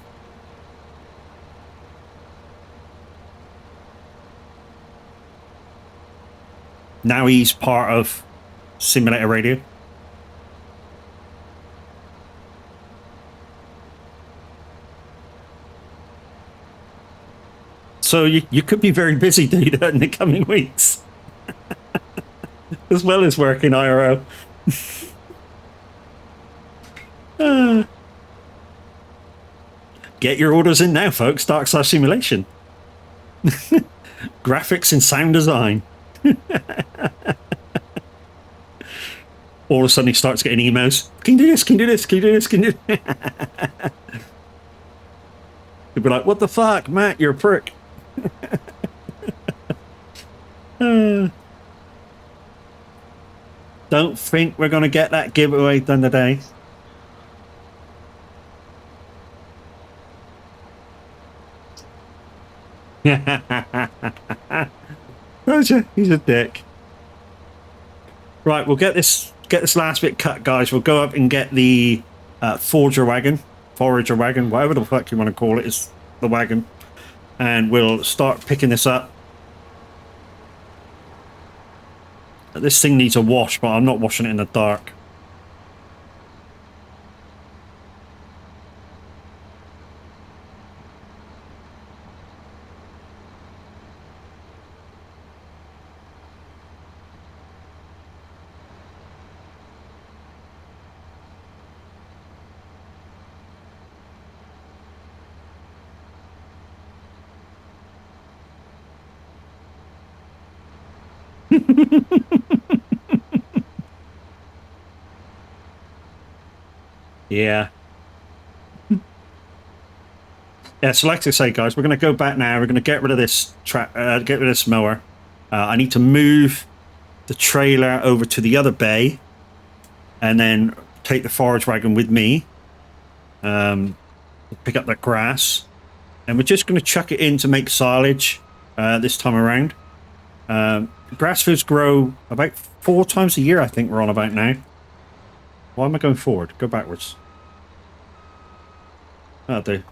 Now he's part of Simulator Radio. So you could be very busy, dude, in the coming weeks. As well as working IRO. Get your orders in now, folks. Dark Star Simulation. Graphics and sound design. All of a sudden he starts getting emails. Can you do this? Can you do this? Can you do this? Can you do this? He'd be like, what the fuck, Matt? You're a prick. Don't think we're going to get that giveaway done today. He's a dick. Right, we'll get this last bit cut, guys. We'll go up and get the forager wagon, whatever the fuck you want to call it, is the wagon, and we'll start picking this up. This thing needs a wash, but I'm not washing it in the dark. Yeah. Yeah, so like I say, guys, we're going to go back now. We're going to get rid of this get rid of this mower. I need to move the trailer over to the other bay and then take the forage wagon with me, pick up that grass, and we're just going to chuck it in to make silage this time around. Grass fields grow about 4 times a year, I think we're on about now. Why am I going forward? Go backwards. That'll do.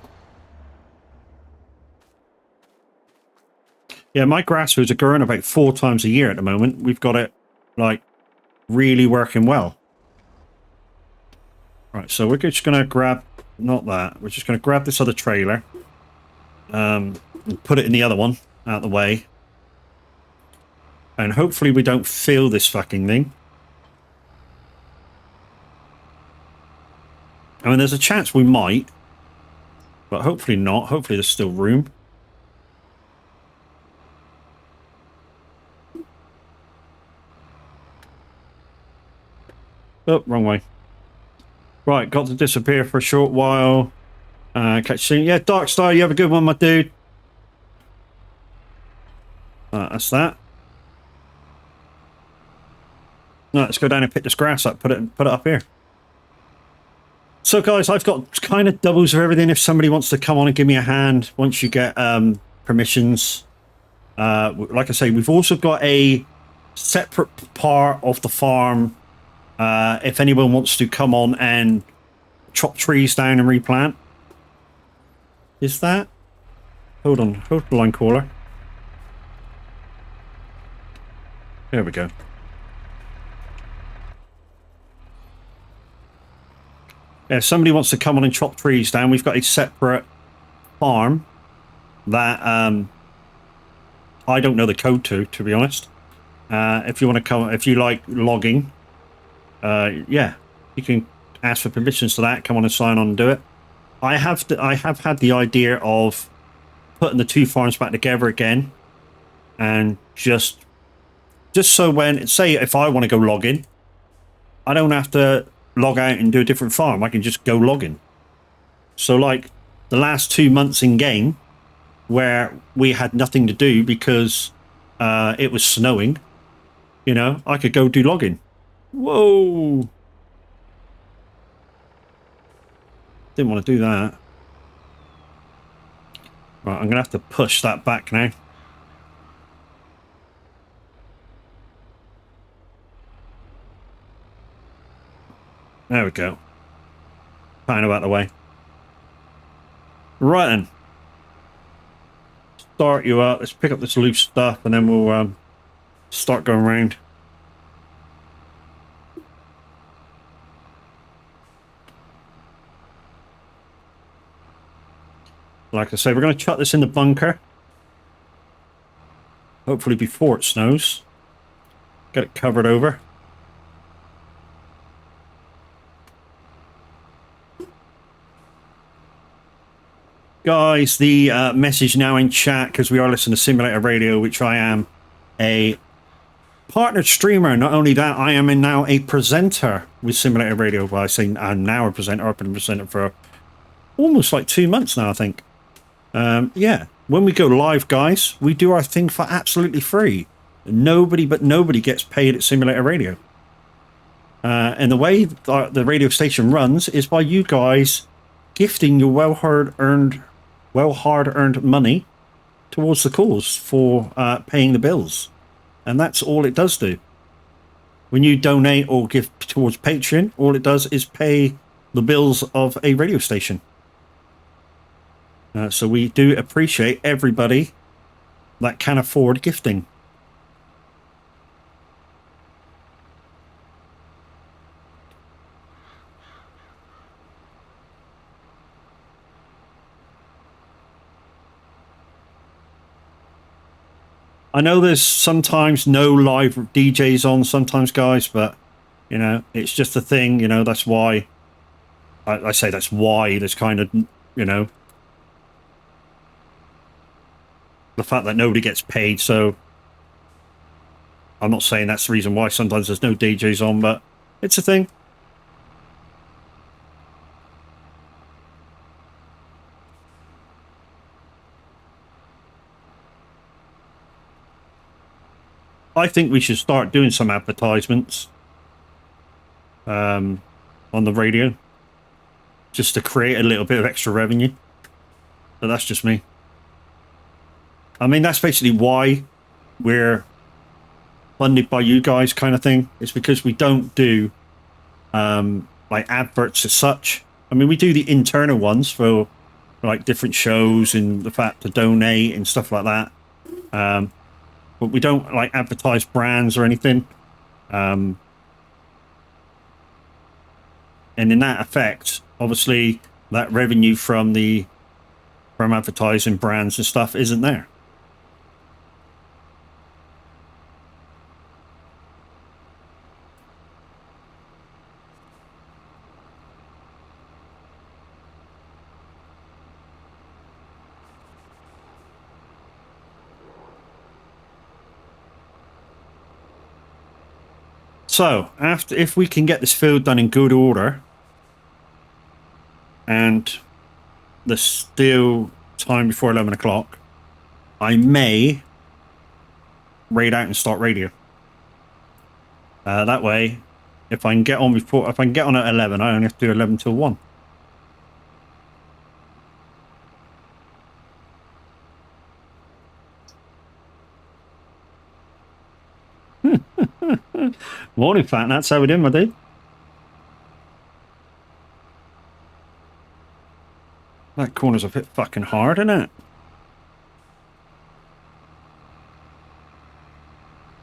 Yeah, my grass fields are growing about 4 times a year at the moment. We've got it, like, really working well. Right, so we're just going to grab... Not that. We're just going to grab this other trailer. And put it in the other one, out of the way. And hopefully we don't fill this fucking thing. I mean, there's a chance we might. But hopefully not. Hopefully there's still room. Oh, wrong way. Right, got to disappear for a short while. Catch you soon. Yeah, Darkstar, you have a good one, my dude. That's that. No, let's go down and pick this grass up. Put it up here. So, guys, I've got kind of doubles of everything. If somebody wants to come on and give me a hand once you get permissions. Like I say, we've also got a separate part of the farm. If anyone wants to come on and chop trees down and replant. Is that? Hold on. Hold the line, caller. There we go. Yeah, if somebody wants to come on and chop trees down, we've got a separate farm that I don't know the code to be honest. If you want to come, if you like logging, yeah, you can ask for permissions to that. Come on and sign on and do it. I have had the idea of putting the 2 farms back together again, and just so when, say, if I want to go logging, I don't have to log out and do a different farm. I can just go logging. So, like the last 2 months in game, where we had nothing to do because it was snowing, you know, I could go do logging. Whoa. Didn't want to do that. Right, I'm going to have to push that back now. There we go. Kind of out of the way. Right then. Start you up. Let's pick up this loose stuff and then we'll start going around. Like I say, we're going to chuck this in the bunker. Hopefully before it snows. Get it covered over. Guys, the message now in chat, because we are listening to Simulator Radio, which I am a partnered streamer. Not only that, I am now a presenter with Simulator Radio. Well, I say I'm now a presenter. I've been a presenter for almost like 2 months now, I think. Yeah, when we go live, guys, we do our thing for absolutely free. Nobody gets paid at Simulator Radio. And the way the radio station runs is by you guys gifting your well hard earned money towards the cause for paying the bills. And that's all it does do. When you donate or give towards Patreon, all it does is pay the bills of a radio station. So we do appreciate everybody that can afford gifting. I know there's sometimes no live DJs on sometimes, guys, but, you know, it's just a thing, you know, that's why, I say that's why there's kind of, you know, the fact that nobody gets paid, so I'm not saying that's the reason why sometimes there's no DJs on, but it's a thing. I think we should start doing some advertisements on on the radio, just to create a little bit of extra revenue. But that's just me. I mean, that's basically why we're funded by you guys, kind of thing. It's because we don't do like adverts as such. I mean, we do the internal ones for like different shows and the fact to donate and stuff like that. But we don't like advertise brands or anything. And in that effect, obviously, that revenue from advertising brands and stuff isn't there. So, if we can get this field done in good order, and there's still time before 11 o'clock, I may raid out and start radio. That way, if I can get on at 11, I only have to do 11 till 1. Morning, Fat. That's how we do, my dude. That corner's a bit fucking hard, isn't it?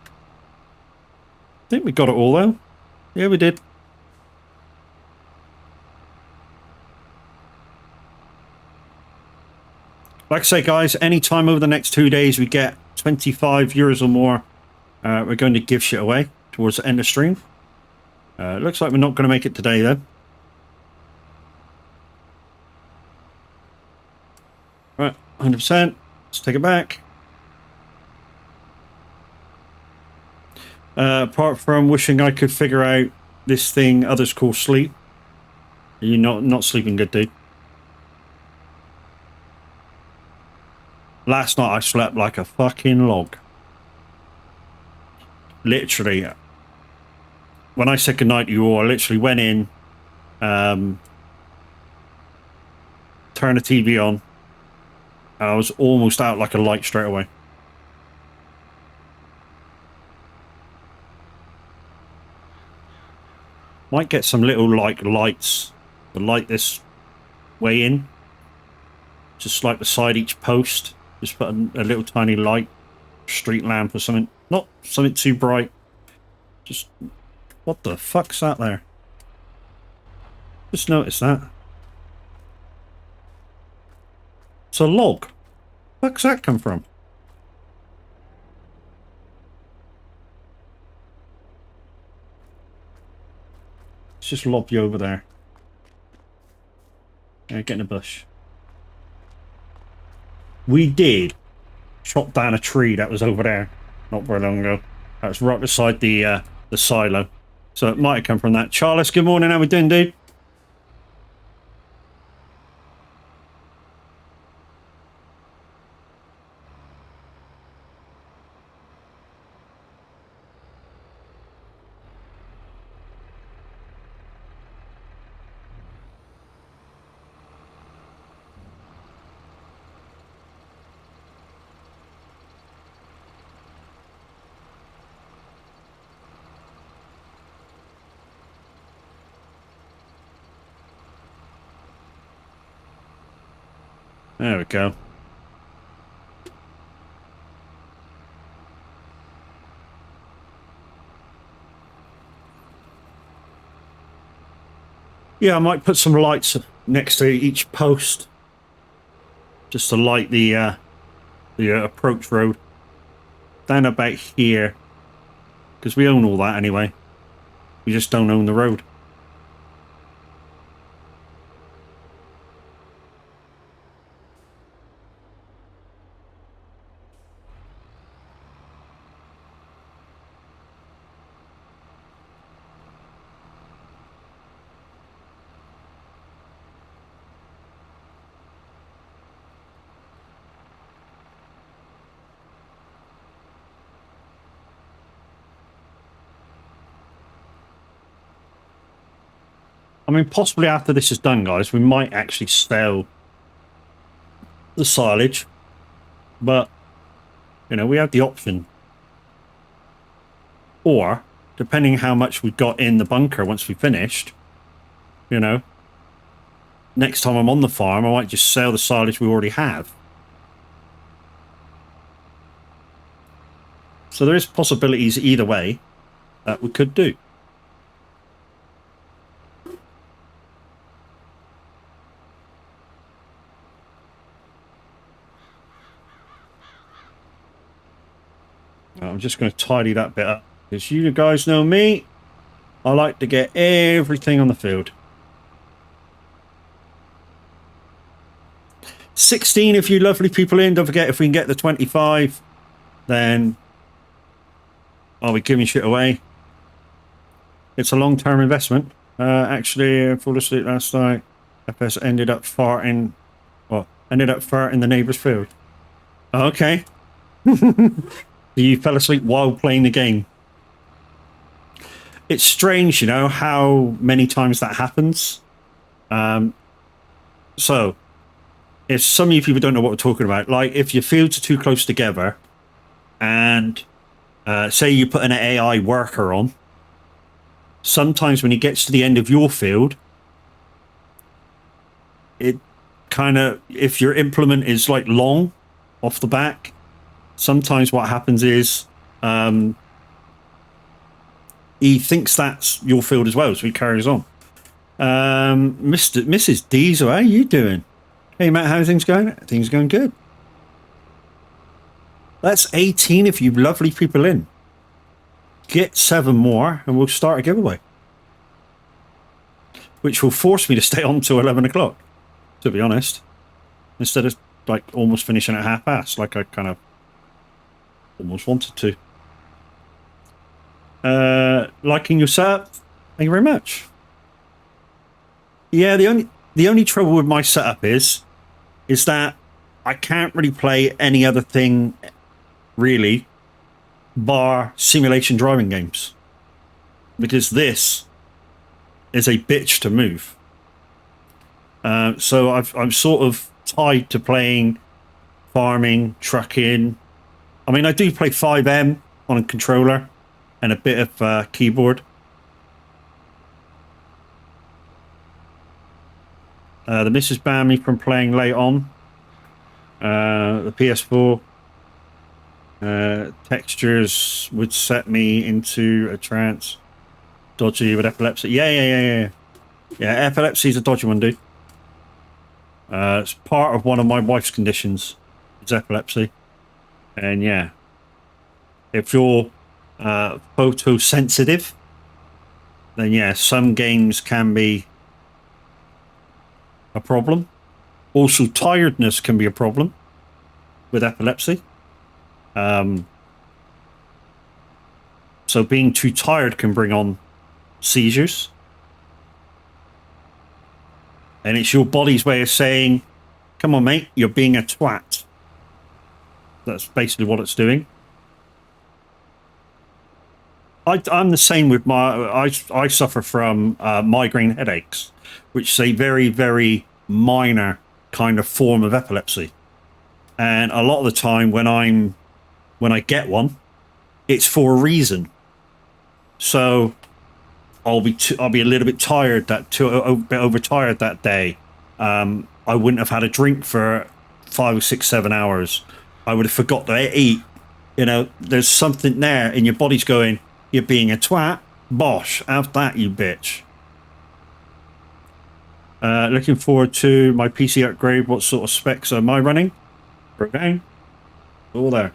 I think we got it all, though. Yeah, we did. Like I say, guys, anytime over the next 2 days we get 25 euros or more, we're going to give shit away towards the end of stream. It looks like we're not going to make it today, though. Right, 100%. Let's take it back. Apart from wishing I could figure out this thing others call sleep. You're not sleeping good, dude. Last night I slept like a fucking log. Literally. When I said goodnight to you all, I literally went in, turned the TV on. I was almost out like a light straight away. Might get some little like lights to light this way in. Just like beside each post. Just put a little tiny light, street lamp or something. Not something too bright. Just, what the fuck's that there? Just noticed that. It's a log. Where's that come from? Let's just lob you over there. Yeah, get in a bush. We did chop down a tree that was over there not very long ago. That was right beside the silo. So it might have come from that. Charles, good morning. How we doing, dude? There we go. Yeah, I might put some lights next to each post, just to light the approach road down about here, because we own all that anyway. We just don't own the road. mean, possibly after this is done, guys, we might actually sell the silage, but you know, we have the option. Or depending how much we've got in the bunker once we finished, you know, next time I'm on the farm, I might just sell the silage we already have. So there is possibilities either way that we could do. I'm just going to tidy that bit up, because you guys know me, I like to get everything on the field. 16 if you lovely people in. Don't forget, if we can get the 25, then I'll be giving shit away. It's a long-term investment. Actually, I fall asleep last night. FS ended up farting the neighbour's field. Okay. You fell asleep while playing the game. It's strange, you know, how many times that happens. So, if some of you people don't know what we're talking about, like if your fields are too close together and say you put an AI worker on, sometimes when he gets to the end of your field, it kind of, if your implement is like long off the back, sometimes what happens is he thinks that's your field as well, so he carries on. Mrs. Diesel, how are you doing? Hey Matt, how are things going? Things are going good. That's 18 if you lovely people in. Get 7 more and we'll start a giveaway, which will force me to stay on till 11 o'clock, to be honest, instead of like almost finishing at half-past like I kind of almost wanted to. Liking your setup? Thank you very much. Yeah, the only trouble with my setup is that I can't really play any other thing really bar simulation driving games, because this is a bitch to move. So I'm sort of tied to playing farming, trucking. I mean, I do play 5M on a controller and a bit of keyboard. The missus banned me from playing late on. The PS4 textures would set me into a trance. Dodgy with epilepsy. Yeah, epilepsy's a dodgy one, dude. It's part of one of my wife's conditions. It's epilepsy. And yeah, if you're photosensitive, then yeah, some games can be a problem. Also, tiredness can be a problem with epilepsy. So being too tired can bring on seizures. And it's your body's way of saying, come on, mate, you're being a twat. That's basically what it's doing. I'm the same with I suffer from migraine headaches, which is a very, very minor kind of form of epilepsy. And a lot of the time when I get one, it's for a reason. So I'll be a little bit tired, a bit overtired that day. I wouldn't have had a drink for 5, 6, 7 hours. I would have forgot to eat. You know, there's something there in your body's going, you're being a twat. Bosh, have that, you bitch. Looking forward to my PC upgrade. What sort of specs am I running? Okay. All there.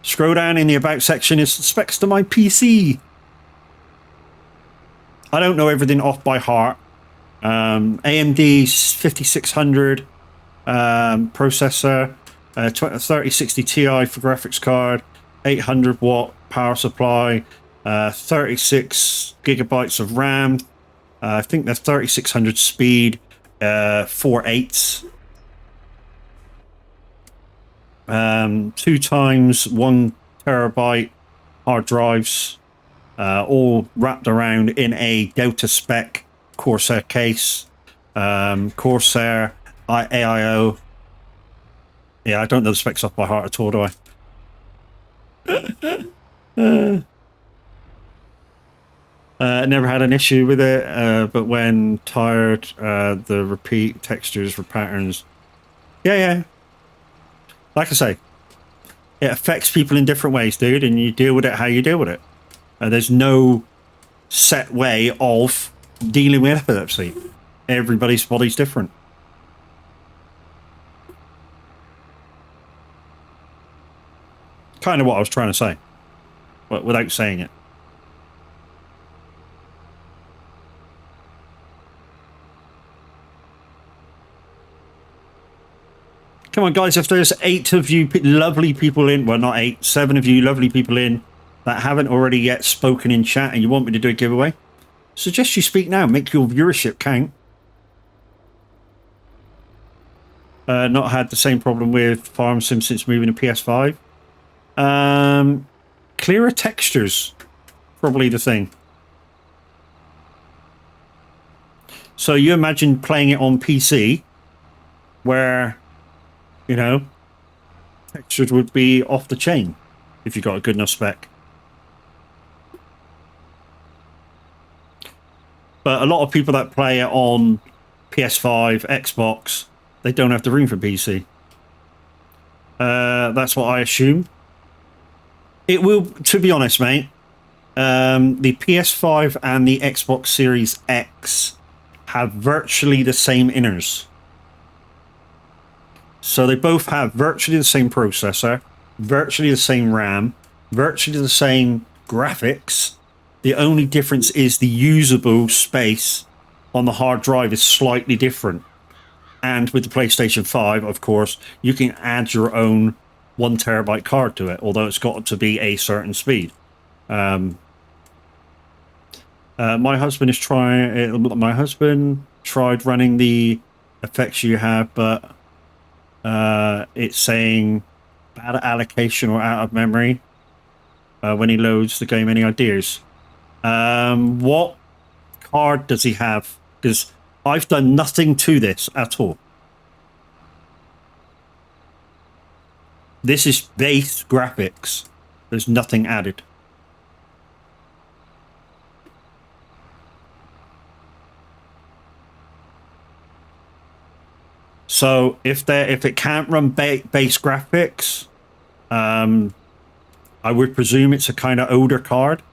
Scroll down in the about section is specs to my PC. I don't know everything off by heart. AMD 5600 processor, 3060 Ti for graphics card, 800 watt power supply, 36 gigabytes of RAM. I think that's 3600 speed, 4/8. 2 times 1 terabyte hard drives, all wrapped around in a Delta spec Corsair case. Corsair AIO. Yeah, I don't know the specs off by heart at all, do I? Never had an issue with it, but when tired, the repeat textures for patterns. Yeah. Like I say, it affects people in different ways, dude, and you deal with it how you deal with it. There's no set way of dealing with epilepsy. Everybody's body's different. Kind of what I was trying to say, but without saying it. Come on, guys, if there's 8 of you lovely people in, well, not 8, 7 of you lovely people in that haven't already yet spoken in chat and you want me to do a giveaway, suggest you speak now. Make your viewership count. Not had the same problem with Farm Sim since moving to PS5. Clearer textures, probably the thing. So you imagine playing it on PC, where, you know, textures would be off the chain if you got a good enough spec. But a lot of people that play it on PS5, Xbox, they don't have the room for PC. That's what I assume. It will, to be honest, mate, the PS5 and the Xbox Series X have virtually the same inners. So they both have virtually the same processor, virtually the same RAM, virtually the same graphics. The only difference is the usable space on the hard drive is slightly different. And with the PlayStation 5, of course, you can add your own 1 terabyte card to it, although it's got to be a certain speed. My husband is trying. My husband tried running the effects you have, but it's saying bad allocation or out of memory when he loads the game. Any ideas? What card does he have? Because I've done nothing to this at all. This is base graphics. There's nothing added. So if it can't run base graphics, I would presume it's a kind of older card.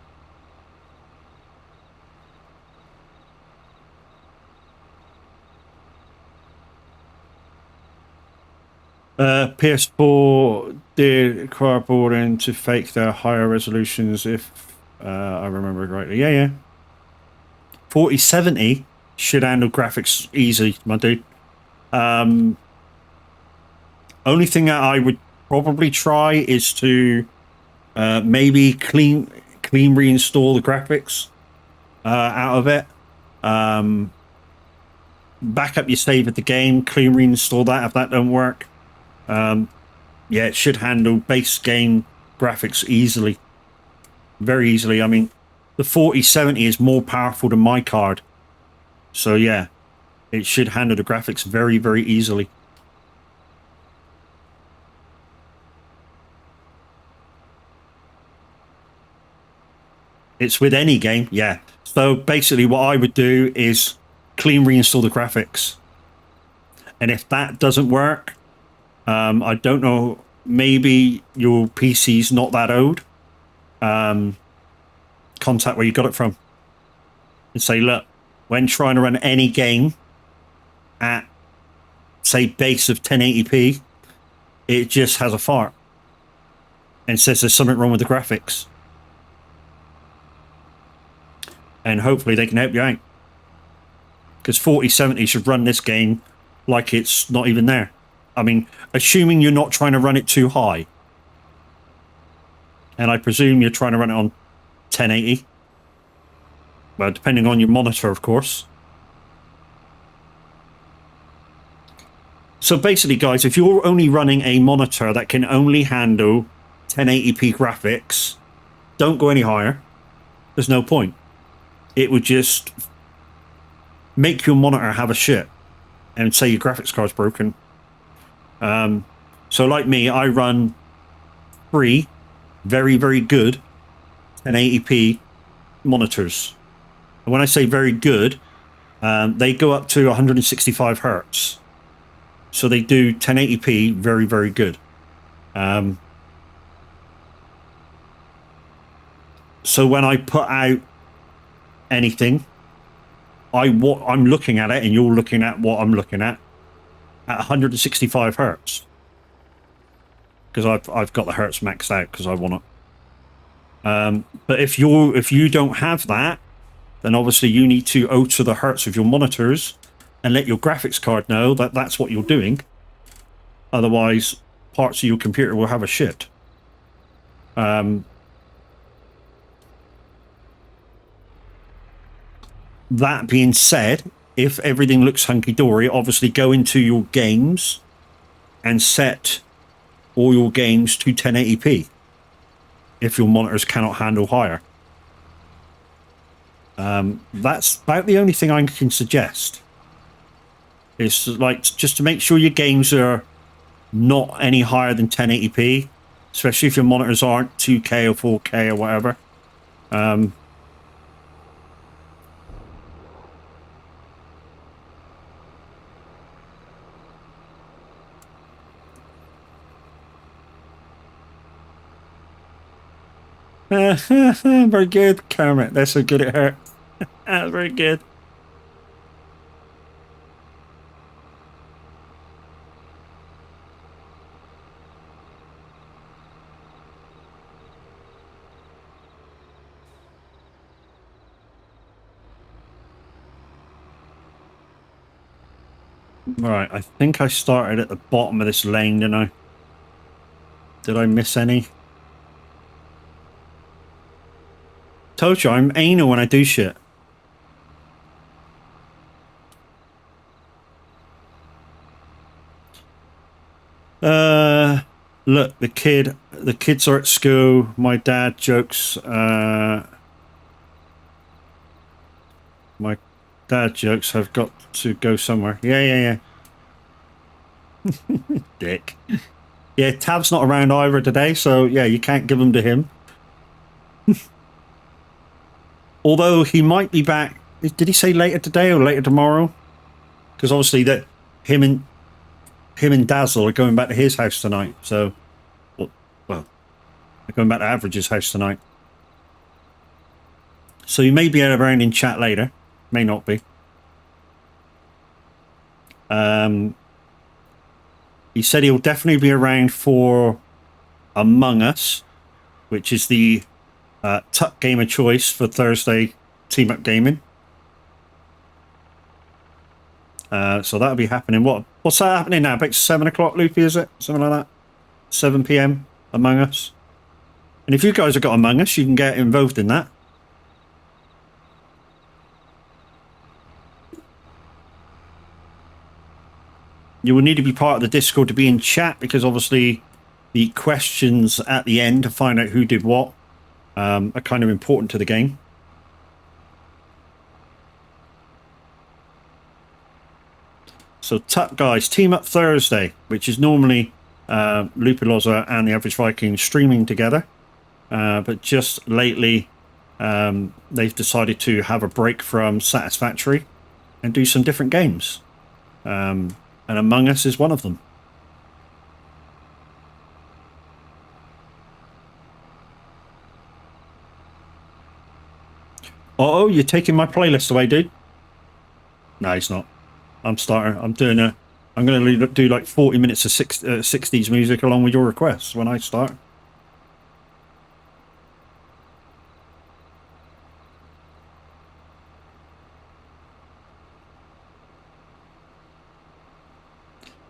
PS4 did cardboarding to fake their higher resolutions, if I remember rightly. Yeah. 4070 should handle graphics easy, my dude. Only thing that I would probably try is to maybe clean reinstall the graphics out of it. Back up your save of the game, clean reinstall that if that don't work. Yeah, it should handle base game graphics easily. Very easily. I mean, the 4070 is more powerful than my card. So yeah, it should handle the graphics very, very easily. It's with any game, yeah. So basically what I would do is clean reinstall the graphics. And if that doesn't work, I don't know, maybe your PC's not that old. Contact where you got it from. And say, look, when trying to run any game at, say, base of 1080p, it just has a fart. And says there's something wrong with the graphics. And hopefully they can help you out. Because 4070 should run this game like it's not even there. I mean, assuming you're not trying to run it too high. And I presume you're trying to run it on 1080. Well, depending on your monitor, of course. So basically, guys, if you're only running a monitor that can only handle 1080p graphics, don't go any higher. There's no point. It would just make your monitor have a shit and say your graphics card's broken. So like me, I run 3 very, very good 1080p monitors. And when I say very good, they go up to 165 hertz. So they do 1080p very, very good. So when I put out anything, I'm looking at it, and you're looking at what I'm looking at 165 hertz, because I've got the hertz maxed out because I want it. But if you don't have that, then obviously you need to alter the hertz of your monitors and let your graphics card know that that's what you're doing. Otherwise, parts of your computer will have a shit. That being said, if everything looks hunky-dory, obviously go into your games and set all your games to 1080p if your monitors cannot handle higher. That's about the only thing I can suggest. It's like just to make sure your games are not any higher than 1080p, especially if your monitors aren't 2K or 4K or whatever. Very good, Kermit. That's so good it hurt. That's very good. Right, I think I started at the bottom of this lane, didn't I? Did I miss any? Told you, I'm anal when I do shit. Look, the kids are at school. My dad jokes, my dad jokes have got to go somewhere. Yeah. Dick. Yeah, Tab's not around either today, so yeah, you can't give them to him. Although he might be back. Did he say later today or later tomorrow? Because obviously that him and Dazzle are going back to his house tonight. So, well, they're going back to Average's house tonight. So you may be around in chat later. May not be. He said he'll definitely be around for Among Us, which is the Tuck game of choice for Thursday Team Up Gaming. So that'll be happening. What's that happening now? About 7 o'clock, Loopy, is it? Something like that? 7 p.m. Among Us. And if you guys have got Among Us, you can get involved in that. You will need to be part of the Discord to be in chat, because obviously the questions at the end to find out who did what are kind of important to the game. So Tuck guys, Team Up Thursday, which is normally Lupiloza and the Average Viking streaming together, but just lately they've decided to have a break from Satisfactory and do some different games, and Among Us is one of them. Oh, you're taking my playlist away, dude. No, he's not. I'm going to do like 40 minutes of 60s music along with your requests when I start.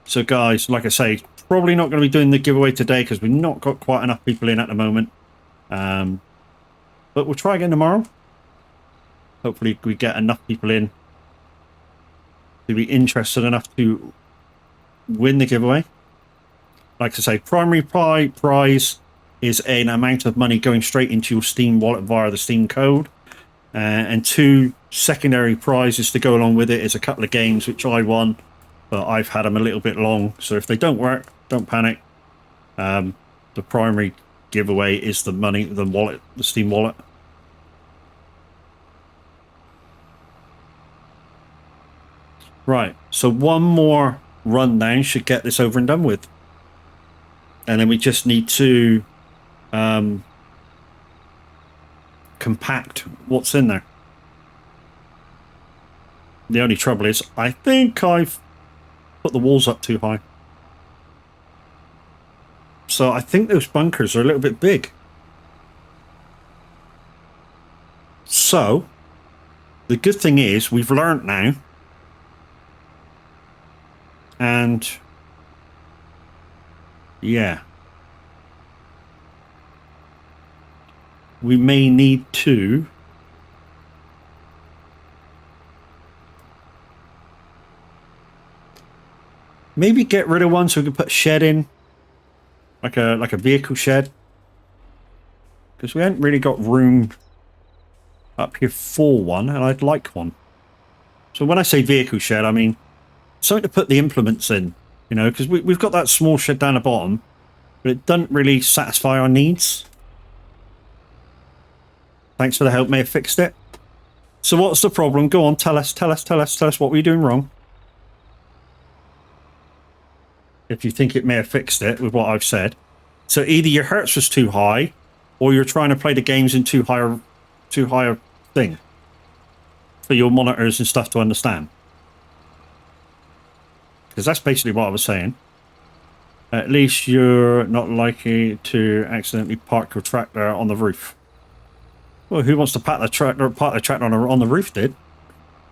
So guys, like I say, probably not going to be doing the giveaway today because we've not got quite enough people in at the moment. But we'll try again tomorrow. Hopefully we get enough people in to be interested enough to win the giveaway. Like I say, primary prize is an amount of money going straight into your Steam wallet via the Steam code. And 2 secondary prizes to go along with it is a couple of games which I won, but I've had them a little bit long. So if they don't work, don't panic. The primary giveaway is the money, the wallet, the Steam wallet. Right, so one more rundown should get this over and done with. And then we just need to compact what's in there. The only trouble is, I think I've put the walls up too high. So I think those bunkers are a little bit big. So, the good thing is, we've learnt now. And yeah, we may need to maybe get rid of one so we can put a shed in, like a vehicle shed, because we haven't really got room up here for one, and I'd like one. So when I say vehicle shed, I mean something to put the implements in, you know, because we've got that small shed down the bottom, but it doesn't really satisfy our needs. Thanks for the help, may have fixed it. So what's the problem? Go on, tell us what were you doing wrong? If you think it may have fixed it with what I've said. So either your hertz was too high, or you're trying to play the games in too high a thing for your monitors and stuff to understand. Because that's basically what I was saying. At least you're not likely to accidentally park your tractor on the roof. Well, who wants to park the tractor on the roof did?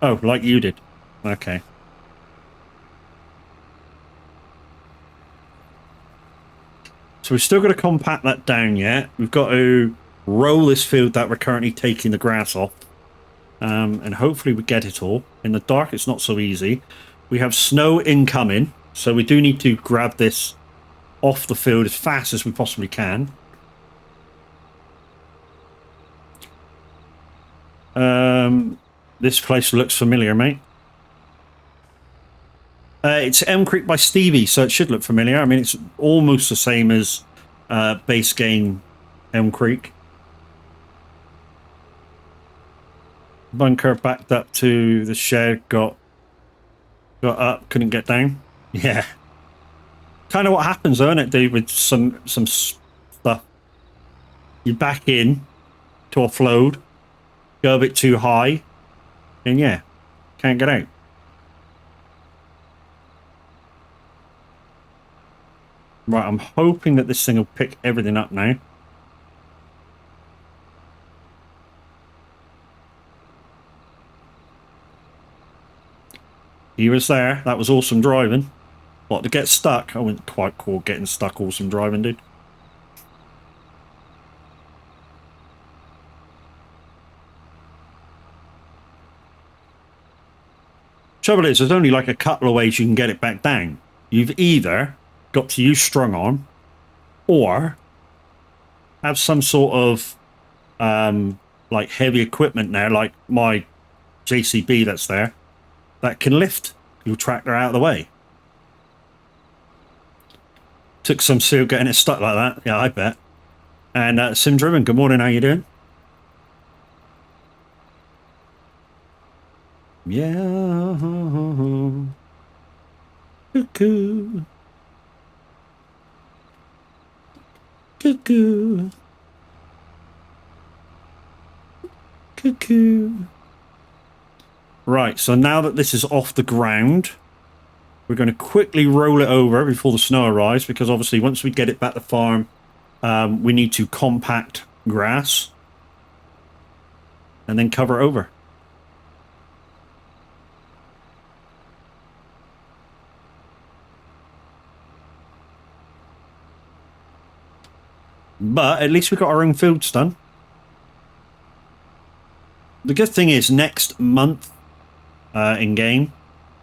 Oh, like you did. Okay. So we've still got to compact that down yet. We've got to roll this field that we're currently taking the grass off. And hopefully we get it all. In the dark, it's not so easy. We have snow incoming, so we do need to grab this off the field as fast as we possibly can. This place looks familiar, mate. It's Elm Creek by Stevie, so it should look familiar. I mean, it's almost the same as base game Elm Creek. Bunker backed up to the shed, got up, couldn't get down. Yeah. Kind of what happens, though, isn't it, dude, with some stuff. You back in to offload, go a bit too high, and yeah, can't get out. Right, I'm hoping that this thing will pick everything up now. He was there. That was awesome driving. What, to get stuck? I wouldn't quite call getting stuck awesome driving, dude. Trouble is, there's only like a couple of ways you can get it back down. You've either got to use strong arm, or have some sort of like heavy equipment there, like my JCB that's there, that can lift your tractor out of the way. Took some seal getting it stuck like that. Yeah, I bet. And Sim Driven, good morning, how you doing? Yeah. Cuckoo. Cuckoo. Cuckoo. Right, so now that this is off the ground, we're going to quickly roll it over before the snow arrives, because obviously once we get it back to farm, we need to compact grass and then cover it over. But at least we've got our own fields done. The good thing is next month in game,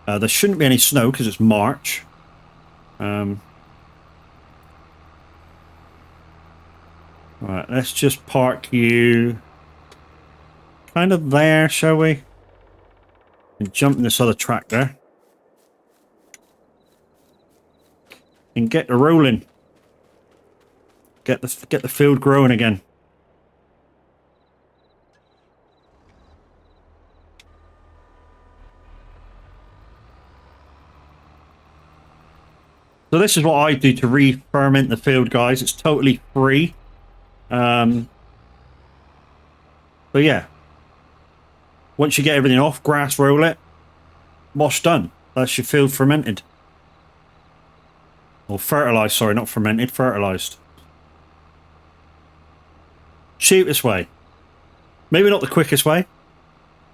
there shouldn't be any snow because it's March. Right, let's just park you kind of there, shall we? And jump in this other tractor. And get the rolling. Get the field growing again. So this is what I do to re-ferment the field, guys. It's totally free. So yeah. Once you get everything off, grass roll it. Wash done. That's your field fermented. Or fertilized, sorry, not fermented, fertilized. Cheapest way. Maybe not the quickest way.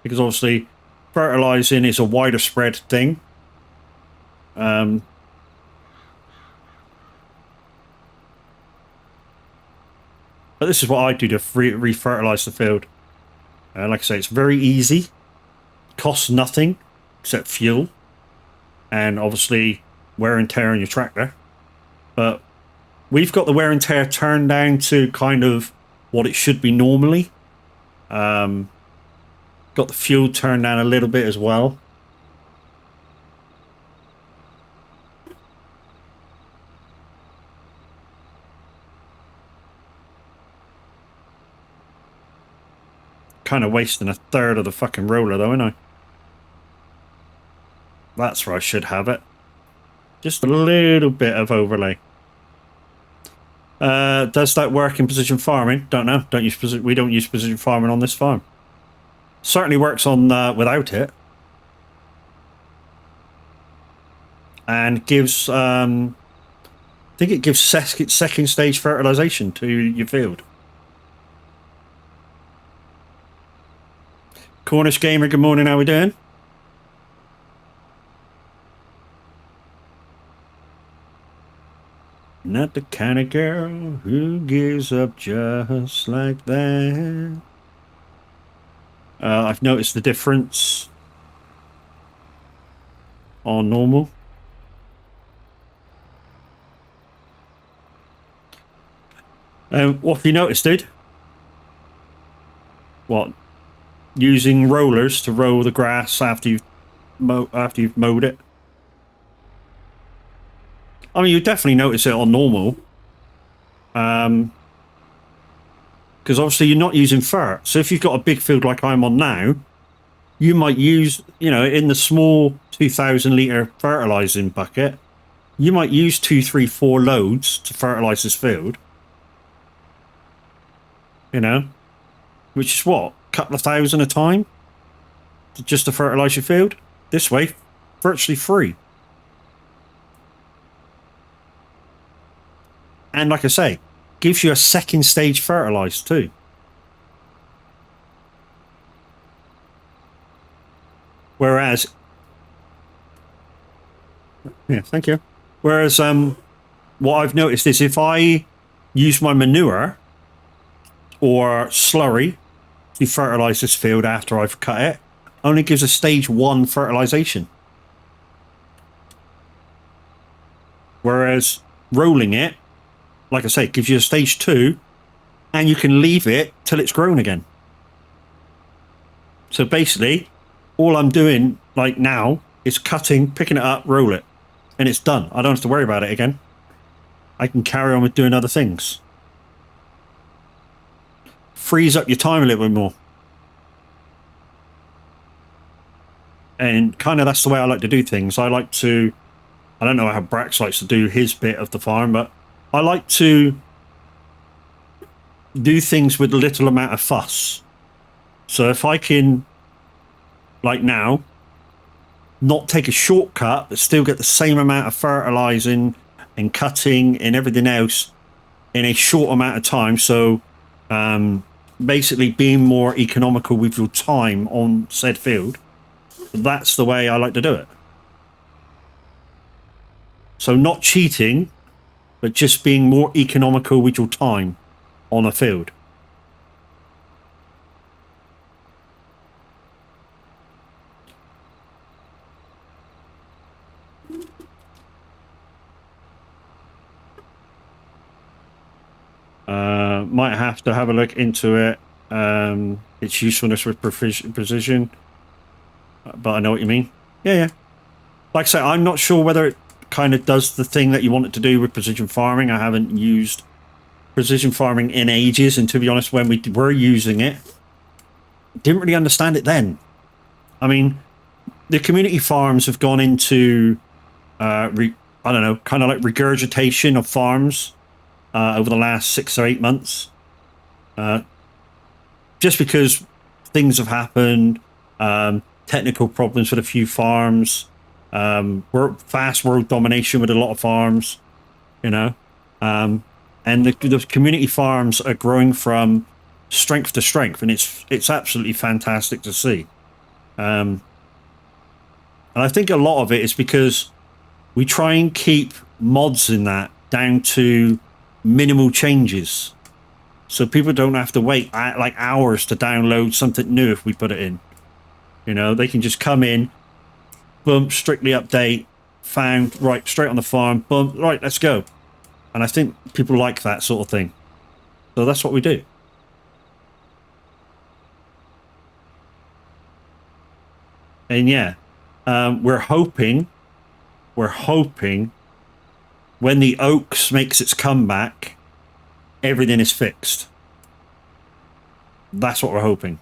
Because obviously fertilizing is a wider spread thing. But this is what I do to re-fertilize the field. Like I say, it's very easy. Costs nothing except fuel. And obviously wear and tear on your tractor. But we've got the wear and tear turned down to kind of what it should be normally. Got the fuel turned down a little bit as well. Kind of wasting a third of the fucking roller though, ain't I? That's where I should have it. Just a little bit of overlay. Does that work in precision farming? Don't know. We don't use precision farming on this farm. Certainly works on without it. And gives I think it gives second stage fertilization to your field. Cornish Gamer, good morning, how we doing? Not the kind of girl who gives up just like that. I've noticed the difference on normal. What have you noticed, dude? What? Using rollers to roll the grass after you've mowed it? I mean, you definitely notice it on normal. Because obviously you're not using fert. So if you've got a big field like I'm on now, you might use, you know, in the small 2,000 litre fertilising bucket, you might use 2, 3, 4 loads to fertilise this field. You know, which is what? A couple of thousand a time? Just to fertilise your field? This way, virtually free. And like I say, gives you a second stage fertilized too. Whereas, yeah, thank you. Whereas, what I've noticed is if I use my manure or slurry to fertilize this field after I've cut it, only gives a stage 1 fertilization. Whereas rolling it, like I say, gives you a stage 2, and you can leave it till it's grown again. So basically, all I'm doing like now is cutting, picking it up, roll it, and it's done. I don't have to worry about it again. I can carry on with doing other things. Frees up your time a little bit more. And kind of that's the way I like to do things. I don't know how Brax likes to do his bit of the farm, but I like to do things with a little amount of fuss. So if I can, like now, not take a shortcut, but still get the same amount of fertilizing and cutting and everything else in a short amount of time. So basically being more economical with your time on said field. That's the way I like to do it. So not cheating, but just being more economical with your time on a field. Might have to have a look into it. Its usefulness with precision. But I know what you mean. Yeah. Like I say, I'm not sure whether it kind of does the thing that you want it to do with precision farming. I haven't used precision farming in ages, and to be honest, when we were using it, didn't really understand it then. I mean, the community farms have gone into, I don't know, kind of like regurgitation of farms over the last 6 or 8 months. Just because things have happened, technical problems with a few farms, fast world domination with a lot of farms, you know. And the community farms are growing from strength to strength, and it's absolutely fantastic to see. And I think a lot of it is because we try and keep mods in that down to minimal changes, so people don't have to wait like hours to download something new if we put it in. You know, they can just come in, boom, strictly update, found, right, straight on the farm, boom, right, let's go. And I think people like that sort of thing. So that's what we do. And yeah, we're hoping when the Oaks makes its comeback, everything is fixed. That's what we're hoping.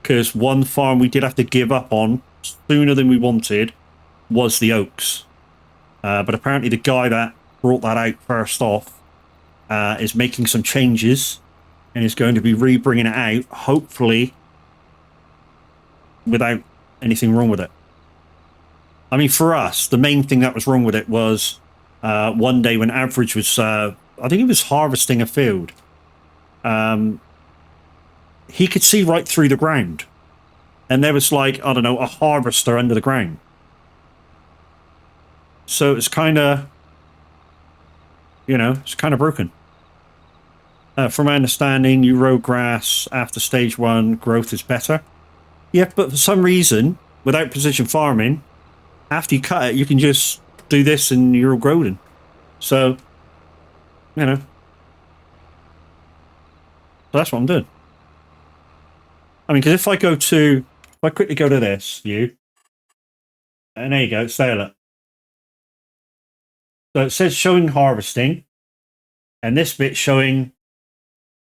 Because one farm we did have to give up on sooner than we wanted was the Oaks. But apparently the guy that brought that out first off is making some changes and is going to be re-bringing it out, hopefully without anything wrong with it. I mean, for us, the main thing that was wrong with it was one day when Average was, I think he was harvesting a field. He could see right through the ground. And there was like, I don't know, a harvester under the ground. So it's kind of, you know, it's kind of broken. From my understanding, new row grass after stage 1 growth is better. Yeah, but for some reason, without precision farming, after you cut it, you can just do this and you're all growing. So, you know. So that's what I'm doing. I mean, because if I quickly go to this view, and there you go, stay alert. So it says showing harvesting, and this bit showing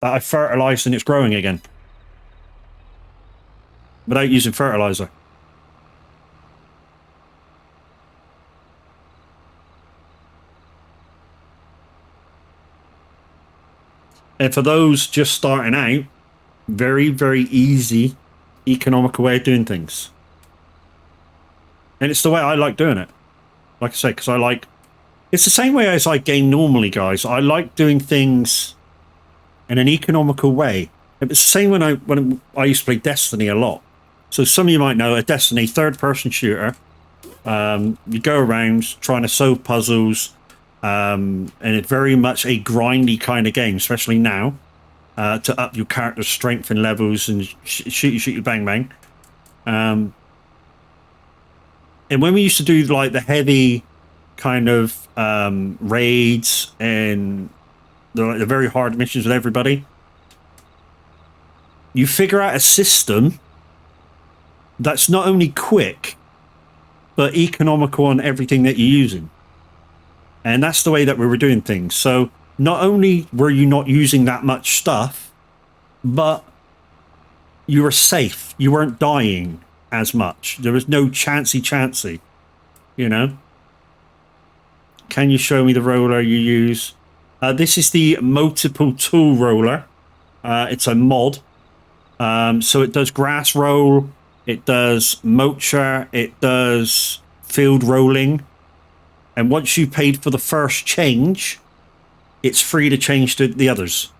that I fertilized and it's growing again without using fertilizer. And for those just starting out, very, very easy, economical way of doing things. And it's the way I like doing it. Like I say, because it's the same way as I game normally, guys. I like doing things in an economical way. It was the same when I used to play Destiny a lot. So some of you might know a Destiny third-person shooter. You go around trying to solve puzzles, and it's very much a grindy kind of game, especially now, to up your character's strength and levels and shoot you, bang, bang. And when we used to do like the heavy kind of raids and the very hard missions with everybody, you figure out a system that's not only quick but economical on everything that you're using. And that's the way that we were doing things. So not only were you not using that much stuff, but you were safe. You weren't dying as much. There was no chancy, you know. Can you show me the roller you use? This is the multiple tool roller. It's a mod. So it does grass roll, it does mulcher, it does field rolling. And once you paid for the first change, it's free to change to the others.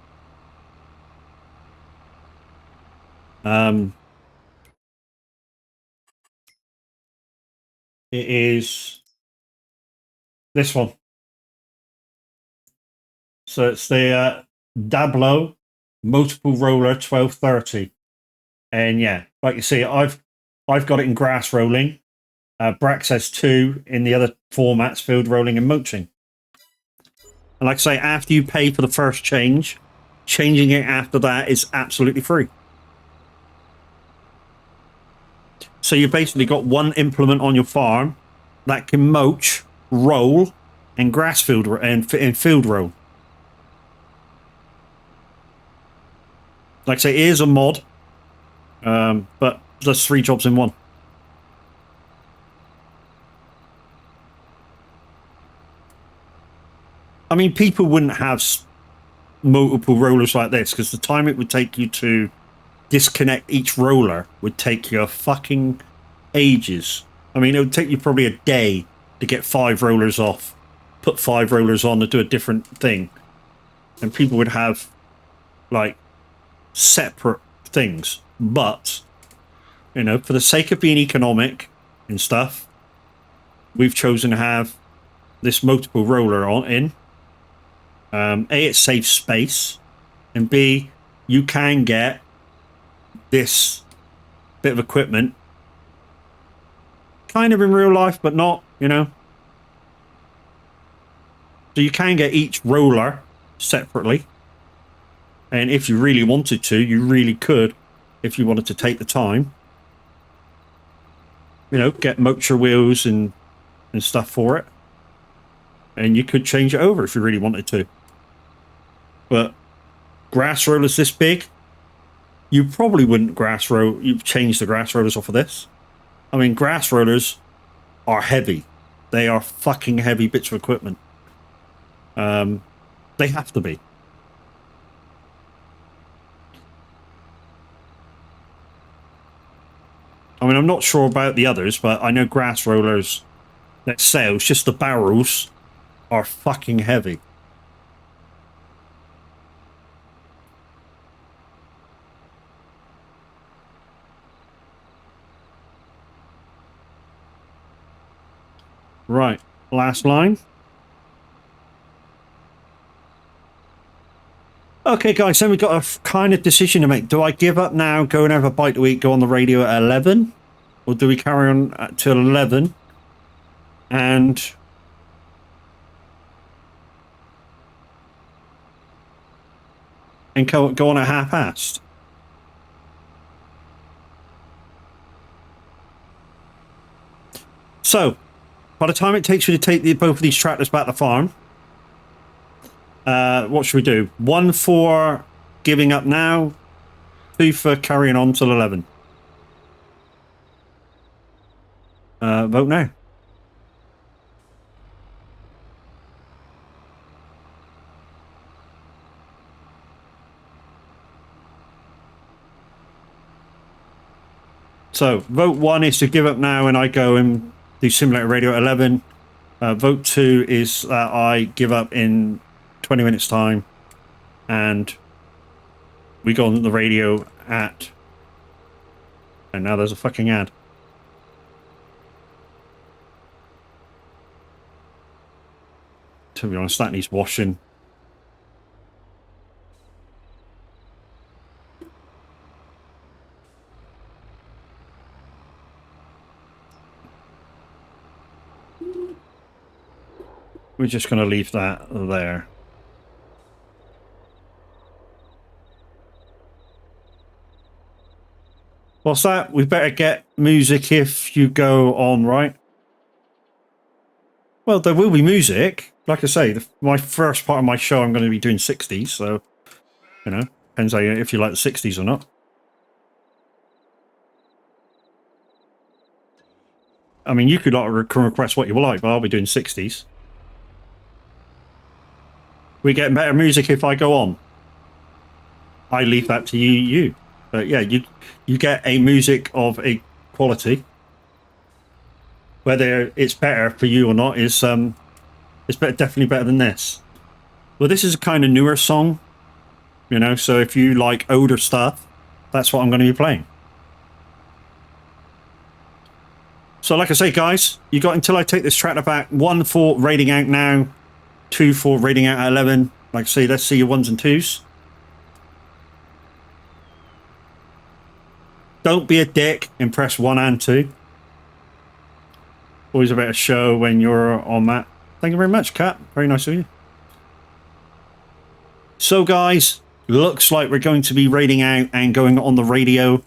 It is this one. So it's the Dablo multiple roller 1230. And yeah, like you see, I've got it in grass rolling. Brax has 2 in the other formats, field rolling and mulching. And like I say, after you pay for the first change, changing it after that is absolutely free. So you basically got one implement on your farm that can mulch, roll, and grass field and field roll. Like I say, it is a mod, but there's 3 jobs in one. I mean, people wouldn't have multiple rollers like this because the time it would take you to disconnect each roller would take you fucking ages. I mean, it would take you probably a day to get 5 rollers off, put 5 rollers on to do a different thing. And people would have, like, separate things. But, you know, for the sake of being economic and stuff, we've chosen to have this multiple roller in. A, it saves space, and B, you can get this bit of equipment kind of in real life, but not, you know. So you can get each roller separately, and if you really wanted to, you really could, if you wanted to take the time, you know, get mulcher wheels and stuff for it, and you could change it over if you really wanted to. But grass rollers this big, you probably wouldn't you've changed the grass rollers off of this. I mean, grass rollers are heavy. They are fucking heavy bits of equipment. They have to be. I mean, I'm not sure about the others, but I know grass rollers that sell, it's just the barrels are fucking heavy. Right, last line. Okay, guys, then we've got a kind of decision to make. Do I give up now, go and have a bite to eat, go on the radio at 11? Or do we carry on till 11 and go on at past? So, by the time it takes you to take both of these tractors back to the farm, what should we do? 1 for giving up now, 2 for carrying on till 11. Vote now. So, vote 1 is to give up now and I go and do simulator radio at 11. Vote 2 is that I give up in 20 minutes time and we go on the radio at... And now there's a fucking ad. To be honest, that needs washing. We're just going to leave that there. What's that? We better get music if you go on, right? Well, there will be music. Like I say, my first part of my show, I'm going to be doing 60s, so, you know, depends if you like the 60s or not. I mean, you could request what you like, but I'll be doing 60s. We get better music if I go on. I leave that to you. But yeah, you get a music of a quality. Whether it's better for you or not is it's definitely better than this. Well, this is a kind of newer song, you know. So if you like older stuff, that's what I'm going to be playing. So like I say, guys, you got until I take this tractor back. 1 for raiding out now, 2 for raiding out at 11. Like I say, let's see your 1s and 2s. Don't be a dick and press 1 and 2. Always a better show when you're on that. Thank you very much, Kat. Very nice of you. So guys, looks like we're going to be raiding out and going on the radio.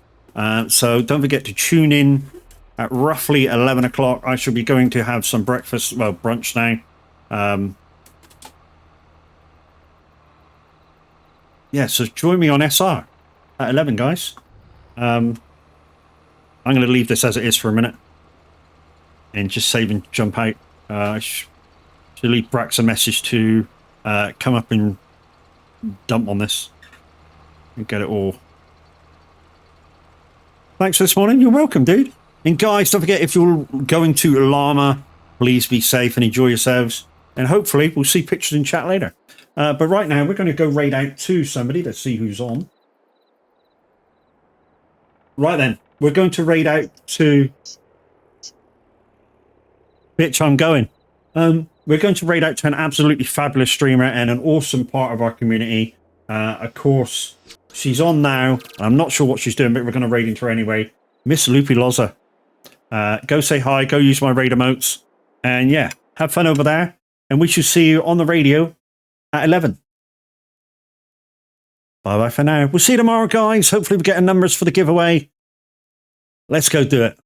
So don't forget to tune in at roughly 11 o'clock. I shall be going to have some breakfast, well, brunch now. Yeah, so join me on SR at 11, guys. I'm going to leave this as it is for a minute and just save and jump out. Should leave Brax a message to come up and dump on this and get it all. Thanks for this morning. You're welcome, dude. And guys, don't forget, if you're going to Llama, please be safe and enjoy yourselves. And hopefully we'll see pictures in chat later. But right now we're going to go raid out to somebody. Let's see who's on. Right then, we're going to raid out to... Bitch, I'm going. We're going to raid out to an absolutely fabulous streamer and an awesome part of our community. Of course, she's on now. I'm not sure what she's doing, but we're going to raid into her anyway. Miss Loopy Loza. Go say hi, go use my raid emotes. And yeah, have fun over there. And we shall see you on the radio at 11. Bye-bye for now. We'll see you tomorrow, guys. Hopefully we get numbers for the giveaway. Let's go do it.